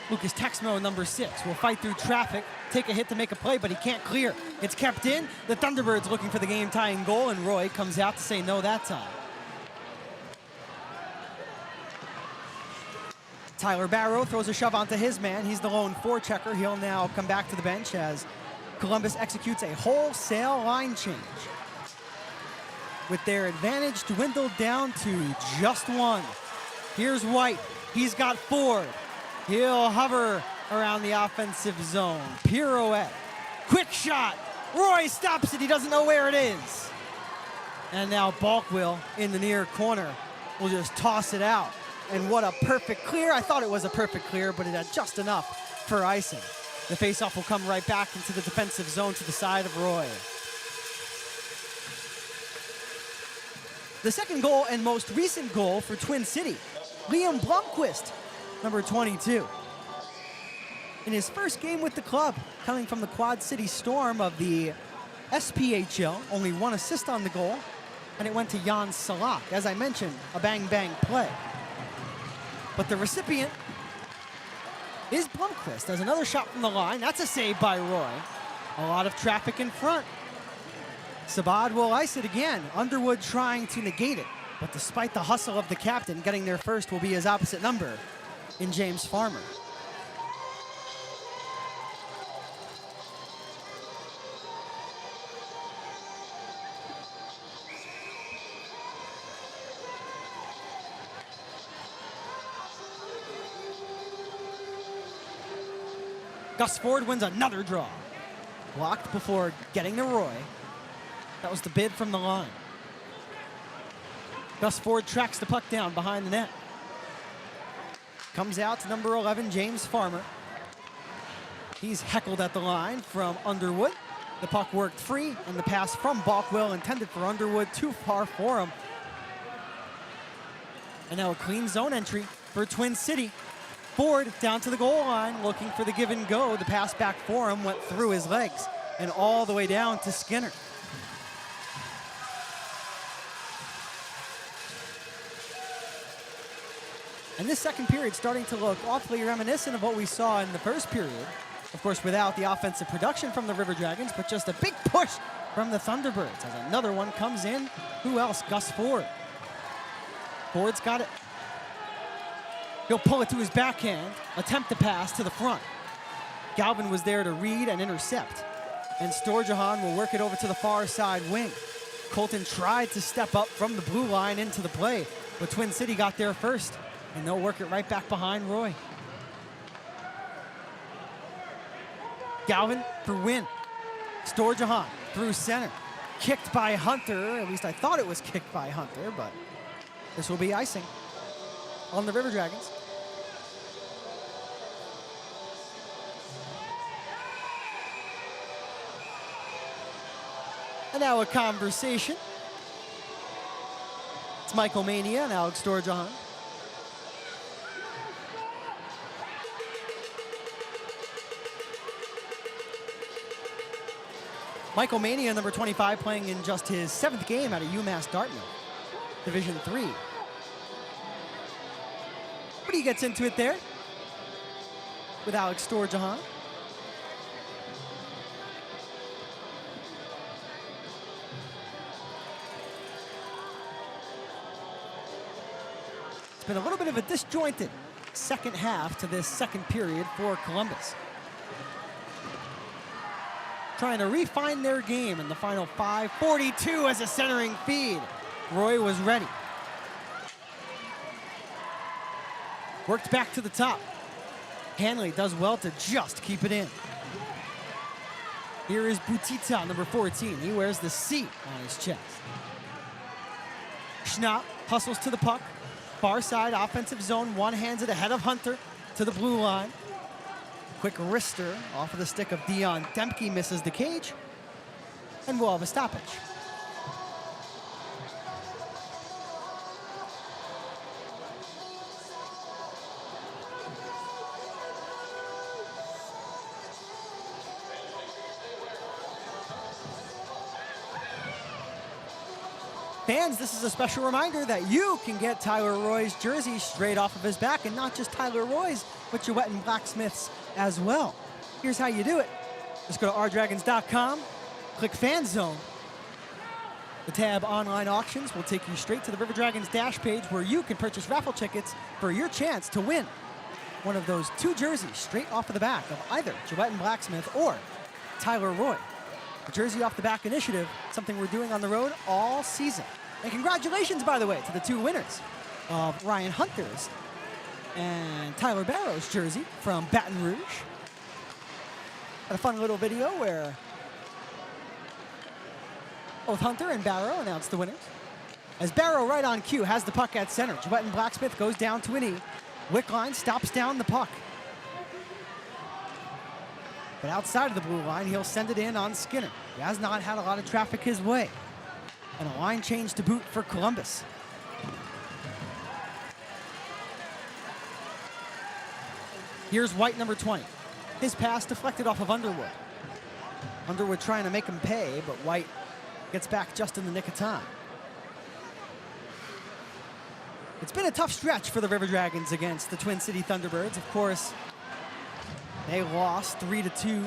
Lucas Texmo, number 6, will fight through traffic, take a hit to make a play, but he can't clear. It's kept in. The Thunderbirds looking for the game-tying goal, and Roy comes out to say no that time. Tyler Barrow throws a shove onto his man. He's the lone forechecker. He'll now come back to the bench as Columbus executes a wholesale line change, with their advantage dwindled down to just 1. Here's White. He's got Ford. He'll hover around the offensive zone. Pirouette. Quick shot. Roy stops it. He doesn't know where it is. And now Balkwill in the near corner will just toss it out. And what a perfect clear. I thought it was a perfect clear, but it had just enough for icing. The faceoff will come right back into the defensive zone to the side of Roy. The second goal and most recent goal for Twin City, Liam Blomqvist, number 22. In his first game with the club, coming from the Quad City Storm of the SPHL, only 1 assist on the goal, and it went to Jan Salak. As I mentioned, a bang-bang play. But the recipient is Blomqvist. As another shot from the line. That's a save by Roy. A lot of traffic in front. Sabad will ice it again. Underwood trying to negate it. But despite the hustle of the captain, getting there first will be his opposite number in James Farmer. Gus Ford wins another draw. Blocked before getting to Roy. That was the bid from the line. Gus Ford tracks the puck down behind the net. Comes out to number 11, James Farmer. He's heckled at the line from Underwood. The puck worked free, and the pass from Balkwill intended for Underwood, too far for him. And now a clean zone entry for Twin City. Ford down to the goal line, looking for the give and go. The pass back for him went through his legs and all the way down to Skinner. And this second period starting to look awfully reminiscent of what we saw in the first period. Of course, without the offensive production from the River Dragons, but just a big push from the Thunderbirds. As another one comes in. Who else? Gus Ford. Ford's got it. He'll pull it to his backhand, attempt to pass to the front. Galvin was there to read and intercept. And Storjahan will work it over to the far side wing. Colton tried to step up from the blue line into the play, but Twin City got there first, and they'll work it right back behind Roy. Galvin for win. Storjahan through center. Kicked by Hunter, at least I thought it was kicked by Hunter, but this will be icing on the River Dragons. And now a conversation. It's Michael Mania and Alex Storjahan. Michael Mania, number 25, playing in just his 7th game out of UMass Dartmouth, Division III. But he gets into it there with Alex Storjahan. It's been a little bit of a disjointed second half to this second period for Columbus. Trying to refine their game in the final 5:42 as a centering feed. Roy was ready. Worked back to the top. Hanley does well to just keep it in. Here is Butita, number 14. He wears the C on his chest. Schnapp hustles to the puck. Far side offensive zone, one hands it ahead of Hunter to the blue line. Quick wrister off of the stick of Dion Dempke, misses the cage, and we'll have a stoppage. Fans, this is a special reminder that you can get Tyler Roy's jersey straight off of his back, and not just Tyler Roy's, but Jewett and Blacksmith's as well. Here's how you do it. Just go to rdragons.com, click Fan Zone. The tab Online Auctions will take you straight to the River Dragons dash page where you can purchase raffle tickets for your chance to win one of those 2 jerseys straight off of the back of either Jewett and Blacksmith or Tyler Roy. The Jersey Off the Back initiative, something we're doing on the road all season. And congratulations, by the way, to the 2 winners of Ryan Hunter's and Tyler Barrow's jersey from Baton Rouge. Had a fun little video where both Hunter and Barrow announced the winners. As Barrow, right on cue, has the puck at center. Jewett and Blacksmith goes down to an E. Wickline stops down the puck. But outside of the blue line, he'll send it in on Skinner. He has not had a lot of traffic his way. And a line change to boot for Columbus. Here's White, number 20. His pass deflected off of Underwood. Underwood trying to make him pay, but White gets back just in the nick of time. It's been a tough stretch for the River Dragons against the Twin City Thunderbirds. Of course, they lost 3-2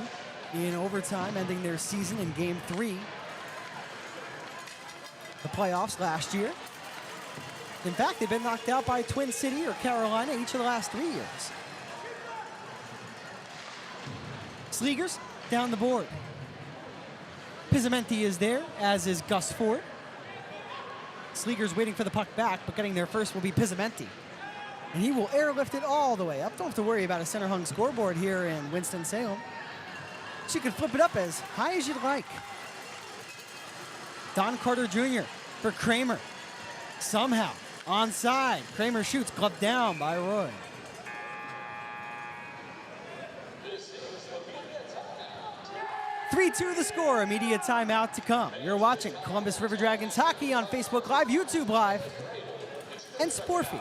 in overtime, ending their season in Game 3. The playoffs last year. In fact, they've been knocked out by Twin City or Carolina each of the last 3 years. Sleegers down the board. Pizzamenti is there, as is Gus Ford. Sleegers waiting for the puck back, but getting there first will be Pizzamenti. And he will airlift it all the way up. Don't have to worry about a center-hung scoreboard here in Winston-Salem. So you can flip it up as high as you'd like. Don Carter Jr. for Kramer. Somehow, onside. Kramer shoots, gloved down by Roy. (3-2) the score, immediate timeout to come. You're watching Columbus River Dragons hockey on Facebook Live, YouTube Live, and Sportfeed.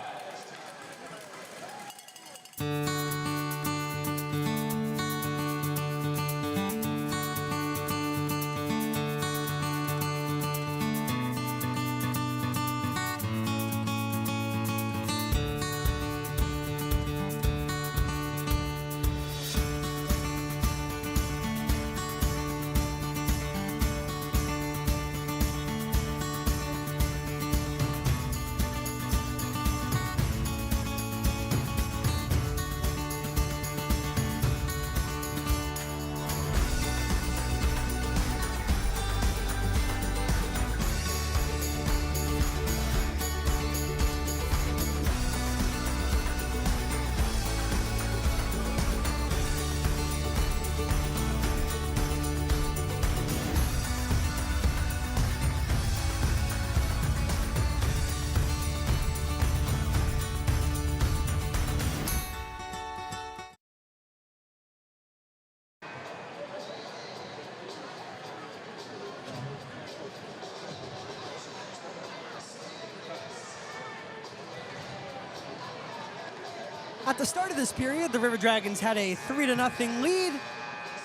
At the start of this period, the River Dragons had a 3-0 lead.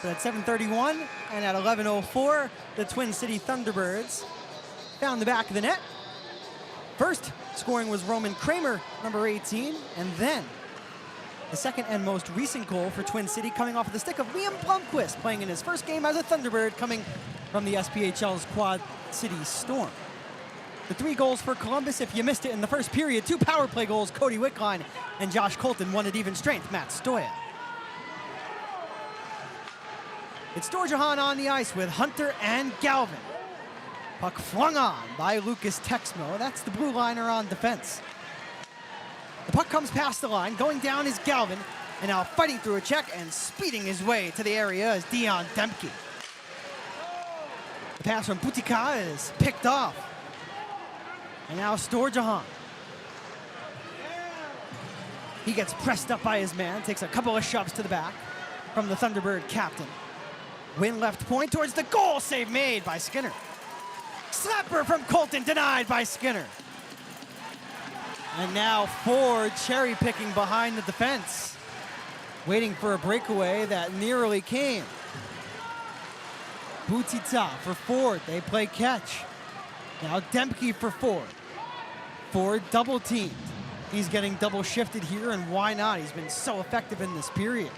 But at 7:31 and at 11:04, the Twin City Thunderbirds found the back of the net. First scoring was Roman Kramer, number 18, and then the second and most recent goal for Twin City coming off of the stick of Liam Blomqvist, playing in his first game as a Thunderbird, coming from the SPHL's Quad City Storm. The 3 goals for Columbus, if you missed it in the first period, 2 power play goals, Cody Wickline and Josh Colton, 1 at even strength, Matt Stoya. It's Dorjahan on the ice with Hunter and Galvin. Puck flung on by Lucas Texmo. That's the blue liner on defense. The puck comes past the line. Going down is Galvin, and now fighting through a check and speeding his way to the area is Dion Demke. The pass from Butika is picked off. And now Storjahan. He gets pressed up by his man, takes a couple of shoves to the back from the Thunderbird captain. Win left point towards the goal, save made by Skinner. Slapper from Colton, denied by Skinner. And now Ford cherry picking behind the defense, waiting for a breakaway that nearly came. Butita for Ford, they play catch. Now Demke for Ford. Ford double teamed. He's getting double shifted here, and why not? He's been so effective in this period.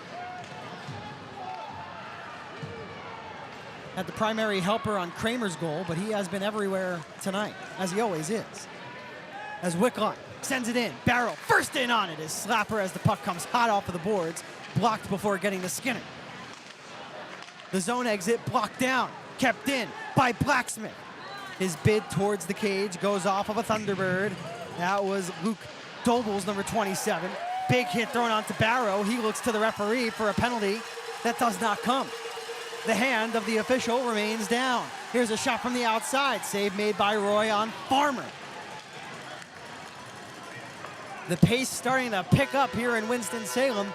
Had the primary helper on Kramer's goal, but he has been everywhere tonight, as he always is. As Wickline sends it in, Barrow first in on it is Slapper as the puck comes hot off of the boards, blocked before getting to Skinner. The zone exit blocked down, kept in by Blacksmith. His bid towards the cage goes off of a Thunderbird. That was Luke Doble's number 27. Big hit thrown onto Barrow. He looks to the referee for a penalty that does not come. The hand of the official remains down. Here's a shot from the outside. Save made by Roy on Farmer. The pace starting to pick up here in Winston-Salem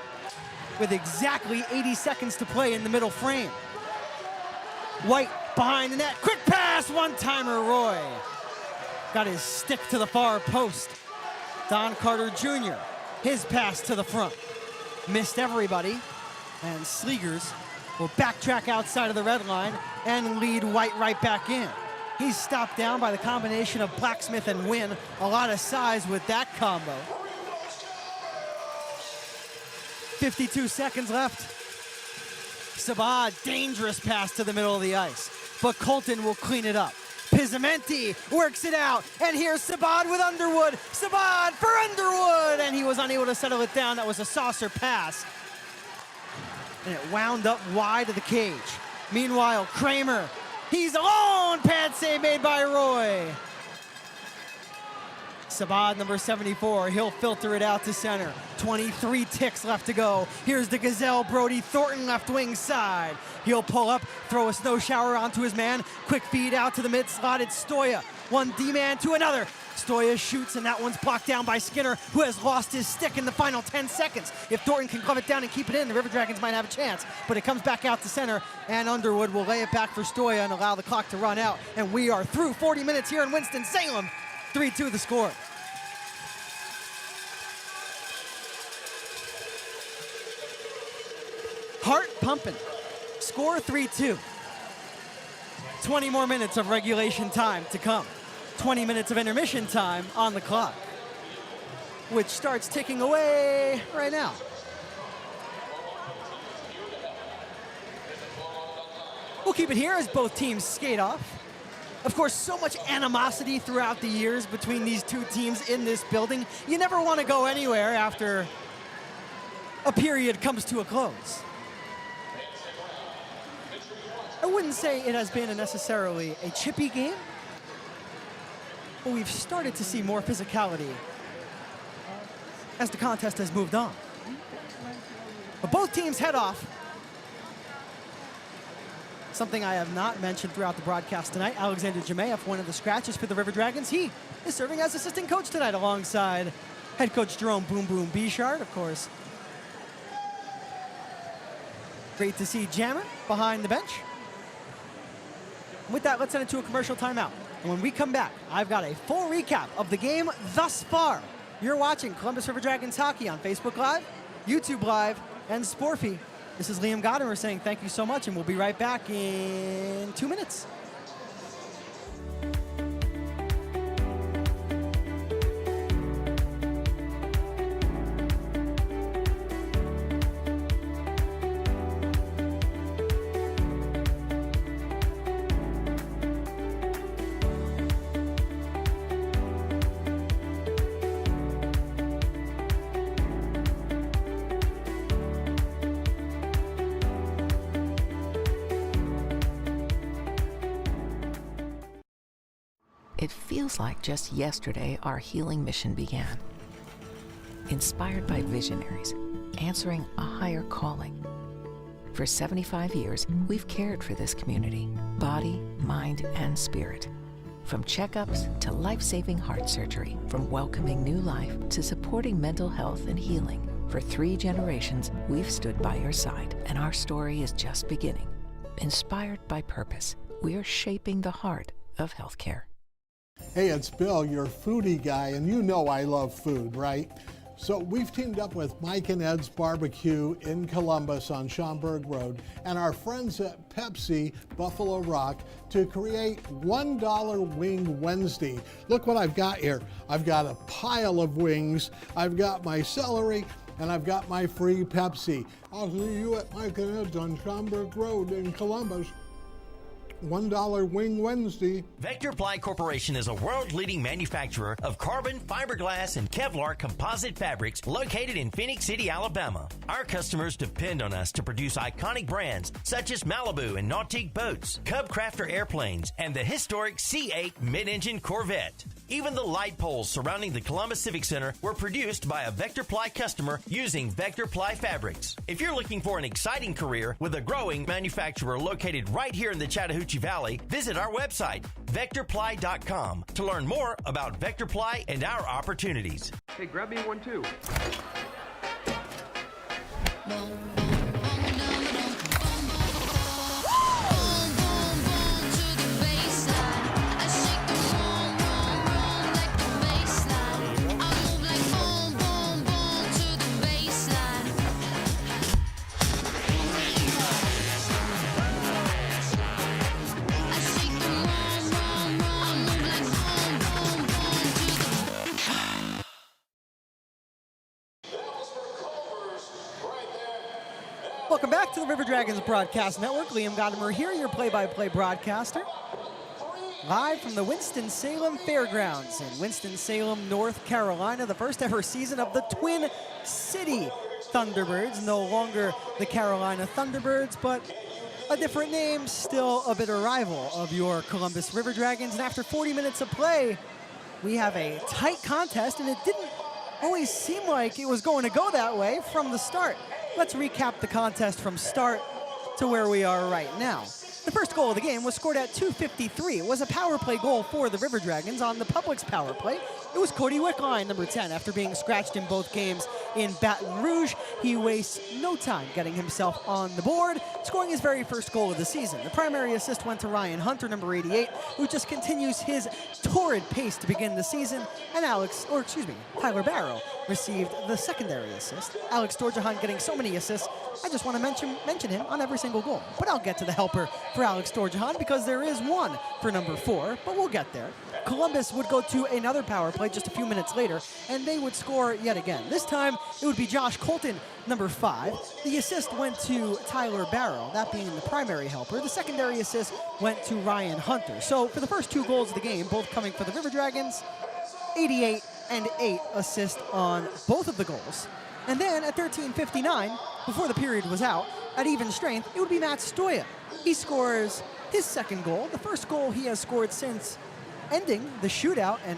with exactly 80 seconds to play in the middle frame. White behind the net. Quick pass, one-timer Roy. Got his stick to the far post. Don Carter Jr., his pass to the front. Missed everybody, and Sleegers will backtrack outside of the red line and lead White right back in. He's stopped down by the combination of Blacksmith and Wynn. A lot of size with that combo. 52 seconds left. Sabah, dangerous pass to the middle of the ice, but Colton will clean it up. Pizzamenti works it out, and here's Sabad with Underwood. Sabad for Underwood, and he was unable to settle it down. That was a saucer pass, and it wound up wide of the cage. Meanwhile, Kramer, he's alone. Pad save made by Roy. Sabad, number 74, he'll filter it out to center. 23 ticks left to go. Here's the Gazelle, Brody Thornton, left wing side. He'll pull up, throw a snow shower onto his man. Quick feed out to the mid slot. It's Stoya. One D-man to another. Stoya shoots, and that one's blocked down by Skinner, who has lost his stick in the final 10 seconds. If Thornton can glove it down and keep it in, the River Dragons might have a chance. But it comes back out to center, and Underwood will lay it back for Stoya and allow the clock to run out. And we are through 40 minutes here in Winston-Salem. 3-2 the score. Heart pumping. Score 3-2. 20 more minutes of regulation time to come. 20 minutes of intermission time on the clock, which starts ticking away right now. We'll keep it here as both teams skate off. Of course, so much animosity throughout the years between these two teams in this building. You never want to go anywhere after a period comes to a close. I wouldn't say it has been necessarily a chippy game, but we've started to see more physicality as the contest has moved on. But both teams head off. Something I have not mentioned throughout the broadcast tonight, Alexander Jemayev, one of the scratches for the River Dragons. He is serving as assistant coach tonight alongside head coach Jerome Boom Boom Bichard, of course. Great to see Jammer behind the bench. With that, let's send it to a commercial timeout. And when we come back, I've got a full recap of the game thus far. You're watching Columbus River Dragons hockey on Facebook Live, YouTube Live, and Sporfy. This is Liam Godimer saying thank you so much, and we'll be right back in 2 minutes. It feels like just yesterday our healing mission began. Inspired by visionaries, answering a higher calling. For 75 years, we've cared for this community, body, mind, and spirit. From checkups to life-saving heart surgery, from welcoming new life to supporting mental health and healing. For 3 generations, we've stood by your side, and our story is just beginning. Inspired by purpose, we're shaping the heart of healthcare. Hey, it's Bill, your foodie guy, and you know I love food, right? So we've teamed up with Mike and Ed's Barbecue in Columbus on Schaumburg Road and our friends at Pepsi Buffalo Rock to create $1 Wing Wednesday. Look what I've got here. I've got a pile of wings, I've got my celery, and I've got my free Pepsi. I'll see you at Mike and Ed's on Schaumburg Road in Columbus. $1 Wing Wednesday. Vector Ply Corporation is a world-leading manufacturer of carbon, fiberglass, and Kevlar composite fabrics located in Phoenix City, Alabama. Our customers depend on us to produce iconic brands such as Malibu and Nautique boats, Cub Crafter airplanes, and the historic C8 mid-engine Corvette. Even the light poles surrounding the Columbus Civic Center were produced by a Vector Ply customer using Vector Ply fabrics. If you're looking for an exciting career with a growing manufacturer located right here in the Chattahoochee Valley, visit our website, vectorply.com, to learn more about Vector Ply and our opportunities. Hey, grab me one too. Welcome back to the River Dragons Broadcast Network. Liam Gadamer here, your play-by-play broadcaster. Live from the Winston-Salem Fairgrounds in Winston-Salem, North Carolina. The first ever season of the Twin City Thunderbirds. No longer the Carolina Thunderbirds, but a different name, still a bitter rival of your Columbus River Dragons. And after 40 minutes of play, we have a tight contest, and it didn't always seem like it was going to go that way from the start. Let's recap the contest from start to where we are right now. The first goal of the game was scored at 2:53. It was a power play goal for the River Dragons on the Public's power play. It was Cody Wickline, number 10, after being scratched in both games in Baton Rouge. He wastes no time getting himself on the board, scoring his very first goal of the season. The primary assist went to Ryan Hunter, number 88, who just continues his torrid pace to begin the season, and Tyler Barrow received the secondary assist. Alex Dorjahan getting so many assists, I just want to mention him on every single goal. But I'll get to the helper for Alex Dorjahan because there is one for number 4, but we'll get there. Columbus would go to another power play just a few minutes later, and they would score yet again. This time, it would be Josh Colton, number 5. The assist went to Tyler Barrow, that being the primary helper. The secondary assist went to Ryan Hunter. So for the first 2 goals of the game, both coming for the River Dragons, 88 and 8 assists on both of the goals. And then at 13:59, before the period was out, at even strength, it would be Matt Stoya. He scores his second goal, the first goal he has scored since ending the shootout and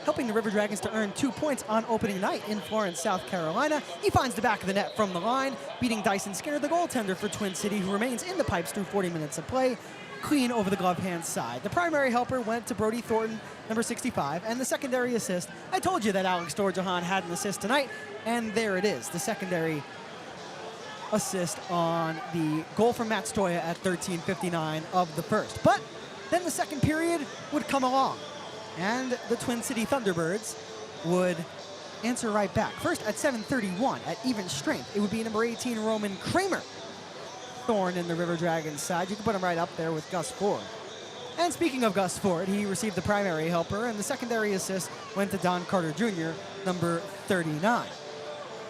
helping the River Dragons to earn 2 points on opening night in Florence, South Carolina. He finds the back of the net from the line, beating Dyson Skinner, the goaltender for Twin City, who remains in the pipes through 40 minutes of play, clean over the glove hand side. The primary helper went to Brody Thornton, number 65, and the secondary assist. I told you that Alex Dorjahan had an assist tonight, and there it is, the secondary assist on the goal from Matt Stoya at 13:59 of the first. But then the second period would come along, and the Twin City Thunderbirds would answer right back. First, at 7:31, at even strength, it would be number 18, Roman Kramer. Thorn in the River Dragons side. You can put him right up there with Gus Ford. And speaking of Gus Ford, he received the primary helper, and the secondary assist went to Don Carter Jr., number 39.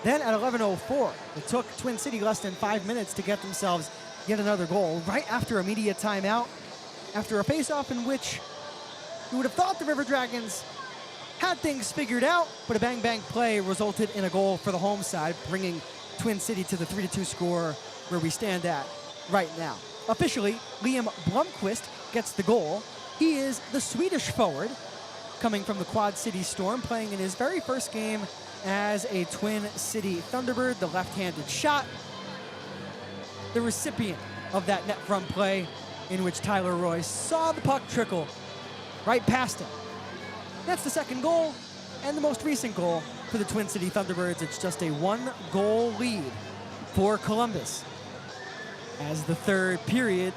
Then at 11:04, it took Twin City less than 5 minutes to get themselves yet another goal, right after a media timeout, after a face-off in which you would have thought the River Dragons had things figured out, but a bang-bang play resulted in a goal for the home side, bringing Twin City to the 3-2 score where we stand at right now. Officially, Liam Blomqvist gets the goal. He is the Swedish forward, coming from the Quad City Storm, playing in his very first game as a Twin City Thunderbird, the left-handed shot. The recipient of that net front play in which Tyler Royce saw the puck trickle right past him. That's the second goal and the most recent goal for the Twin City Thunderbirds. It's just a 1-goal lead for Columbus as the third period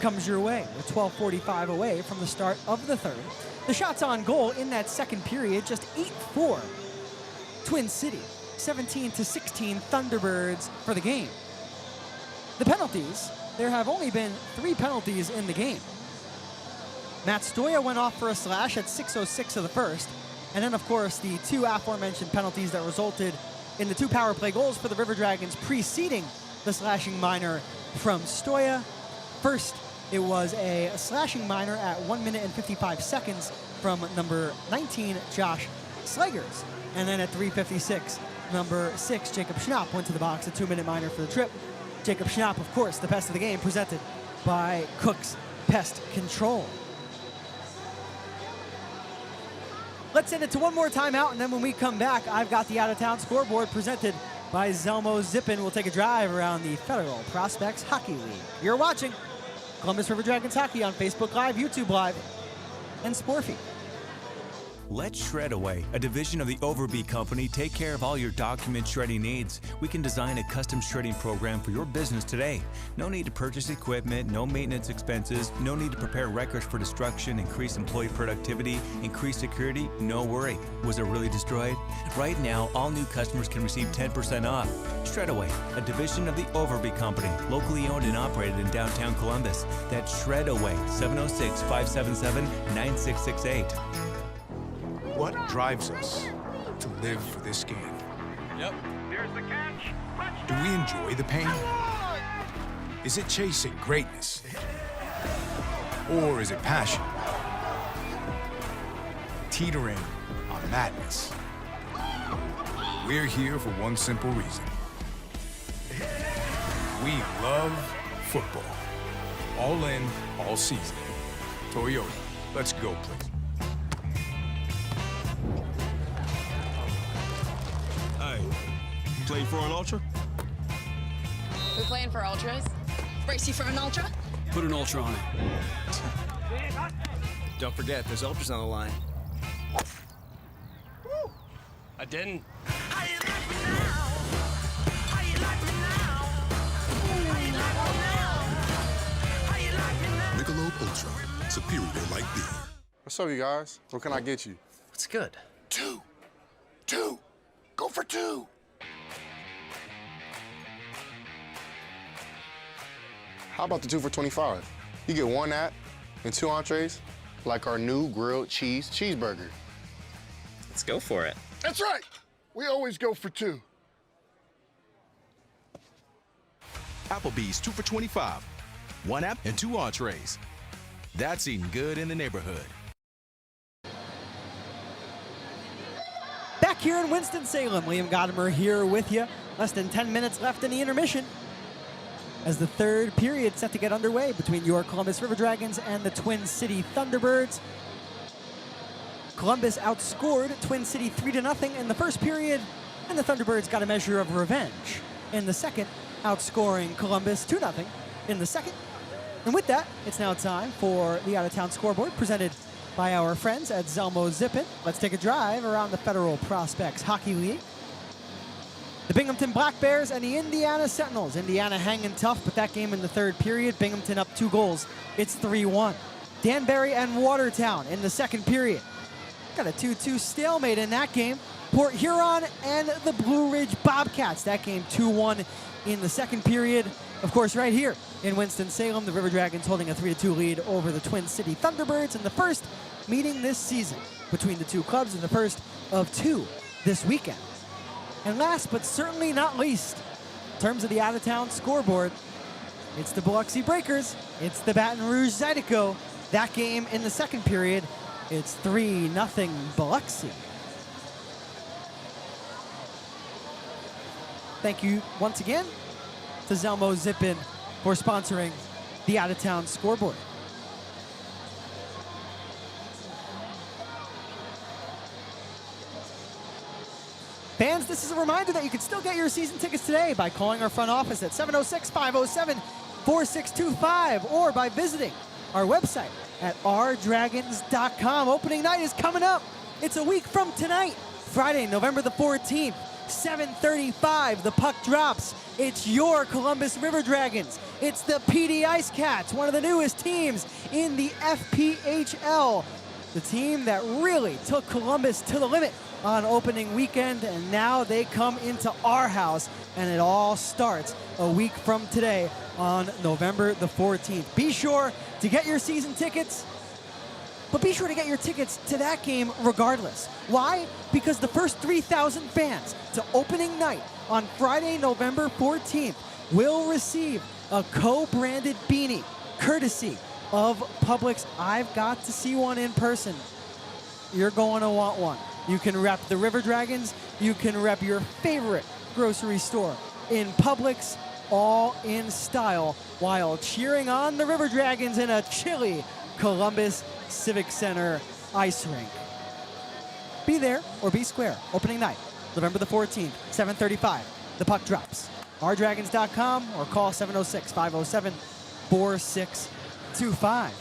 comes your way. We're 12:45 away from the start of the third. The shots on goal in that second period, just 8 for Twin City, 17-16 Thunderbirds for the game. The penalties, there have only been 3 penalties in the game. Matt Stoya went off for a slash at 6:06 of the first, and then of course the 2 aforementioned penalties that resulted in the 2 power play goals for the River Dragons preceding the slashing minor from Stoya. First, it was a slashing minor at 1 minute and 55 seconds from number 19, Josh Slegers. And then at 3:56, number 6, Jacob Schnapp, went to the box, a 2-minute minor for the trip. Jacob Schnapp, of course, the best of the game, presented by Cook's Pest Control. Let's send it to one more timeout, and then when we come back, I've got the out-of-town scoreboard presented by Zelmo Zippin. We'll take a drive around the Federal Prospects Hockey League. You're watching Columbus River Dragons Hockey on Facebook Live, YouTube Live, and Sporfy. Let Shred Away, a division of the Overby Company, take care of all your document shredding needs. We can design a custom shredding program for your business today. No need to purchase equipment, no maintenance expenses, no need to prepare records for destruction, increase employee productivity, increase security, no worry. Was it really destroyed? Right now, all new customers can receive 10% off. Shred Away, a division of the Overby Company, locally owned and operated in downtown Columbus. That's Shred Away, 706-577-9668. What drives us to live for this game? Yep. There's the catch. Do we enjoy the pain? Is it chasing greatness? Or is it passion? Teetering on madness. We're here for one simple reason. We love football. All in, all season. Toyota, let's go, please. Playing for an ultra? We playing for ultras? Brace you for an ultra? Put an ultra on it. Don't forget, there's ultras on the line. I didn't. Michelob Ultra, superior light beer. What's up, you guys? What can I get you? What's good? 2. Go for 2. How about the 2 for $25? You get 1 that and 2 entrees, like our new grilled cheeseburger. Let's go for it. That's right. We always go for 2. Applebee's 2 for $25. 1 app and 2 entrees. That's eating good in the neighborhood. Back here in Winston-Salem, Liam Godimer here with you. Less than 10 minutes left in the intermission, as the third period set to get underway between your Columbus River Dragons and the Twin City Thunderbirds. Columbus outscored Twin City 3-0 in the first period, and the Thunderbirds got a measure of revenge in the second, outscoring Columbus 2-0 in the second. And with that, it's now time for the out-of-town scoreboard presented by our friends at Zelmo Zippin. Let's take a drive around the Federal Prospects Hockey League. The Binghamton Black Bears and the Indiana Sentinels. Indiana hanging tough, but that game in the third period, Binghamton up 2 goals. It's 3-1. Danbury and Watertown in the second period. Got a 2-2 stalemate in that game. Port Huron and the Blue Ridge Bobcats. That game 2-1 in the second period. Of course, right here in Winston-Salem, the River Dragons holding a 3-2 lead over the Twin City Thunderbirds in the first meeting this season between the two clubs, and the first of 2 this weekend. And last but certainly not least, in terms of the out-of-town scoreboard, it's the Biloxi Breakers, it's the Baton Rouge Zydeco. That game in the second period, it's 3-0 Biloxi. Thank you once again to Zelmo Zippin for sponsoring the out-of-town scoreboard. Fans, this is a reminder that you can still get your season tickets today by calling our front office at 706-507-4625 or by visiting our website at rdragons.com. Opening night is coming up. It's a week from tonight, Friday, November the 14th, 7:35. The puck drops. It's your Columbus River Dragons. It's the PD Ice Cats, one of the newest teams in the FPHL. The team that really took Columbus to the limit on opening weekend, and now they come into our house, and it all starts a week from today on November the 14th. Be sure to get your season tickets, but be sure to get your tickets to that game regardless. Why? Because the first 3,000 fans to opening night on Friday, November 14th will receive a co-branded beanie courtesy of Publix. I've got to see one in person. You're going to want one. You can rep the River Dragons. You can rep your favorite grocery store in Publix, all in style, while cheering on the River Dragons in a chilly Columbus Civic Center ice rink. Be there or be square. Opening night, November the 14th, 7:35. The puck drops. ourdragons.com or call 706-507-4625.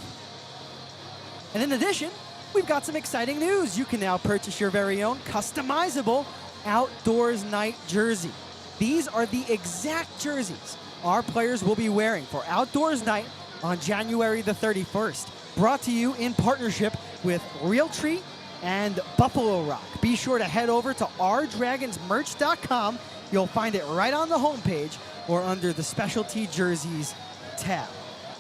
And in addition, we've got some exciting news. You can now purchase your very own customizable Outdoors Night jersey. These are the exact jerseys our players will be wearing for Outdoors Night on January the 31st. Brought to you in partnership with Realtree and Buffalo Rock. Be sure to head over to ourdragonsmerch.com. You'll find it right on the homepage or under the Specialty Jerseys tab.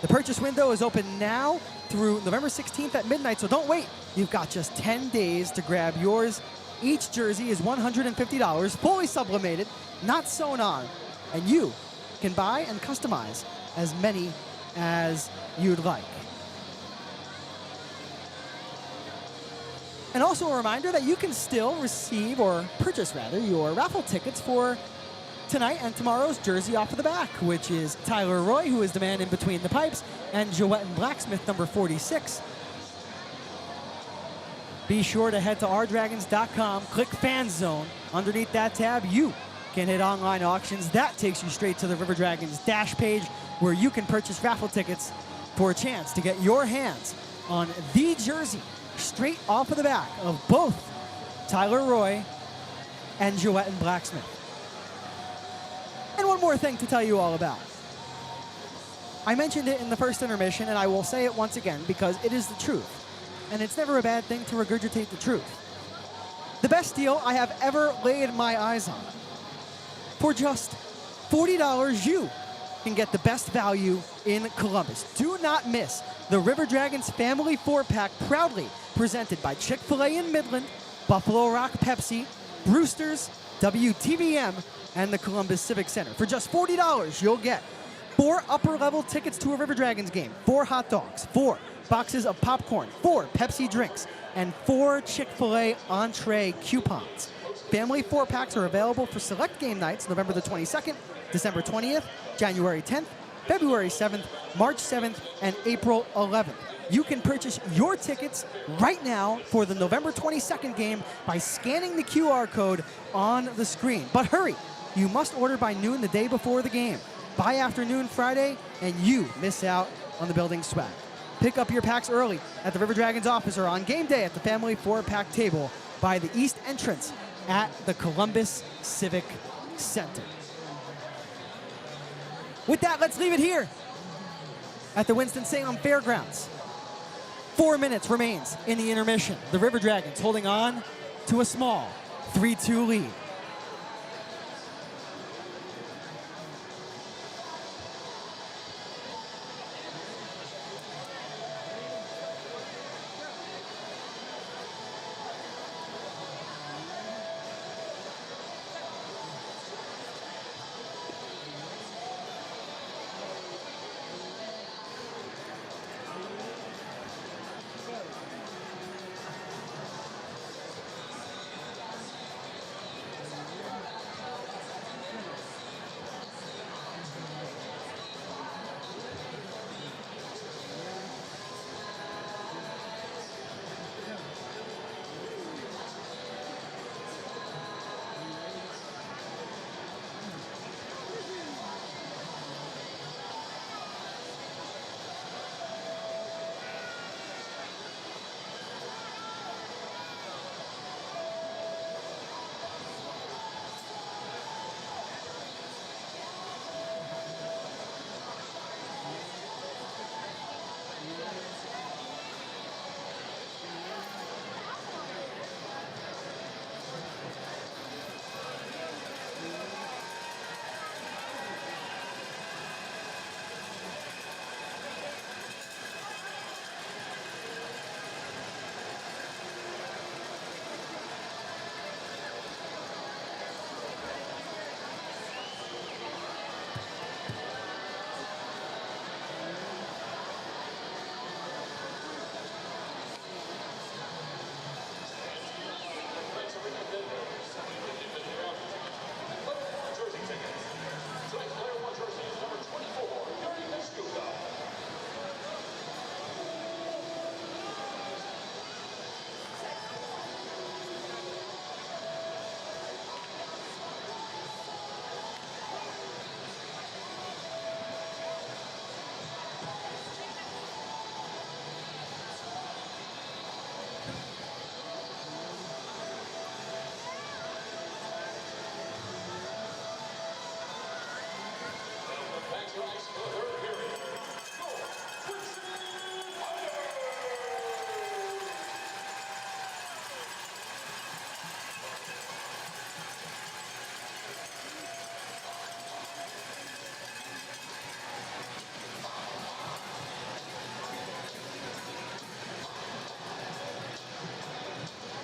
The purchase window is open now through November 16th at midnight, so don't wait. You've got just 10 days to grab yours. Each jersey is $150, fully sublimated, not sewn on, and you can buy and customize as many as you'd like. And also a reminder that you can still receive, or purchase rather, your raffle tickets for tonight and tomorrow's Jersey Off of the Back, which is Tyler Roy, who is the man in between the pipes, and Joette and Blacksmith, number 46. Be sure to head to ourdragons.com, click Fan Zone. Underneath that tab, you can hit online auctions. That takes you straight to the River Dragons dash page, where you can purchase raffle tickets for a chance to get your hands on the jersey straight off of the back of both Tyler Roy and Joette and Blacksmith. And one more thing to tell you all about. I mentioned it in the first intermission, and I will say it once again because it is the truth. And it's never a bad thing to regurgitate the truth. The best deal I have ever laid my eyes on. For just $40, you can get the best value in Columbus. Do not miss the River Dragons Family 4-Pack, proudly presented by Chick-fil-A in Midland, Buffalo Rock Pepsi, Brewster's, WTVM, and the Columbus Civic Center. For just $40, you'll get 4 upper-level tickets to a River Dragons game, 4 hot dogs, 4 boxes of popcorn, 4 Pepsi drinks, and 4 Chick-fil-A entree coupons. Family 4-packs are available for select game nights, November the 22nd, December 20th, January 10th, February 7th, March 7th, and April 11th. You can purchase your tickets right now for the November 22nd game by scanning the QR code on the screen. But hurry, you must order by noon the day before the game. By afternoon Friday, and you miss out on the building swag. Pick up your packs early at the River Dragons office or on game day at the Family 4-Pack table by the east entrance at the Columbus Civic Center. With that, let's leave it here at the Winston-Salem Fairgrounds. 4 minutes remains in the intermission. The River Dragons holding on to a small 3-2 lead.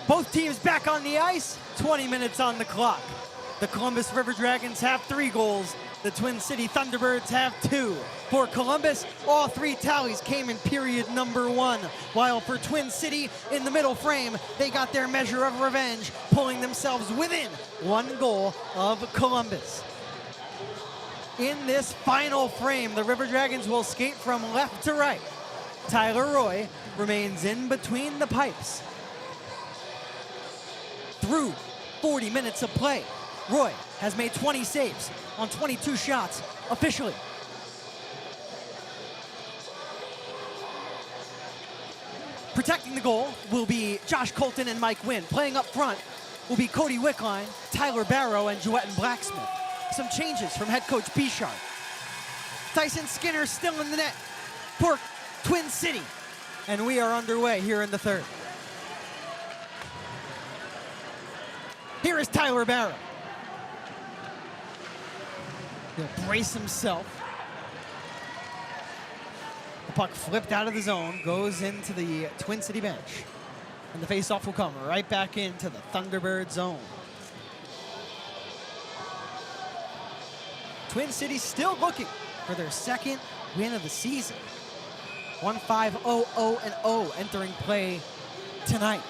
Both teams back on the ice, 20 minutes on the clock. The Columbus River Dragons have 3 goals. The Twin City Thunderbirds have 2. For Columbus, all 3 tallies came in period number 1, while for Twin City, in the middle frame, they got their measure of revenge, pulling themselves within 1 goal of Columbus. In this final frame, the River Dragons will skate from left to right. Tyler Roy remains in between the pipes. Through 40 minutes of play, Roy has made 20 saves on 22 shots officially. Protecting the goal will be Josh Colton and Mike Wynn. Playing up front will be Cody Wickline, Tyler Barrow, and Joetten Blacksmith. Some changes from head coach Bouchard. Tyson Skinner still in the net for Twin City. And we are underway here in the third. Here is Tyler Barrow. He'll brace himself. The puck flipped out of the zone, goes into the Twin City bench. And the faceoff will come right back into the Thunderbird zone. Twin City still looking for their 2nd win of the season. 1-5-0-0-0 entering play tonight.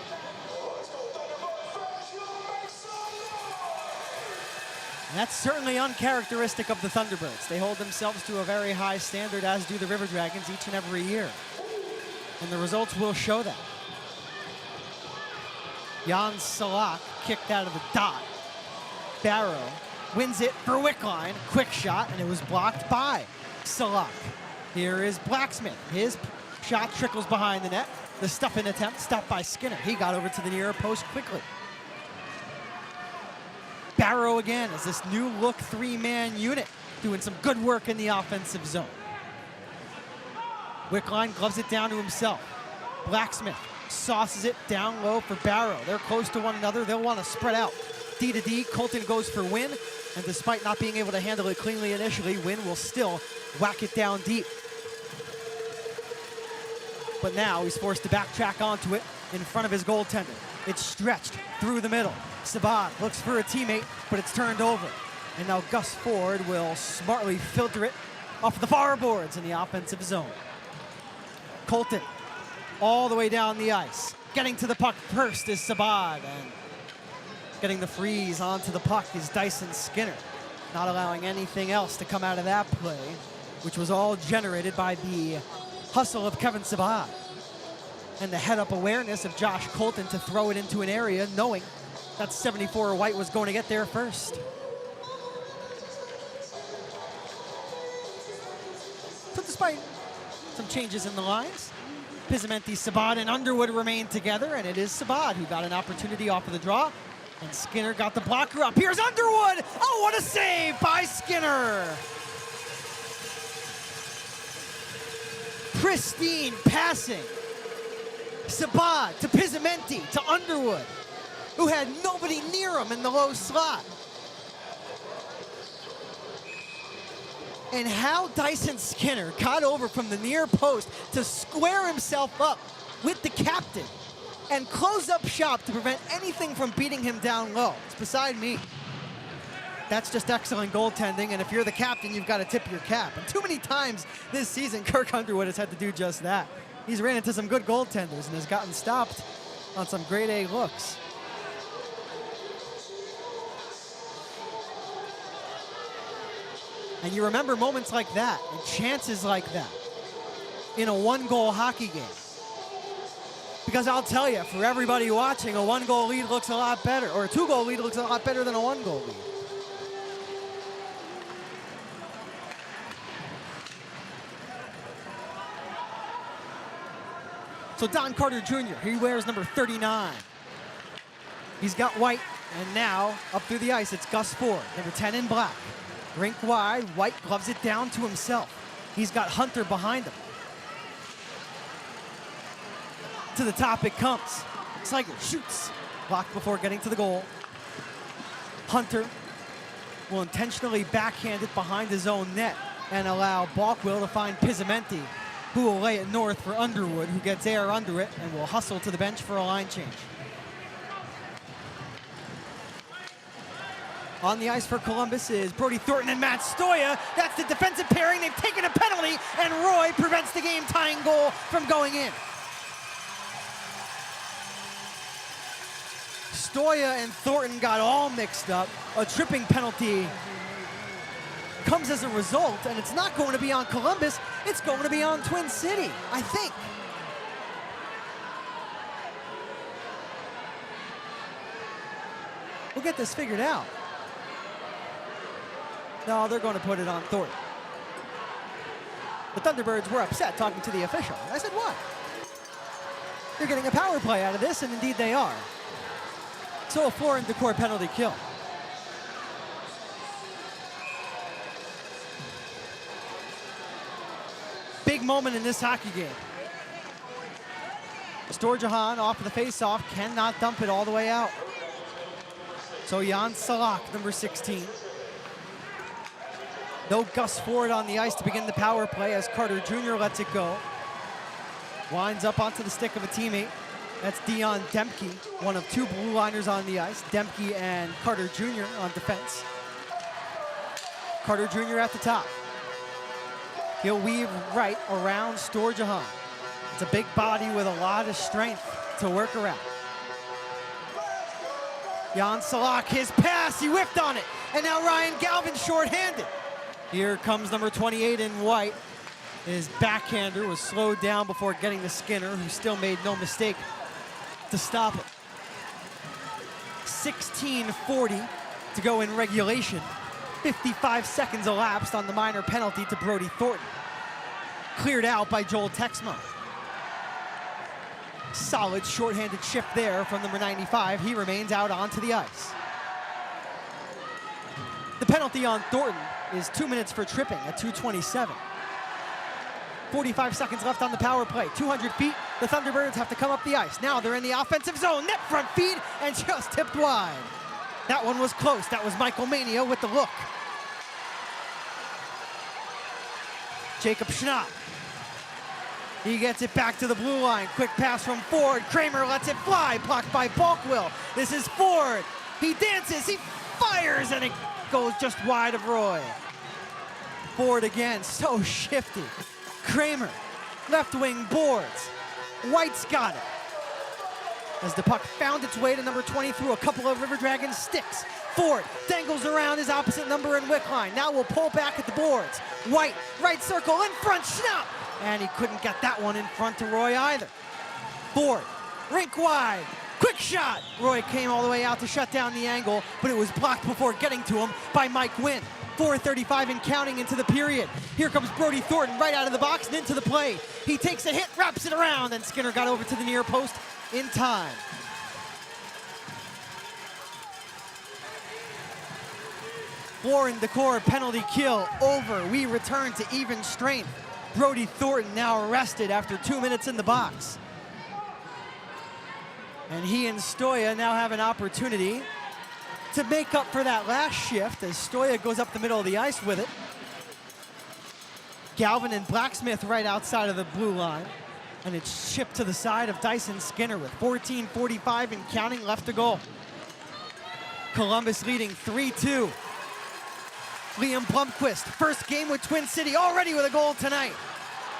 And that's certainly uncharacteristic of the Thunderbirds. They hold themselves to a very high standard, as do the River Dragons each and every year. And the results will show that. Jan Salak kicked out of the dot. Barrow wins it for Wickline. Quick shot, and it was blocked by Salak. Here is Blacksmith. His shot trickles behind the net. The stuff-in attempt stopped by Skinner. He got over to the near post quickly. Barrow again as this new look 3-man unit doing some good work in the offensive zone. Wickline gloves it down to himself. Blacksmith sauces it down low for Barrow. They're close to one another. They'll want to spread out. D to D, Colton goes for Wynn, and despite not being able to handle it cleanly initially, Wynn will still whack it down deep. But now he's forced to backtrack onto it in front of his goaltender. It's stretched through the middle. Sabat looks for a teammate, but it's turned over. And now Gus Ford will smartly filter it off the far boards in the offensive zone. Colton all the way down the ice. Getting to the puck first is Sabat, and getting the freeze onto the puck is Dyson Skinner. Not allowing anything else to come out of that play, which was all generated by the hustle of Kevin Sabat and the head-up awareness of Josh Colton to throw it into an area, knowing that 74 White was going to get there first. So despite some changes in the lines, Pizamenti, Sabat, and Underwood remain together, and it is Sabat who got an opportunity off of the draw, and Skinner got the blocker up. Here's Underwood! Oh, what a save by Skinner! Pristine passing. Sabat to Pizamenti to Underwood, who had nobody near him in the low slot. And how Dyson Skinner got over from the near post to square himself up with the captain and close up shop to prevent anything from beating him down low. It's beside me. That's just excellent goaltending, and if you're the captain, you've got to tip your cap. And too many times this season, Kirk Underwood has had to do just that. He's ran into some good goaltenders and has gotten stopped on some grade A looks. And you remember moments like that and chances like that in a 1-goal hockey game. Because I'll tell you, for everybody watching, a 1-goal lead looks a lot better, or a 2-goal lead looks a lot better than a 1-goal lead. So Don Carter Jr., he wears number 39. He's got White, and now up through the ice, it's Gus Ford, number 10 in black. Rink wide, White gloves it down to himself. He's got Hunter behind him. To the top it comes. Sliger shoots, blocked before getting to the goal. Hunter will intentionally backhand it behind his own net and allow Balkwill to find Pizamenti, who will lay it north for Underwood, who gets air under it and will hustle to the bench for a line change. On the ice for Columbus is Brody Thornton and Matt Stoya. That's the defensive pairing. They've taken a penalty, and Roy prevents the game-tying goal from going in. Stoya and Thornton got all mixed up. A tripping penalty comes as a result, and it's not going to be on Columbus. It's going to be on Twin City, I think. We'll get this figured out. No, they're going to put it on Thornton. The Thunderbirds were upset talking to the official. I said, what? You're getting a power play out of this, and indeed they are. So a Floor and Decor penalty kill. Big moment in this hockey game. Storjahan off of the face-off, cannot dump it all the way out. So Jan Salak, number 16. No Gus Ford on the ice to begin the power play as Carter Jr. lets it go. Winds up onto the stick of a teammate. That's Dion Demke, one of two blue liners on the ice. Demke and Carter Jr. on defense. Carter Jr. at the top. He'll weave right around Storjahan. It's a big body with a lot of strength to work around. Jan Salak, his pass, he whiffed on it. And now Ryan Galvin shorthanded. Here comes number 28 in white. His backhander was slowed down before getting to Skinner, who still made no mistake to stop it. 16:40 to go in regulation. 55 seconds elapsed on the minor penalty to Brody Thornton. Cleared out by Joel Texma. Solid shorthanded shift there from number 95. He remains out onto the ice. The penalty on Thornton is 2 minutes for tripping at 2:27. 45 seconds left on the power play. 200 feet, the Thunderbirds have to come up the ice. Now they're in the offensive zone. Net front feed and just tipped wide. That one was close. That was Michael Mania with the look. Jacob Schnapp. He gets it back to the blue line. Quick pass from Ford. Kramer lets it fly. Blocked by Balkwill. This is Ford. He dances. He fires. And it goes just wide of Roy. Ford again. So shifty. Kramer. Left wing boards. White's got it. As the puck found its way to number 20 through a couple of River Dragons sticks. Ford dangles around his opposite number in wick line. Now we'll pull back at the boards. White, right circle, in front, Schnapp. And he couldn't get that one in front to Roy either. Ford, rink wide, quick shot. Roy came all the way out to shut down the angle, but it was blocked before getting to him by Mike Wynn. 4:35 and counting into the period. Here comes Brody Thornton right out of the box and into the play. He takes a hit, wraps it around, and Skinner got over to the near post in time. Floor and Decor penalty kill over. We return to even strength. Brody Thornton now arrested after 2 minutes in the box. And he and Stoya now have an opportunity to make up for that last shift as Stoya goes up the middle of the ice with it. Galvin and Blacksmith right outside of the blue line. And it's chipped to the side of Dyson Skinner with 14:45 and counting left to go. Columbus leading 3-2. Liam Blomqvist, first game with Twin City, already with a goal tonight.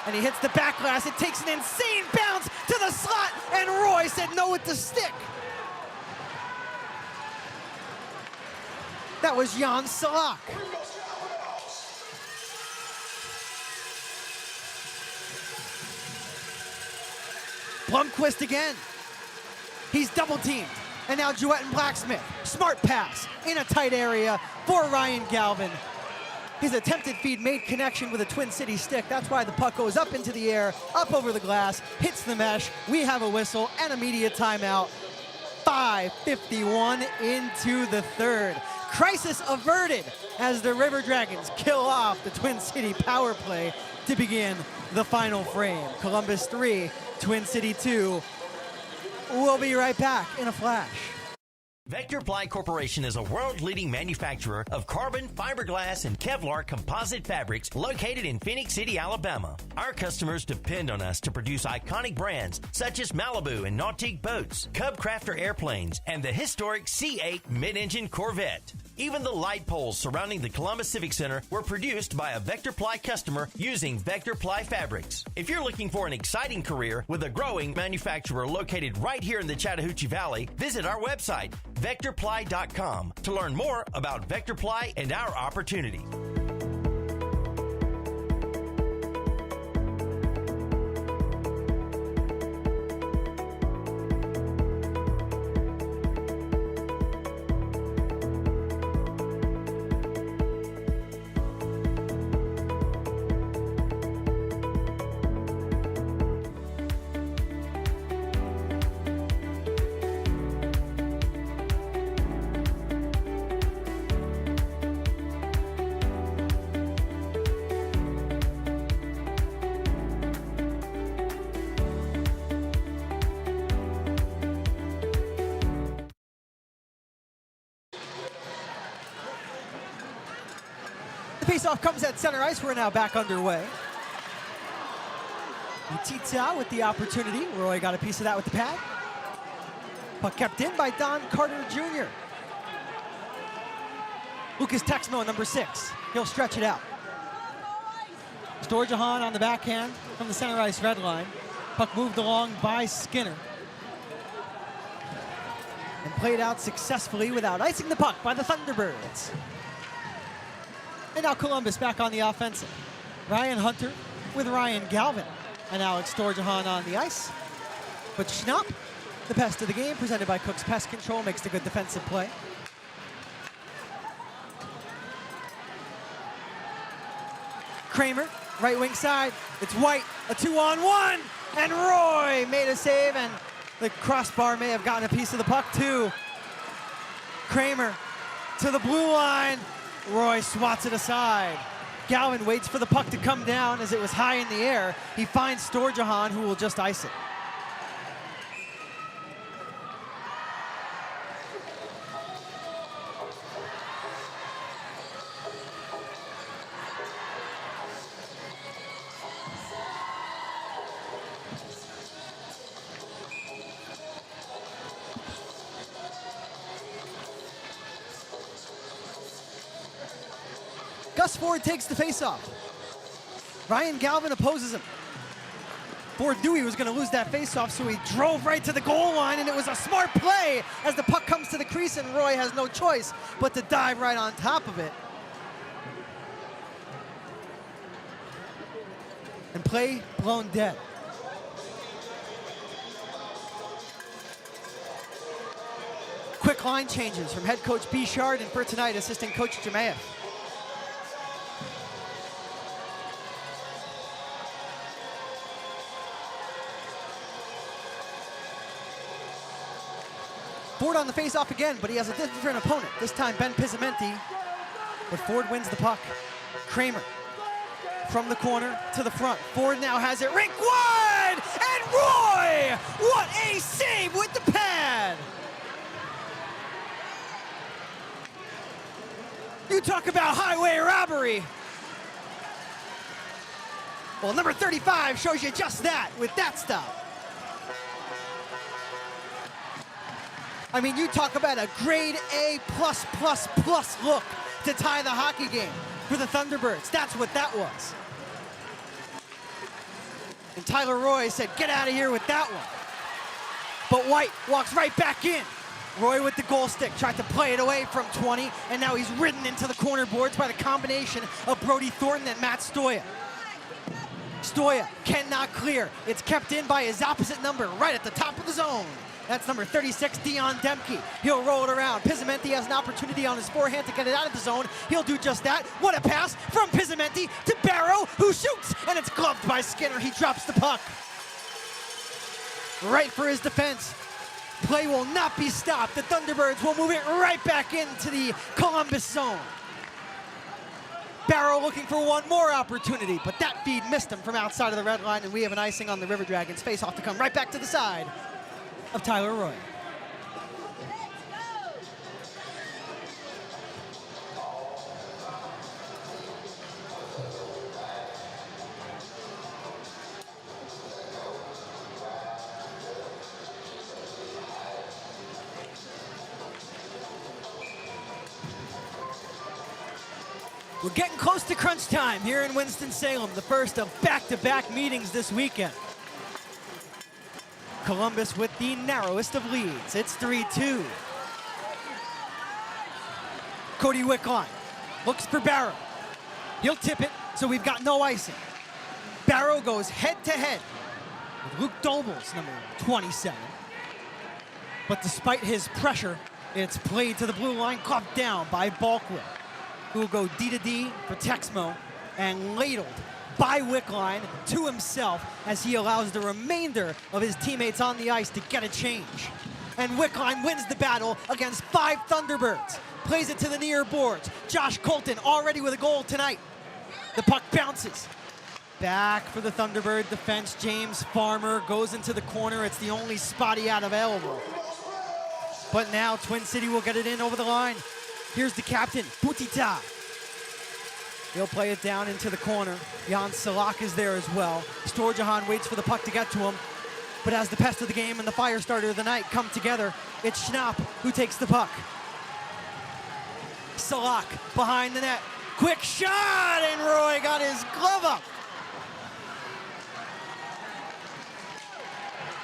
And he hits the back glass. It takes an insane bounce to the slot, and Roy said no with the stick. That was Jan Salak. Blomqvist again. He's double teamed. And now Jewett and Blacksmith. Smart pass in a tight area for Ryan Galvin. His attempted feed made connection with a Twin City stick. That's why the puck goes up into the air, up over the glass, hits the mesh. We have a whistle and immediate timeout. 5:51 into the third. Crisis averted as the River Dragons kill off the Twin City power play to begin the final frame. Columbus 3, Twin City 2. We'll be right back in a flash. Vector Ply Corporation is a world-leading manufacturer of carbon, fiberglass, and Kevlar composite fabrics located in Phoenix City, Alabama. Our customers depend on us to produce iconic brands such as Malibu and Nautique boats, Cub Crafter airplanes, and the historic C8 mid-engine Corvette. Even the light poles surrounding the Columbus Civic Center were produced by a Vectorply customer using Vectorply fabrics. If you're looking for an exciting career with a growing manufacturer located right here in the Chattahoochee Valley, visit our website, vectorply.com, to learn more about Vectorply and our opportunities. The faceoff comes at center ice. We're now back underway. Tita with the opportunity. Roy got a piece of that with the pad. Puck kept in by Don Carter Jr. Lucas Texmo, number 6. He'll stretch it out. Storjahan on the backhand from the center ice red line. Puck moved along by Skinner. And played out successfully without icing the puck by the Thunderbirds. And now Columbus back on the offensive. Ryan Hunter with Ryan Galvin and Alex Storjahan on the ice. But Schnapp, the pest of the game, presented by Cook's Pest Control, makes the good defensive play. Kramer, right wing side. It's White, a 2-on-1, and Roy made a save, and the crossbar may have gotten a piece of the puck too. Kramer to the blue line. Roy swats it aside. Galvin waits for the puck to come down as it was high in the air. He finds Storjahan, who will just ice it. Gus Ford takes the faceoff. Ryan Galvin opposes him. Ford knew he was going to lose that faceoff, so he drove right to the goal line, and it was a smart play as the puck comes to the crease, and Roy has no choice but to dive right on top of it. And play blown dead. Quick line changes from head coach Bichard, and for tonight, assistant coach Jemayev. Ford on the face-off again, but he has a different opponent. This time, Ben Pizzamenti, but Ford wins the puck. Kramer from the corner to the front. Ford now has it rink wide, and Roy! What a save with the pad! You talk about highway robbery. Well, number 35 shows you just that with that stop. I mean, you talk about a grade A+++ look to tie the hockey game for the Thunderbirds. That's what that was. And Tyler Roy said, get out of here with that one. But White walks right back in. Roy with the goal stick, tried to play it away from 20, and now he's ridden into the corner boards by the combination of Brody Thornton and Matt Stoya. Stoya cannot clear. It's kept in by his opposite number right at the top of the zone. That's number 36, Dion Demke. He'll roll it around. Pizzamenti has an opportunity on his forehand to get it out of the zone. He'll do just that. What a pass from Pizzamenti to Barrow, who shoots, and it's gloved by Skinner. He drops the puck. Right for his defense. Play will not be stopped. The Thunderbirds will move it right back into the Columbus zone. Barrow looking for one more opportunity, but that feed missed him from outside of the red line, and we have an icing on the River Dragons. Face off to come right back to the side of Tyler Roy. We're getting close to crunch time here in Winston-Salem, the first of back-to-back meetings this weekend. Columbus with the narrowest of leads. It's 3-2. Cody Wickline looks for Barrow. He'll tip it, so we've got no icing. Barrow goes head-to-head with Luke Dobles, number 27. But despite his pressure, it's played to the blue line, caught down by Balkwood, who will go D-to-D for Texmo and ladled by Wickline to himself as he allows the remainder of his teammates on the ice to get a change. And Wickline wins the battle against 5 Thunderbirds. Plays it to the near boards. Josh Colton already with a goal tonight. The puck bounces. Back for the Thunderbird defense. James Farmer goes into the corner. It's the only spot he had available. But now Twin City will get it in over the line. Here's the captain, Butita. He'll play it down into the corner. Jan Salak is there as well. Storjahan waits for the puck to get to him. But as the pest of the game and the fire starter of the night come together, it's Schnapp who takes the puck. Salak behind the net. Quick shot, and Roy got his glove up.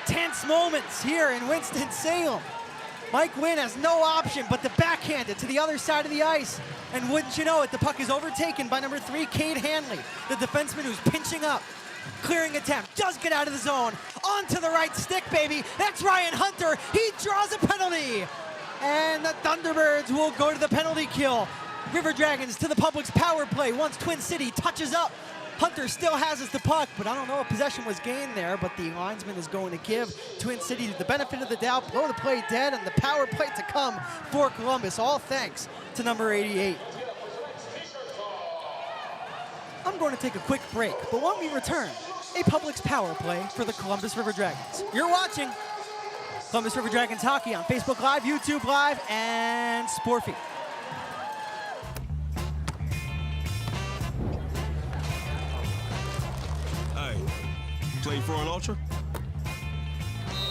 Tense moments here in Winston-Salem. Mike Wynn has no option but to backhand it to the other side of the ice. And wouldn't you know it, the puck is overtaken by number 3, Cade Hanley, the defenseman who's pinching up. Clearing attempt, does get out of the zone. Onto the right stick, baby. That's Ryan Hunter. He draws a penalty. And the Thunderbirds will go to the penalty kill. River Dragons to the Public's power play once Twin City touches up. Hunter still has us the puck, but I don't know if possession was gained there, but the linesman is going to give Twin City the benefit of the doubt, blow the play dead, and the power play to come for Columbus, all thanks to number 88. I'm going to take a quick break, but when we return, a Public's power play for the Columbus River Dragons. You're watching Columbus River Dragons hockey on Facebook Live, YouTube Live, and Sportfeed. Play for an ultra?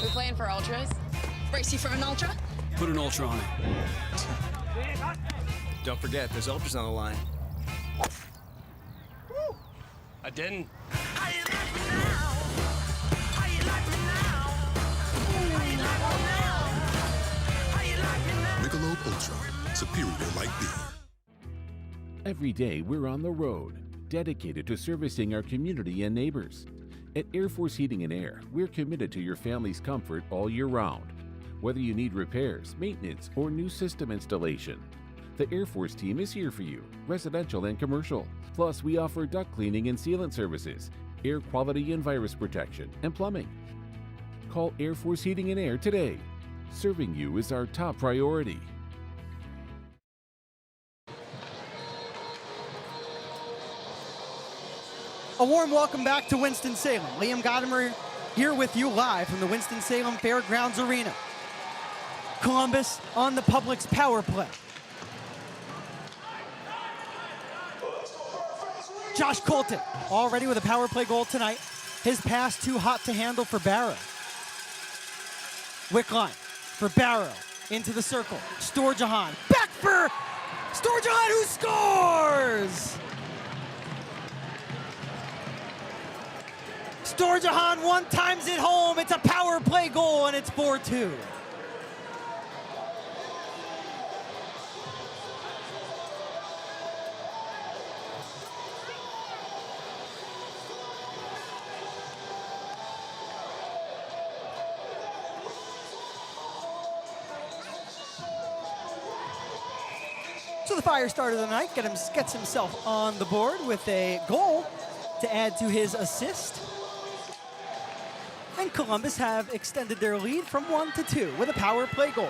We playing for ultras? Brace you for an ultra? Put an ultra on it. Don't forget, there's ultras on the line. I didn't. Michelob Ultra, superior light beer. Every day we're on the road, dedicated to servicing our community and neighbors. At Air Force Heating and Air, we're committed to your family's comfort all year round. Whether you need repairs, maintenance, or new system installation, the Air Force team is here for you, residential and commercial. Plus, we offer duct cleaning and sealant services, air quality and virus protection, and plumbing. Call Air Force Heating and Air today. Serving you is our top priority. A warm welcome back to Winston-Salem. Liam Godimer here with you live from the Winston-Salem Fairgrounds Arena. Columbus on the Public's power play. Josh Colton already with a power play goal tonight. His pass too hot to handle for Barrow. Wickline for Barrow into the circle. Storjahan back for Storjahan, who scores! Storjahan one times it home. It's a power play goal, and it's 4-2. So the fire starter of the night gets himself on the board with a goal to add to his assist. And Columbus have extended their lead from 1-2 with a power play goal.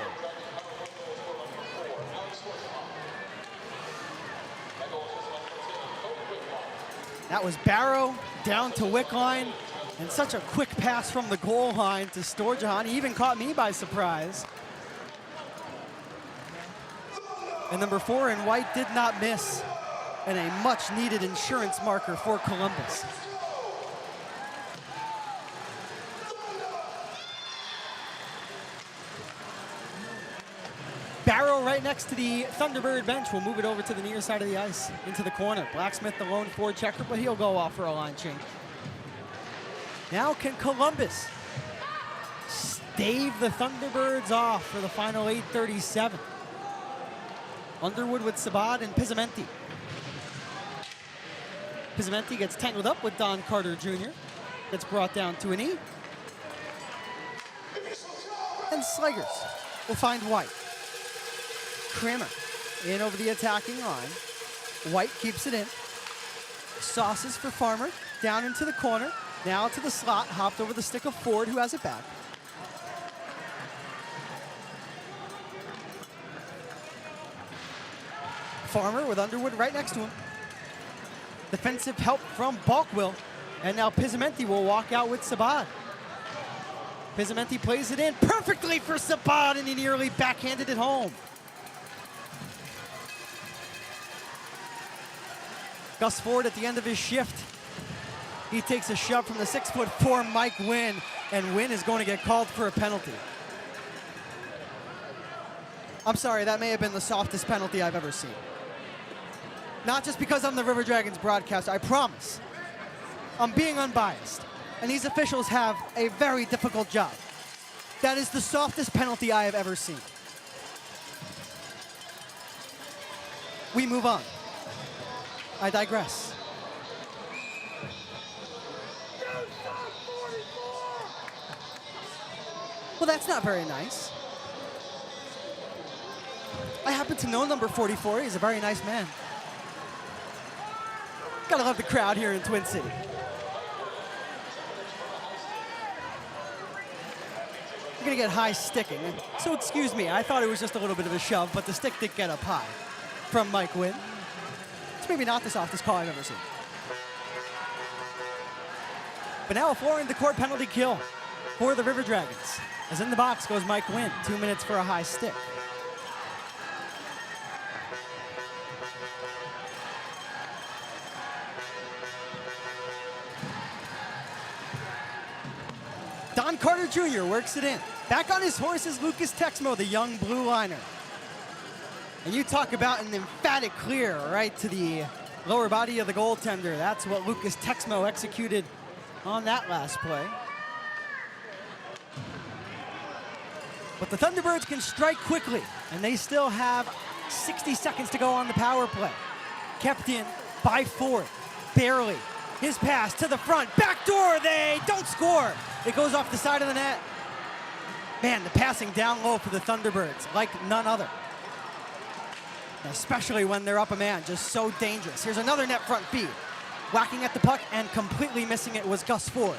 That was Barrow down to Wickline, and such a quick pass from the goal line to Storjahan. He even caught me by surprise. And number 4 in white did not miss, and a much-needed insurance marker for Columbus. Barrow right next to the Thunderbird bench. We'll move it over to the near side of the ice, into the corner. Blacksmith, the lone forward checker, but he'll go off for a line change. Now can Columbus stave the Thunderbirds off for the final 8:37? Underwood with Sabat and Pizzamenti. Pizzamenti gets tangled up with Don Carter Jr. Gets brought down to a knee. And Sligers will find White. Kramer in over the attacking line. White keeps it in. Sauces for Farmer. Down into the corner. Now to the slot. Hopped over the stick of Ford, who has it back. Farmer with Underwood right next to him. Defensive help from Balkwill. And now Pizzamenti will walk out with Sabat. Pizzamenti plays it in perfectly for Sabat, and he nearly backhanded it home. Gus Ford at the end of his shift. He takes a shove from the 6'4" Mike Wynn, and Wynn is going to get called for a penalty. I'm sorry, that may have been the softest penalty I've ever seen. Not just because I'm the River Dragons broadcaster, I promise. I'm being unbiased, and these officials have a very difficult job. That is the softest penalty I have ever seen. We move on. I digress. Well, that's not very nice. I happen to know number 44. He's a very nice man. Gotta love the crowd here in Twin City. We're gonna get high sticking. So excuse me, I thought it was just a little bit of a shove, but the stick did get up high from Mike Wynn. It's maybe not the softest call I've ever seen. But now a foreign to court penalty kill for the River Dragons. As in the box goes Mike Wynn, 2 minutes for a high stick. Don Carter Jr. works it in. Back on his horse is Lucas Texmo, the young blue liner. And you talk about an emphatic clear right to the lower body of the goaltender. That's what Lucas Texmo executed on that last play. But the Thunderbirds can strike quickly, and they still have 60 seconds to go on the power play. Kept in by Ford, barely. His pass to the front, backdoor, they don't score. It goes off the side of the net. Man, the passing down low for the Thunderbirds, like none other. Especially when they're up a man, just so dangerous. Here's another net front feed. Whacking at the puck and completely missing it was Gus Ford.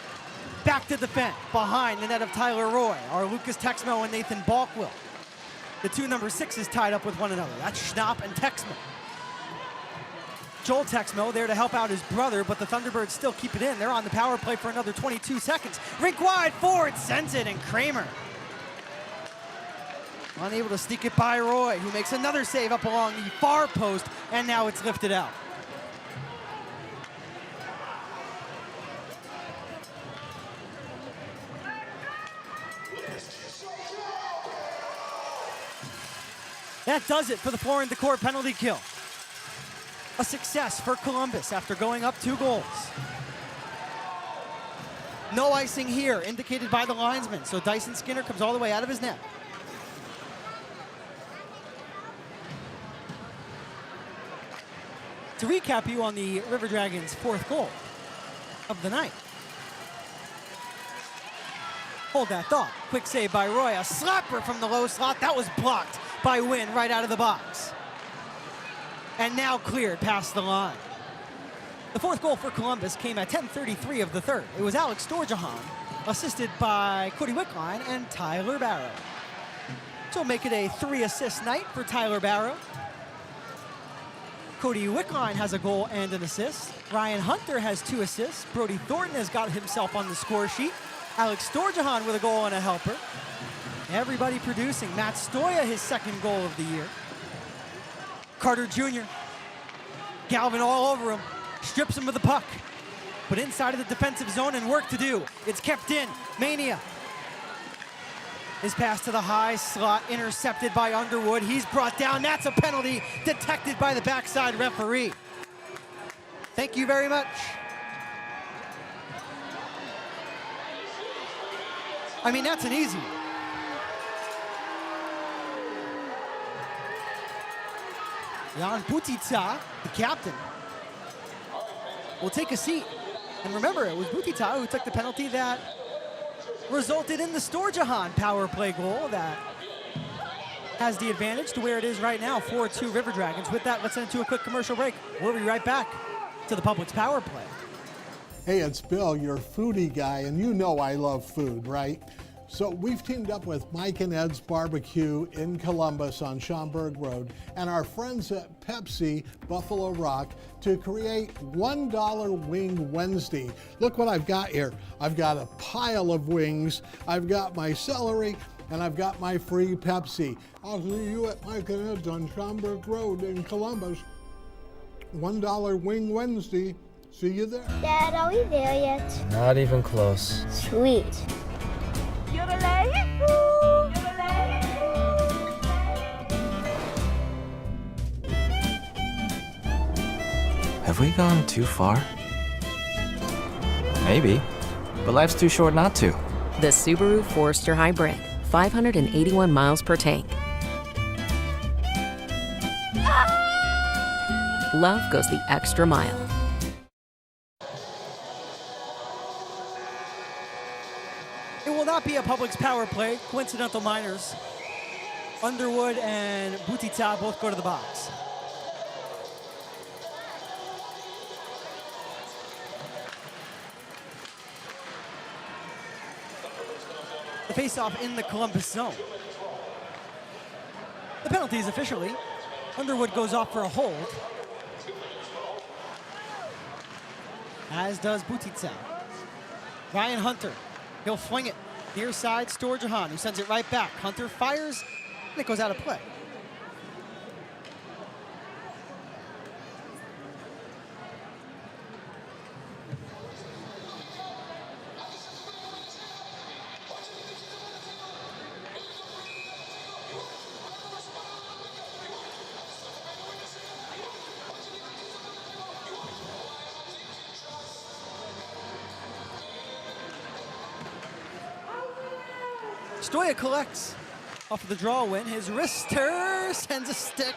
Back to defend, behind the net of Tyler Roy, are Lucas Texmo and Nathan Balkwill. The two number 6s tied up with one another. That's Schnapp and Texmo. Joel Texmo there to help out his brother, but the Thunderbirds still keep it in. They're on the power play for another 22 seconds. Rink wide, Ford sends it, and Kramer unable to sneak it by Roy, who makes another save up along the far post, and now it's lifted out. That does it for the foreign to court penalty kill. A success for Columbus after going up 2 goals. No icing here, indicated by the linesman, so Dyson Skinner comes all the way out of his net. To recap you on the River Dragons' 4th goal of the night. Hold that thought. Quick save by Roy. A slapper from the low slot. That was blocked by Wynn right out of the box. And now cleared past the line. The 4th goal for Columbus came at 10:33 of the 3rd. It was Alex Storjahan, assisted by Cody Wickline and Tyler Barrow. So make it a 3-assist night for Tyler Barrow. Cody Wickline has a goal and an assist. Ryan Hunter has 2 assists. Brody Thornton has got himself on the score sheet. Alex Storjahan with a goal and a helper. Everybody producing. Matt Stoya, his 2nd goal of the year. Carter Jr. Galvin all over him. Strips him of the puck. But inside of the defensive zone and work to do. It's kept in. Mania. His pass to the high slot, intercepted by Underwood. He's brought down. That's a penalty detected by the backside referee. Thank you very much. I mean, that's an easy one. Jan Butita, the captain, will take a seat. And remember, it was Butita who took the penalty that resulted in the Storjahan power play goal that has the advantage to where it is right now, 4-2 River Dragons. With that, let's send it to a quick commercial break. We'll be right back to the Public's power play. Hey, it's Bill, your foodie guy, and you know I love food, right? So we've teamed up with Mike and Ed's Barbecue in Columbus on Schaumburg Road and our friends at Pepsi Buffalo Rock to create $1 Wing Wednesday. Look what I've got here. I've got a pile of wings, I've got my celery, and I've got my free Pepsi. I'll see you at Mike and Ed's on Schaumburg Road in Columbus. $1 Wing Wednesday. See you there. Dad, are we there yet? Not even close. Sweet. Have we gone too far? Maybe, but life's too short not to. The Subaru Forester Hybrid, 581 miles per tank. Love goes the extra mile. It will not be a Public's power play. Coincidental minors. Underwood and Butita both go to the box. The face-off in the Columbus zone. The penalty is officially. Underwood goes off for a hold. As does Butita. Ryan Hunter. He'll fling it near side, Storjahan, who sends it right back. Hunter fires, and it goes out of play. Stoya collects off of the draw win. His wrister sends a stick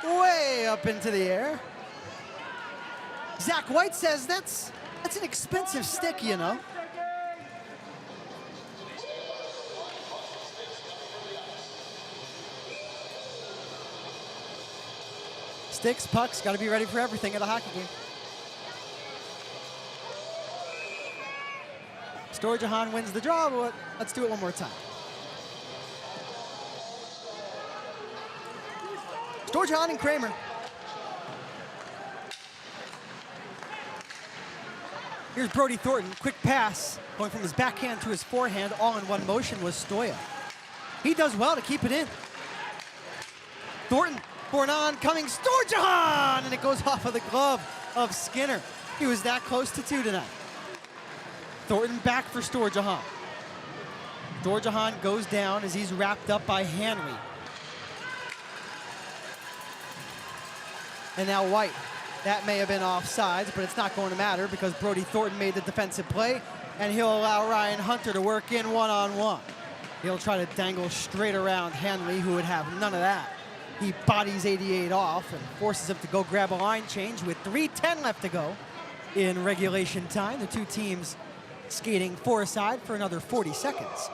way up into the air. Zach White says that's an expensive stick, you know. Sticks, pucks, got to be ready for everything at a hockey game. Storjahan wins the draw, but let's do it one more time. Storjahan and Kramer. Here's Brody Thornton, quick pass, going from his backhand to his forehand, all in one motion was Stoya. He does well to keep it in. Thornton, Bornan coming, Storjahan, and it goes off of the glove of Skinner. He was that close to two tonight. Thornton back for Storjahan. Storjahan goes down as he's wrapped up by Hanley. And now White. That may have been offsides, but it's not going to matter because Brody Thornton made the defensive play, and he'll allow Ryan Hunter to work in one-on-one. He'll try to dangle straight around Hanley, who would have none of that. He bodies 88 off and forces him to go grab a line change with 3:10 left to go in regulation time. The two teams skating four-a-side for another 40 seconds.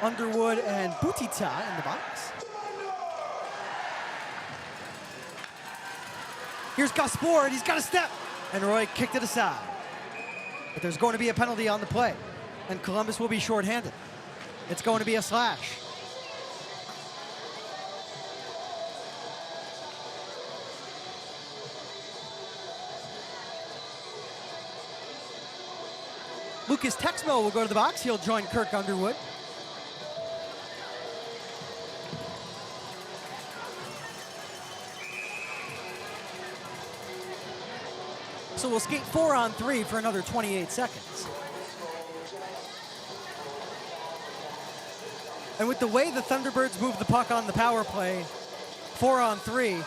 Underwood and Butita in the box. Here's Gaspard, he's got a step, and Roy kicked it aside. But there's going to be a penalty on the play, and Columbus will be shorthanded. It's going to be a slash. Lucas Texmo will go to the box. He'll join Kirk Underwood. So we'll skate 4-on-3 for another 28 seconds. And with the way the Thunderbirds move the puck on the power play, 4-on-3,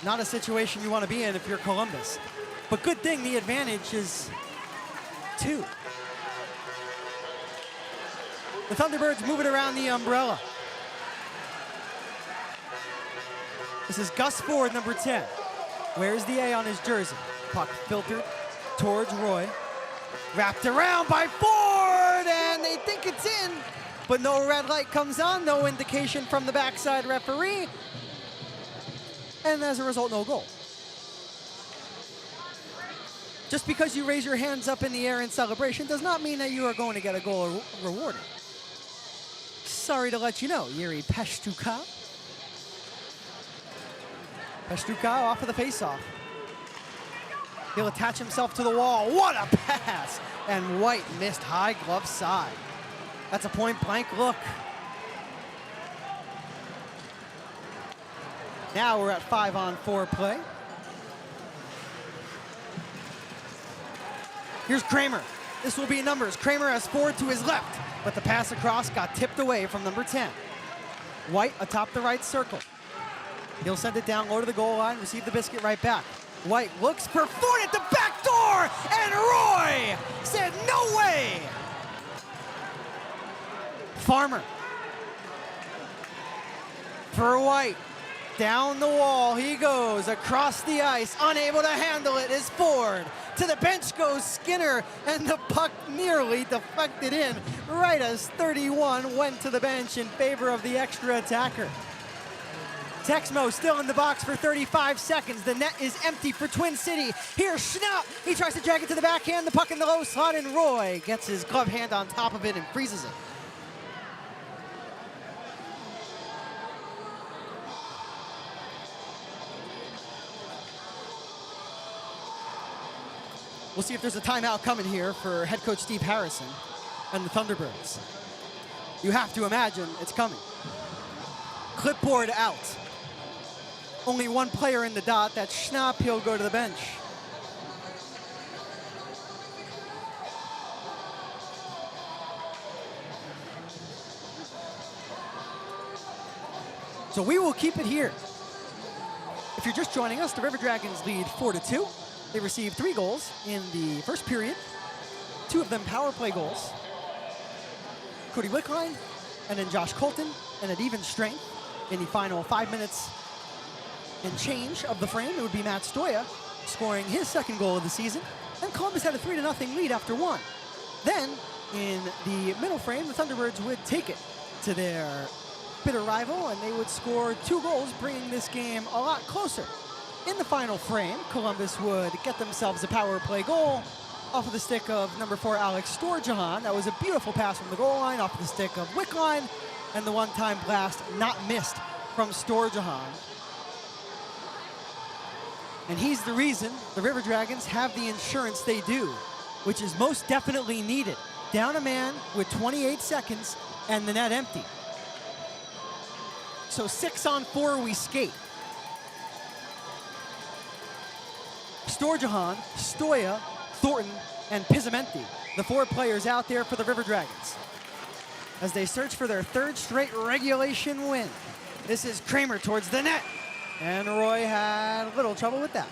not a situation you want to be in if you're Columbus. But good thing the advantage is 2. The Thunderbirds move it around the umbrella. This is Gus Ford, number 10. Wears the A on his jersey. Puck filtered towards Roy. Wrapped around by Ford, and they think it's in. But no red light comes on, no indication from the backside referee. And as a result, no goal. Just because you raise your hands up in the air in celebration does not mean that you are going to get a goal rewarded. Sorry to let you know, Yuri Peshtuka. Peshtuka off of the faceoff. He'll attach himself to the wall. What a pass! And White missed high glove side. That's a point-blank look. Now we're at 5-on-4 play. Here's Kramer. This will be numbers. Kramer has Ford to his left, but the pass across got tipped away from number 10. White atop the right circle. He'll send it down low to the goal line, receive the biscuit right back. White looks for Ford at the back door, and Roy said no way. Farmer for White. Down the wall he goes, across the ice, unable to handle it is Ford. To the bench goes Skinner, and the puck nearly deflected in right as 31 went to the bench in favor of the extra attacker. Texmo still in the box for 35 seconds. The net is empty for Twin City. Here's Schnapp. He tries to drag it to the backhand, the puck in the low slot, and Roy gets his glove hand on top of it and freezes it. We'll see if there's a timeout coming here for head coach Steve Harrison and the Thunderbirds. You have to imagine it's coming. Clipboard out. Only one player in the dot. That's Schnapp. He'll go to the bench. So we will keep it here. If you're just joining us, the River Dragons lead 4-2. They received 3 goals in the first period, 2 of them power play goals. Cody Wickline and then Josh Colton, and at even strength in the final 5 minutes and change of the frame, it would be Matt Stoya scoring his 2nd goal of the season. And Columbus had a 3-0 lead after 1. Then in the middle frame, the Thunderbirds would take it to their bitter rival, and they would score 2 goals, bringing this game a lot closer. In the final frame, Columbus would get themselves a power play goal off of the stick of number 4, Alex Storjahan. That was a beautiful pass from the goal line off of the stick of Wickline, and the one-time blast not missed from Storjahan. And he's the reason the River Dragons have the insurance they do, which is most definitely needed. Down a man with 28 seconds and the net empty. So 6-on-4 we skate. Storjahan, Stoya, Thornton, and Pizzamenti, the 4 players out there for the River Dragons, as they search for their 3rd straight regulation win. This is Kramer towards the net, and Roy had a little trouble with that.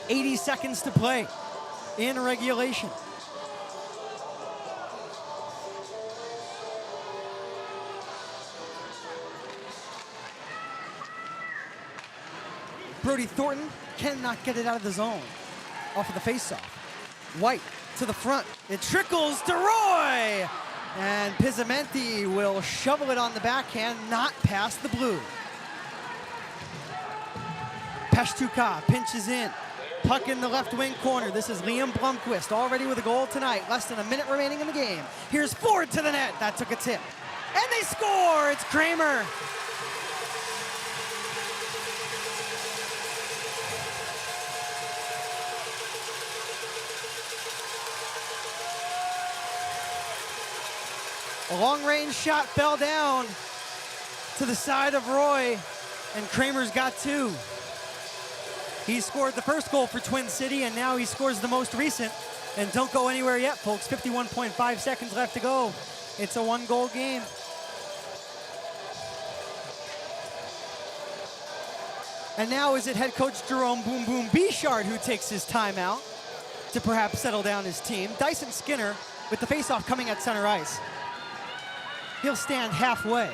.80 seconds to play in regulation. Brody Thornton cannot get it out of the zone off of the faceoff. White to the front. It trickles to Roy! And Pizzamenti will shovel it on the backhand, not past the blue. Peshtuka pinches in. Puck in the left wing corner. This is Liam Blomqvist, already with a goal tonight. Less than a minute remaining in the game. Here's Ford to the net. That took a tip. And they score! It's Kramer. A long-range shot fell down to the side of Roy, and Kramer's got two. He scored the first goal for Twin City, and now he scores the most recent. And don't go anywhere yet, folks. 51.5 seconds left to go. It's a one-goal game. And now is it head coach Jerome Boom Boom Bichard who takes his timeout to perhaps settle down his team. Dyson Skinner with the faceoff coming at center ice. He'll stand halfway.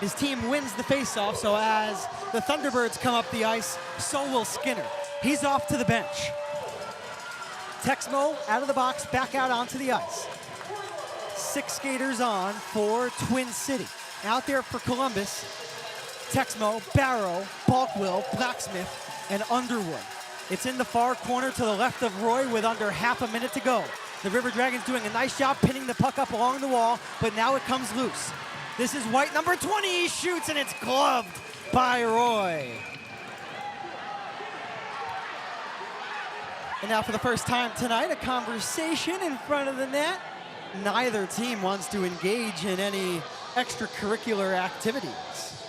His team wins the faceoff, so as the Thunderbirds come up the ice, so will Skinner. He's off to the bench. Texmo out of the box, back out onto the ice. 6 skaters on for Twin City. Out there for Columbus, Texmo, Barrow, Balkwill, Blacksmith, and Underwood. It's in the far corner to the left of Roy with under half a minute to go. The River Dragons doing a nice job pinning the puck up along the wall, but now it comes loose. This is White, number 20, he shoots, and it's gloved by Roy. And now for the first time tonight, a conversation in front of the net. Neither team wants to engage in any extracurricular activities,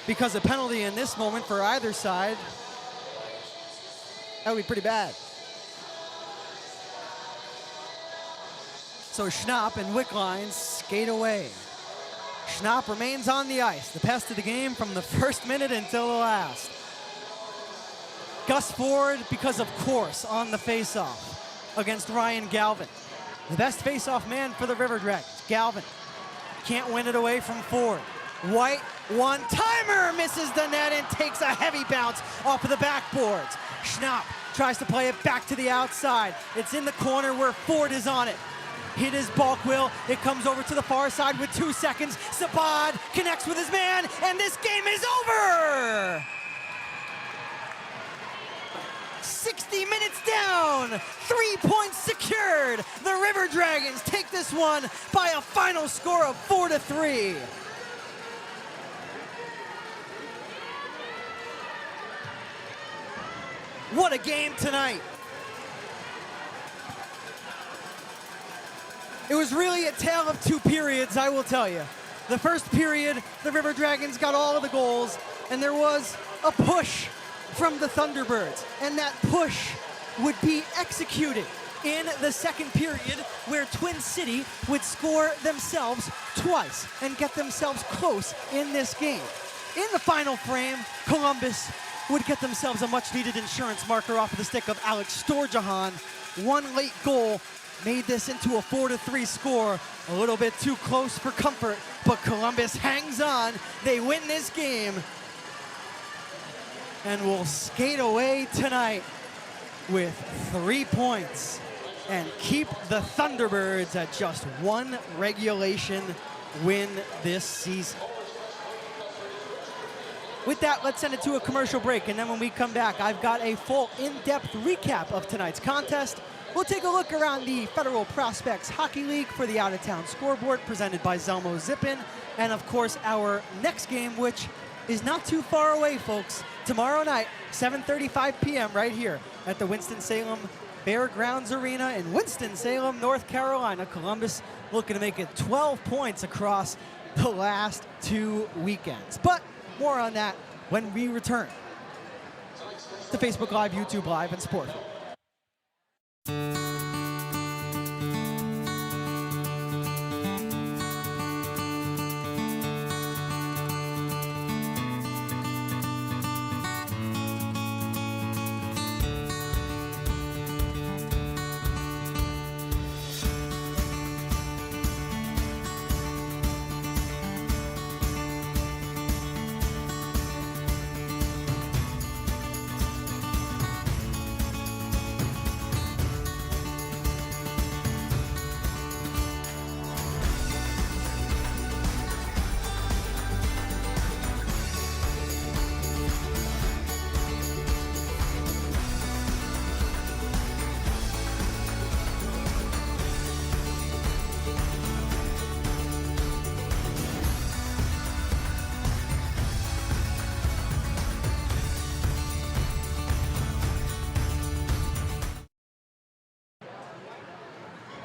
because a penalty in this moment for either side, that would be pretty bad. So Schnapp and Wickline skate away. Schnapp remains on the ice, the pest of the game from the first minute until the last. Gus Ford, because of course, on the faceoff against Ryan Galvin. The best faceoff man for the River Dragons, Galvin. Can't win it away from Ford. White, one-timer, misses the net and takes a heavy bounce off of the backboards. Schnapp tries to play it back to the outside. It's in the corner where Ford is on it. Hit his Balkwill. It comes over to the far side with 2 seconds. Sabad connects with his man, and this game is over! 60 minutes down, 3 points secured. The River Dragons take this one by a final score of 4-3. What a game tonight. It was really a tale of two periods, I will tell you. The first period, the River Dragons got all of the goals, and there was a push from the Thunderbirds, and that push would be executed in the second period, where Twin City would score themselves twice and get themselves close in this game. In the final frame, Columbus would get themselves a much-needed insurance marker off of the stick of Alex Storjahan. One late goal made this into a 4-3 score. A little bit too close for comfort, but Columbus hangs on. They win this game and will skate away tonight with 3 points and keep the Thunderbirds at just one regulation win this season. With that, let's send it to a commercial break, and then when we come back, I've got a full in-depth recap of tonight's contest. We'll take a look around the Federal Prospects Hockey League for the out-of-town scoreboard presented by Zelmo Zippin, and of course our next game, which is not too far away, folks. Tomorrow night, 7:35 p.m. right here at the Winston-Salem Fairgrounds Arena in Winston-Salem, North Carolina. Columbus looking to make it 12 points across the last 2 weekends. But more on that when we return to Facebook Live, YouTube Live, and Sportville.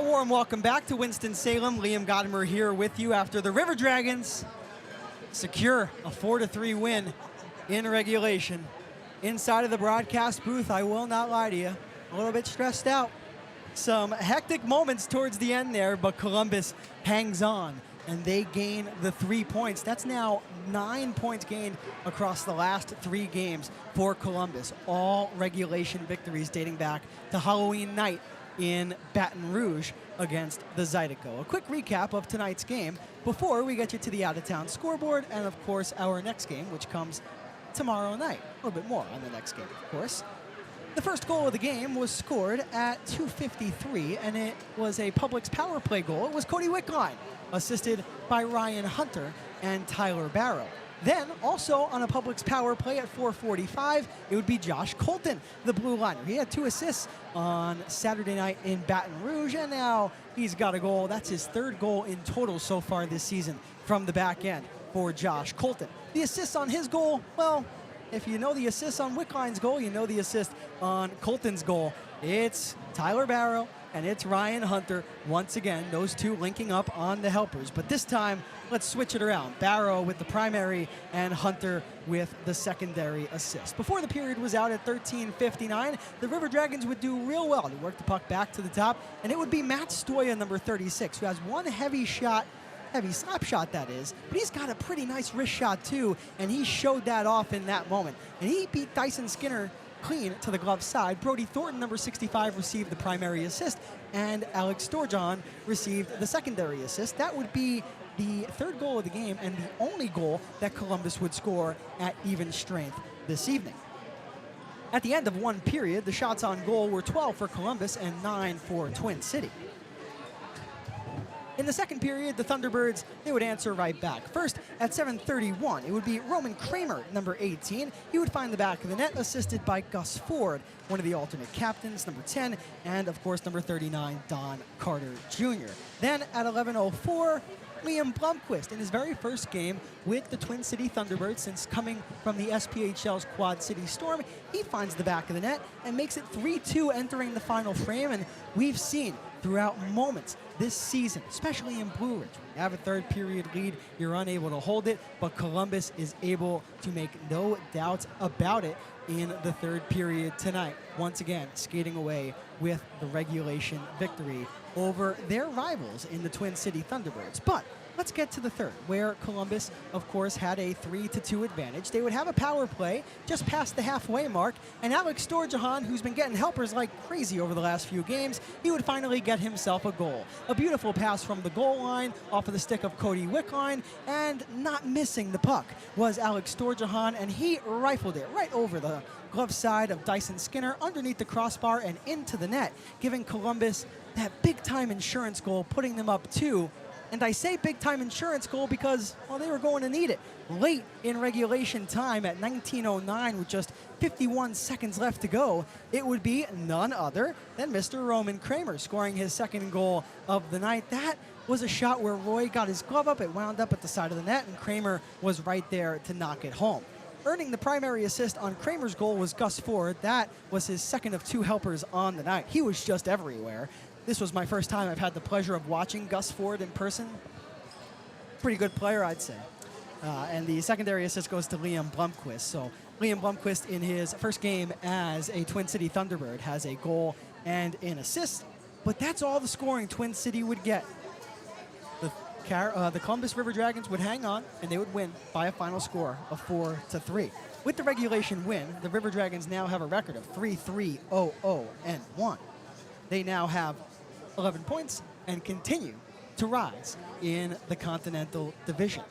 A warm welcome back to Winston-Salem. Liam Godimer here with you after the River Dragons secure a 4-3 win in regulation. Inside of the broadcast booth, I will not lie to you, a little bit stressed out. Some hectic moments towards the end there, but Columbus hangs on and they gain the 3 points. That's now 9 points gained across the last 3 games for Columbus. All regulation victories dating back to Halloween night in Baton Rouge against the Zydeco. A quick recap of tonight's game before we get you to the out-of-town scoreboard and, of course, our next game, which comes tomorrow night. A little bit more on the next game, of course. The first goal of the game was scored at 2:53, and it was a Publix power play goal. It was Cody Wickline, assisted by Ryan Hunter and Tyler Barrow. Then, also on a Publix power play at 4:45, it would be Josh Colton, the blue liner. He had 2 assists on Saturday night in Baton Rouge, and now he's got a goal. That's his 3rd goal in total so far this season from the back end for Josh Colton. The assists on his goal, well, if you know the assist on Wickline's goal, you know the assist on Colton's goal. It's Tyler Barrow and it's Ryan Hunter. Once again, those two linking up on the helpers. But this time, let's switch it around. Barrow with the primary and Hunter with the secondary assist. Before the period was out at 13:59, the River Dragons would do real well to work the puck back to the top, and it would be Matt Stoya, number 36, who has one heavy slap shot that is, but he's got a pretty nice wrist shot too, and he showed that off in that moment. And he beat Dyson Skinner clean to the glove side. Brody Thornton, number 65, received the primary assist, and Alex Storjon received the secondary assist. That would be the 3rd goal of the game and the only goal that Columbus would score at even strength this evening. At the end of one period, the shots on goal were 12 for Columbus and 9 for Twin City. In the second period, the Thunderbirds, they would answer right back. First, at 7:31, it would be Roman Kramer, number 18. He would find the back of the net, assisted by Gus Ford, one of the alternate captains, number 10, and, of course, number 39, Don Carter Jr. Then, at 11:04, Liam Blomqvist, in his very first game with the Twin City Thunderbirds since coming from the SPHL's Quad City Storm, he finds the back of the net and makes it 3-2 entering the final frame. And we've seen throughout moments this season, especially in Blue Ridge, when you have a 3rd period lead, you're unable to hold it, but Columbus is able to make no doubts about it in the 3rd period tonight. Once again, skating away with the regulation victory over their rivals in the Twin City Thunderbirds. But let's get to the 3rd, where Columbus, of course, had a 3-2 advantage. They would have a power play just past the halfway mark, and Alex Storjohan, who's been getting helpers like crazy over the last few games, he would finally get himself a goal. A beautiful pass from the goal line off of the stick of Cody Wickline, and not missing the puck was Alex Storjohan, and he rifled it right over the glove side of Dyson Skinner, underneath the crossbar and into the net, giving Columbus that big-time insurance goal, putting them up 2. And I say big-time insurance goal because, well, they were going to need it. Late in regulation time at 19:09 with just 51 seconds left to go, it would be none other than Mr. Roman Kramer scoring his 2nd goal of the night. That was a shot where Roy got his glove up, it wound up at the side of the net, and Kramer was right there to knock it home. Earning the primary assist on Kramer's goal was Gus Ford. That was his 2nd of 2 helpers on the night. He was just everywhere. This was my first time I've had the pleasure of watching Gus Ford in person. Pretty good player, I'd say. And the secondary assist goes to Liam Blomqvist. So Liam Blomqvist, in his first game as a Twin City Thunderbird, has a goal and an assist. But that's all the scoring Twin City would get. The Columbus River Dragons would hang on, and they would win by a final score of 4-3. With the regulation win, the River Dragons now have a record of 3-3-0-0-1. They now have 11 points and continue to rise in the Continental Division.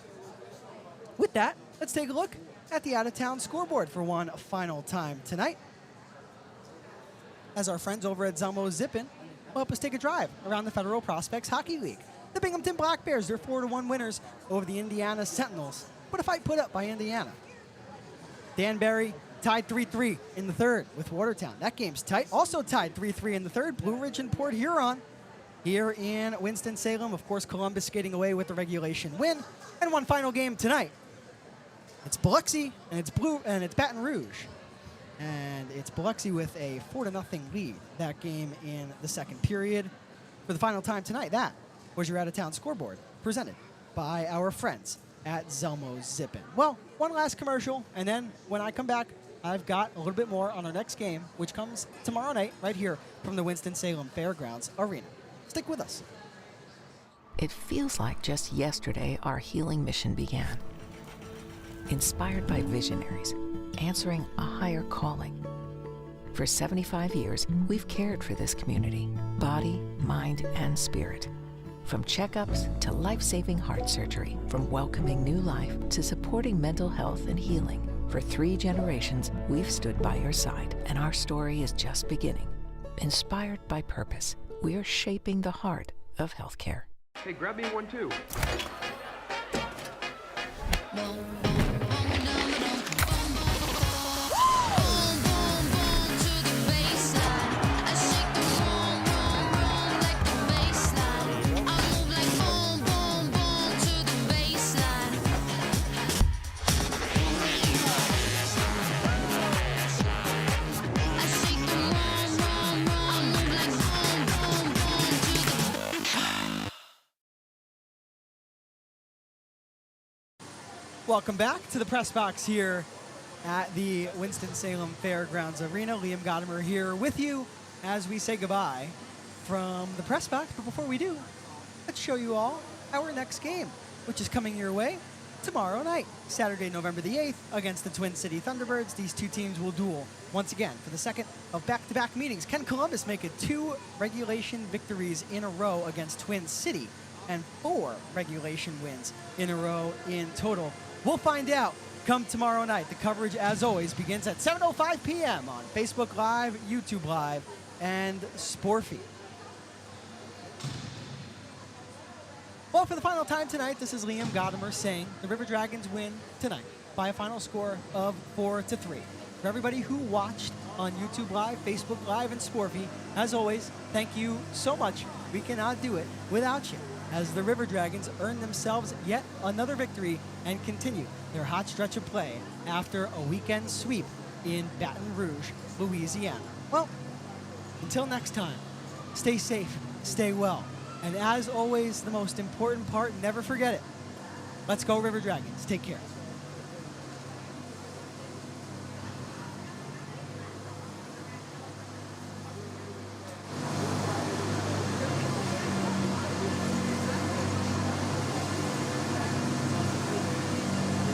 With that, let's take a look at the out-of-town scoreboard for one final time tonight, as our friends over at Zelmo Zippin will help us take a drive around the Federal Prospects Hockey League. The Binghamton Black Bears, they're 4-1 winners over the Indiana Sentinels, but a fight put up by Indiana. Danbury tied 3-3 in the 3rd with Watertown. That game's tight. Also tied 3-3 in the 3rd, Blue Ridge and Port Huron. Here in Winston-Salem, of course, Columbus skating away with the regulation win. And one final game tonight. It's Biloxi, and it's Baton Rouge. And it's Biloxi with a 4-0 lead. That game in the 2nd period. For For the final time tonight, that was your out-of-town scoreboard, presented by our friends at Zelmo's Zippin'. Well, one last commercial, and then when I come back, I've got a little bit more on our next game, which comes tomorrow night right here from the Winston-Salem Fairgrounds Arena. Stick with us. It feels like just yesterday our healing mission began. Inspired by visionaries, answering a higher calling. For 75 years, we've cared for this community, body, mind, and spirit. From checkups to life-saving heart surgery, from welcoming new life to supporting mental health and healing. For 3 generations, we've stood by your side, and our story is just beginning. Inspired by purpose, we are shaping the heart of healthcare. Hey, grab me one too. Welcome back to the press box here at the Winston-Salem Fairgrounds Arena. Liam Godimer here with you as we say goodbye from the press box. But before we do, let's show you all our next game, which is coming your way tomorrow night, Saturday, November the 8th, against the Twin City Thunderbirds. These two teams will duel once again for the second of back-to-back meetings. Can Columbus make it 2 regulation victories in a row against Twin City and 4 regulation wins in a row in total? We'll find out come tomorrow night. The coverage, as always, begins at 7:05 p.m. on Facebook Live, YouTube Live, and Sporfy. Well, for the final time tonight, this is Liam Godimer saying the River Dragons win tonight by a final score of 4-3. For everybody who watched on YouTube Live, Facebook Live, and Sporfy, as always, thank you so much. We cannot do it without you, as the River Dragons earn themselves yet another victory and continue their hot stretch of play after a weekend sweep in Baton Rouge, Louisiana. Well, until next time, stay safe, stay well, and as always, the most important part, never forget it. Let's go River Dragons. Take care.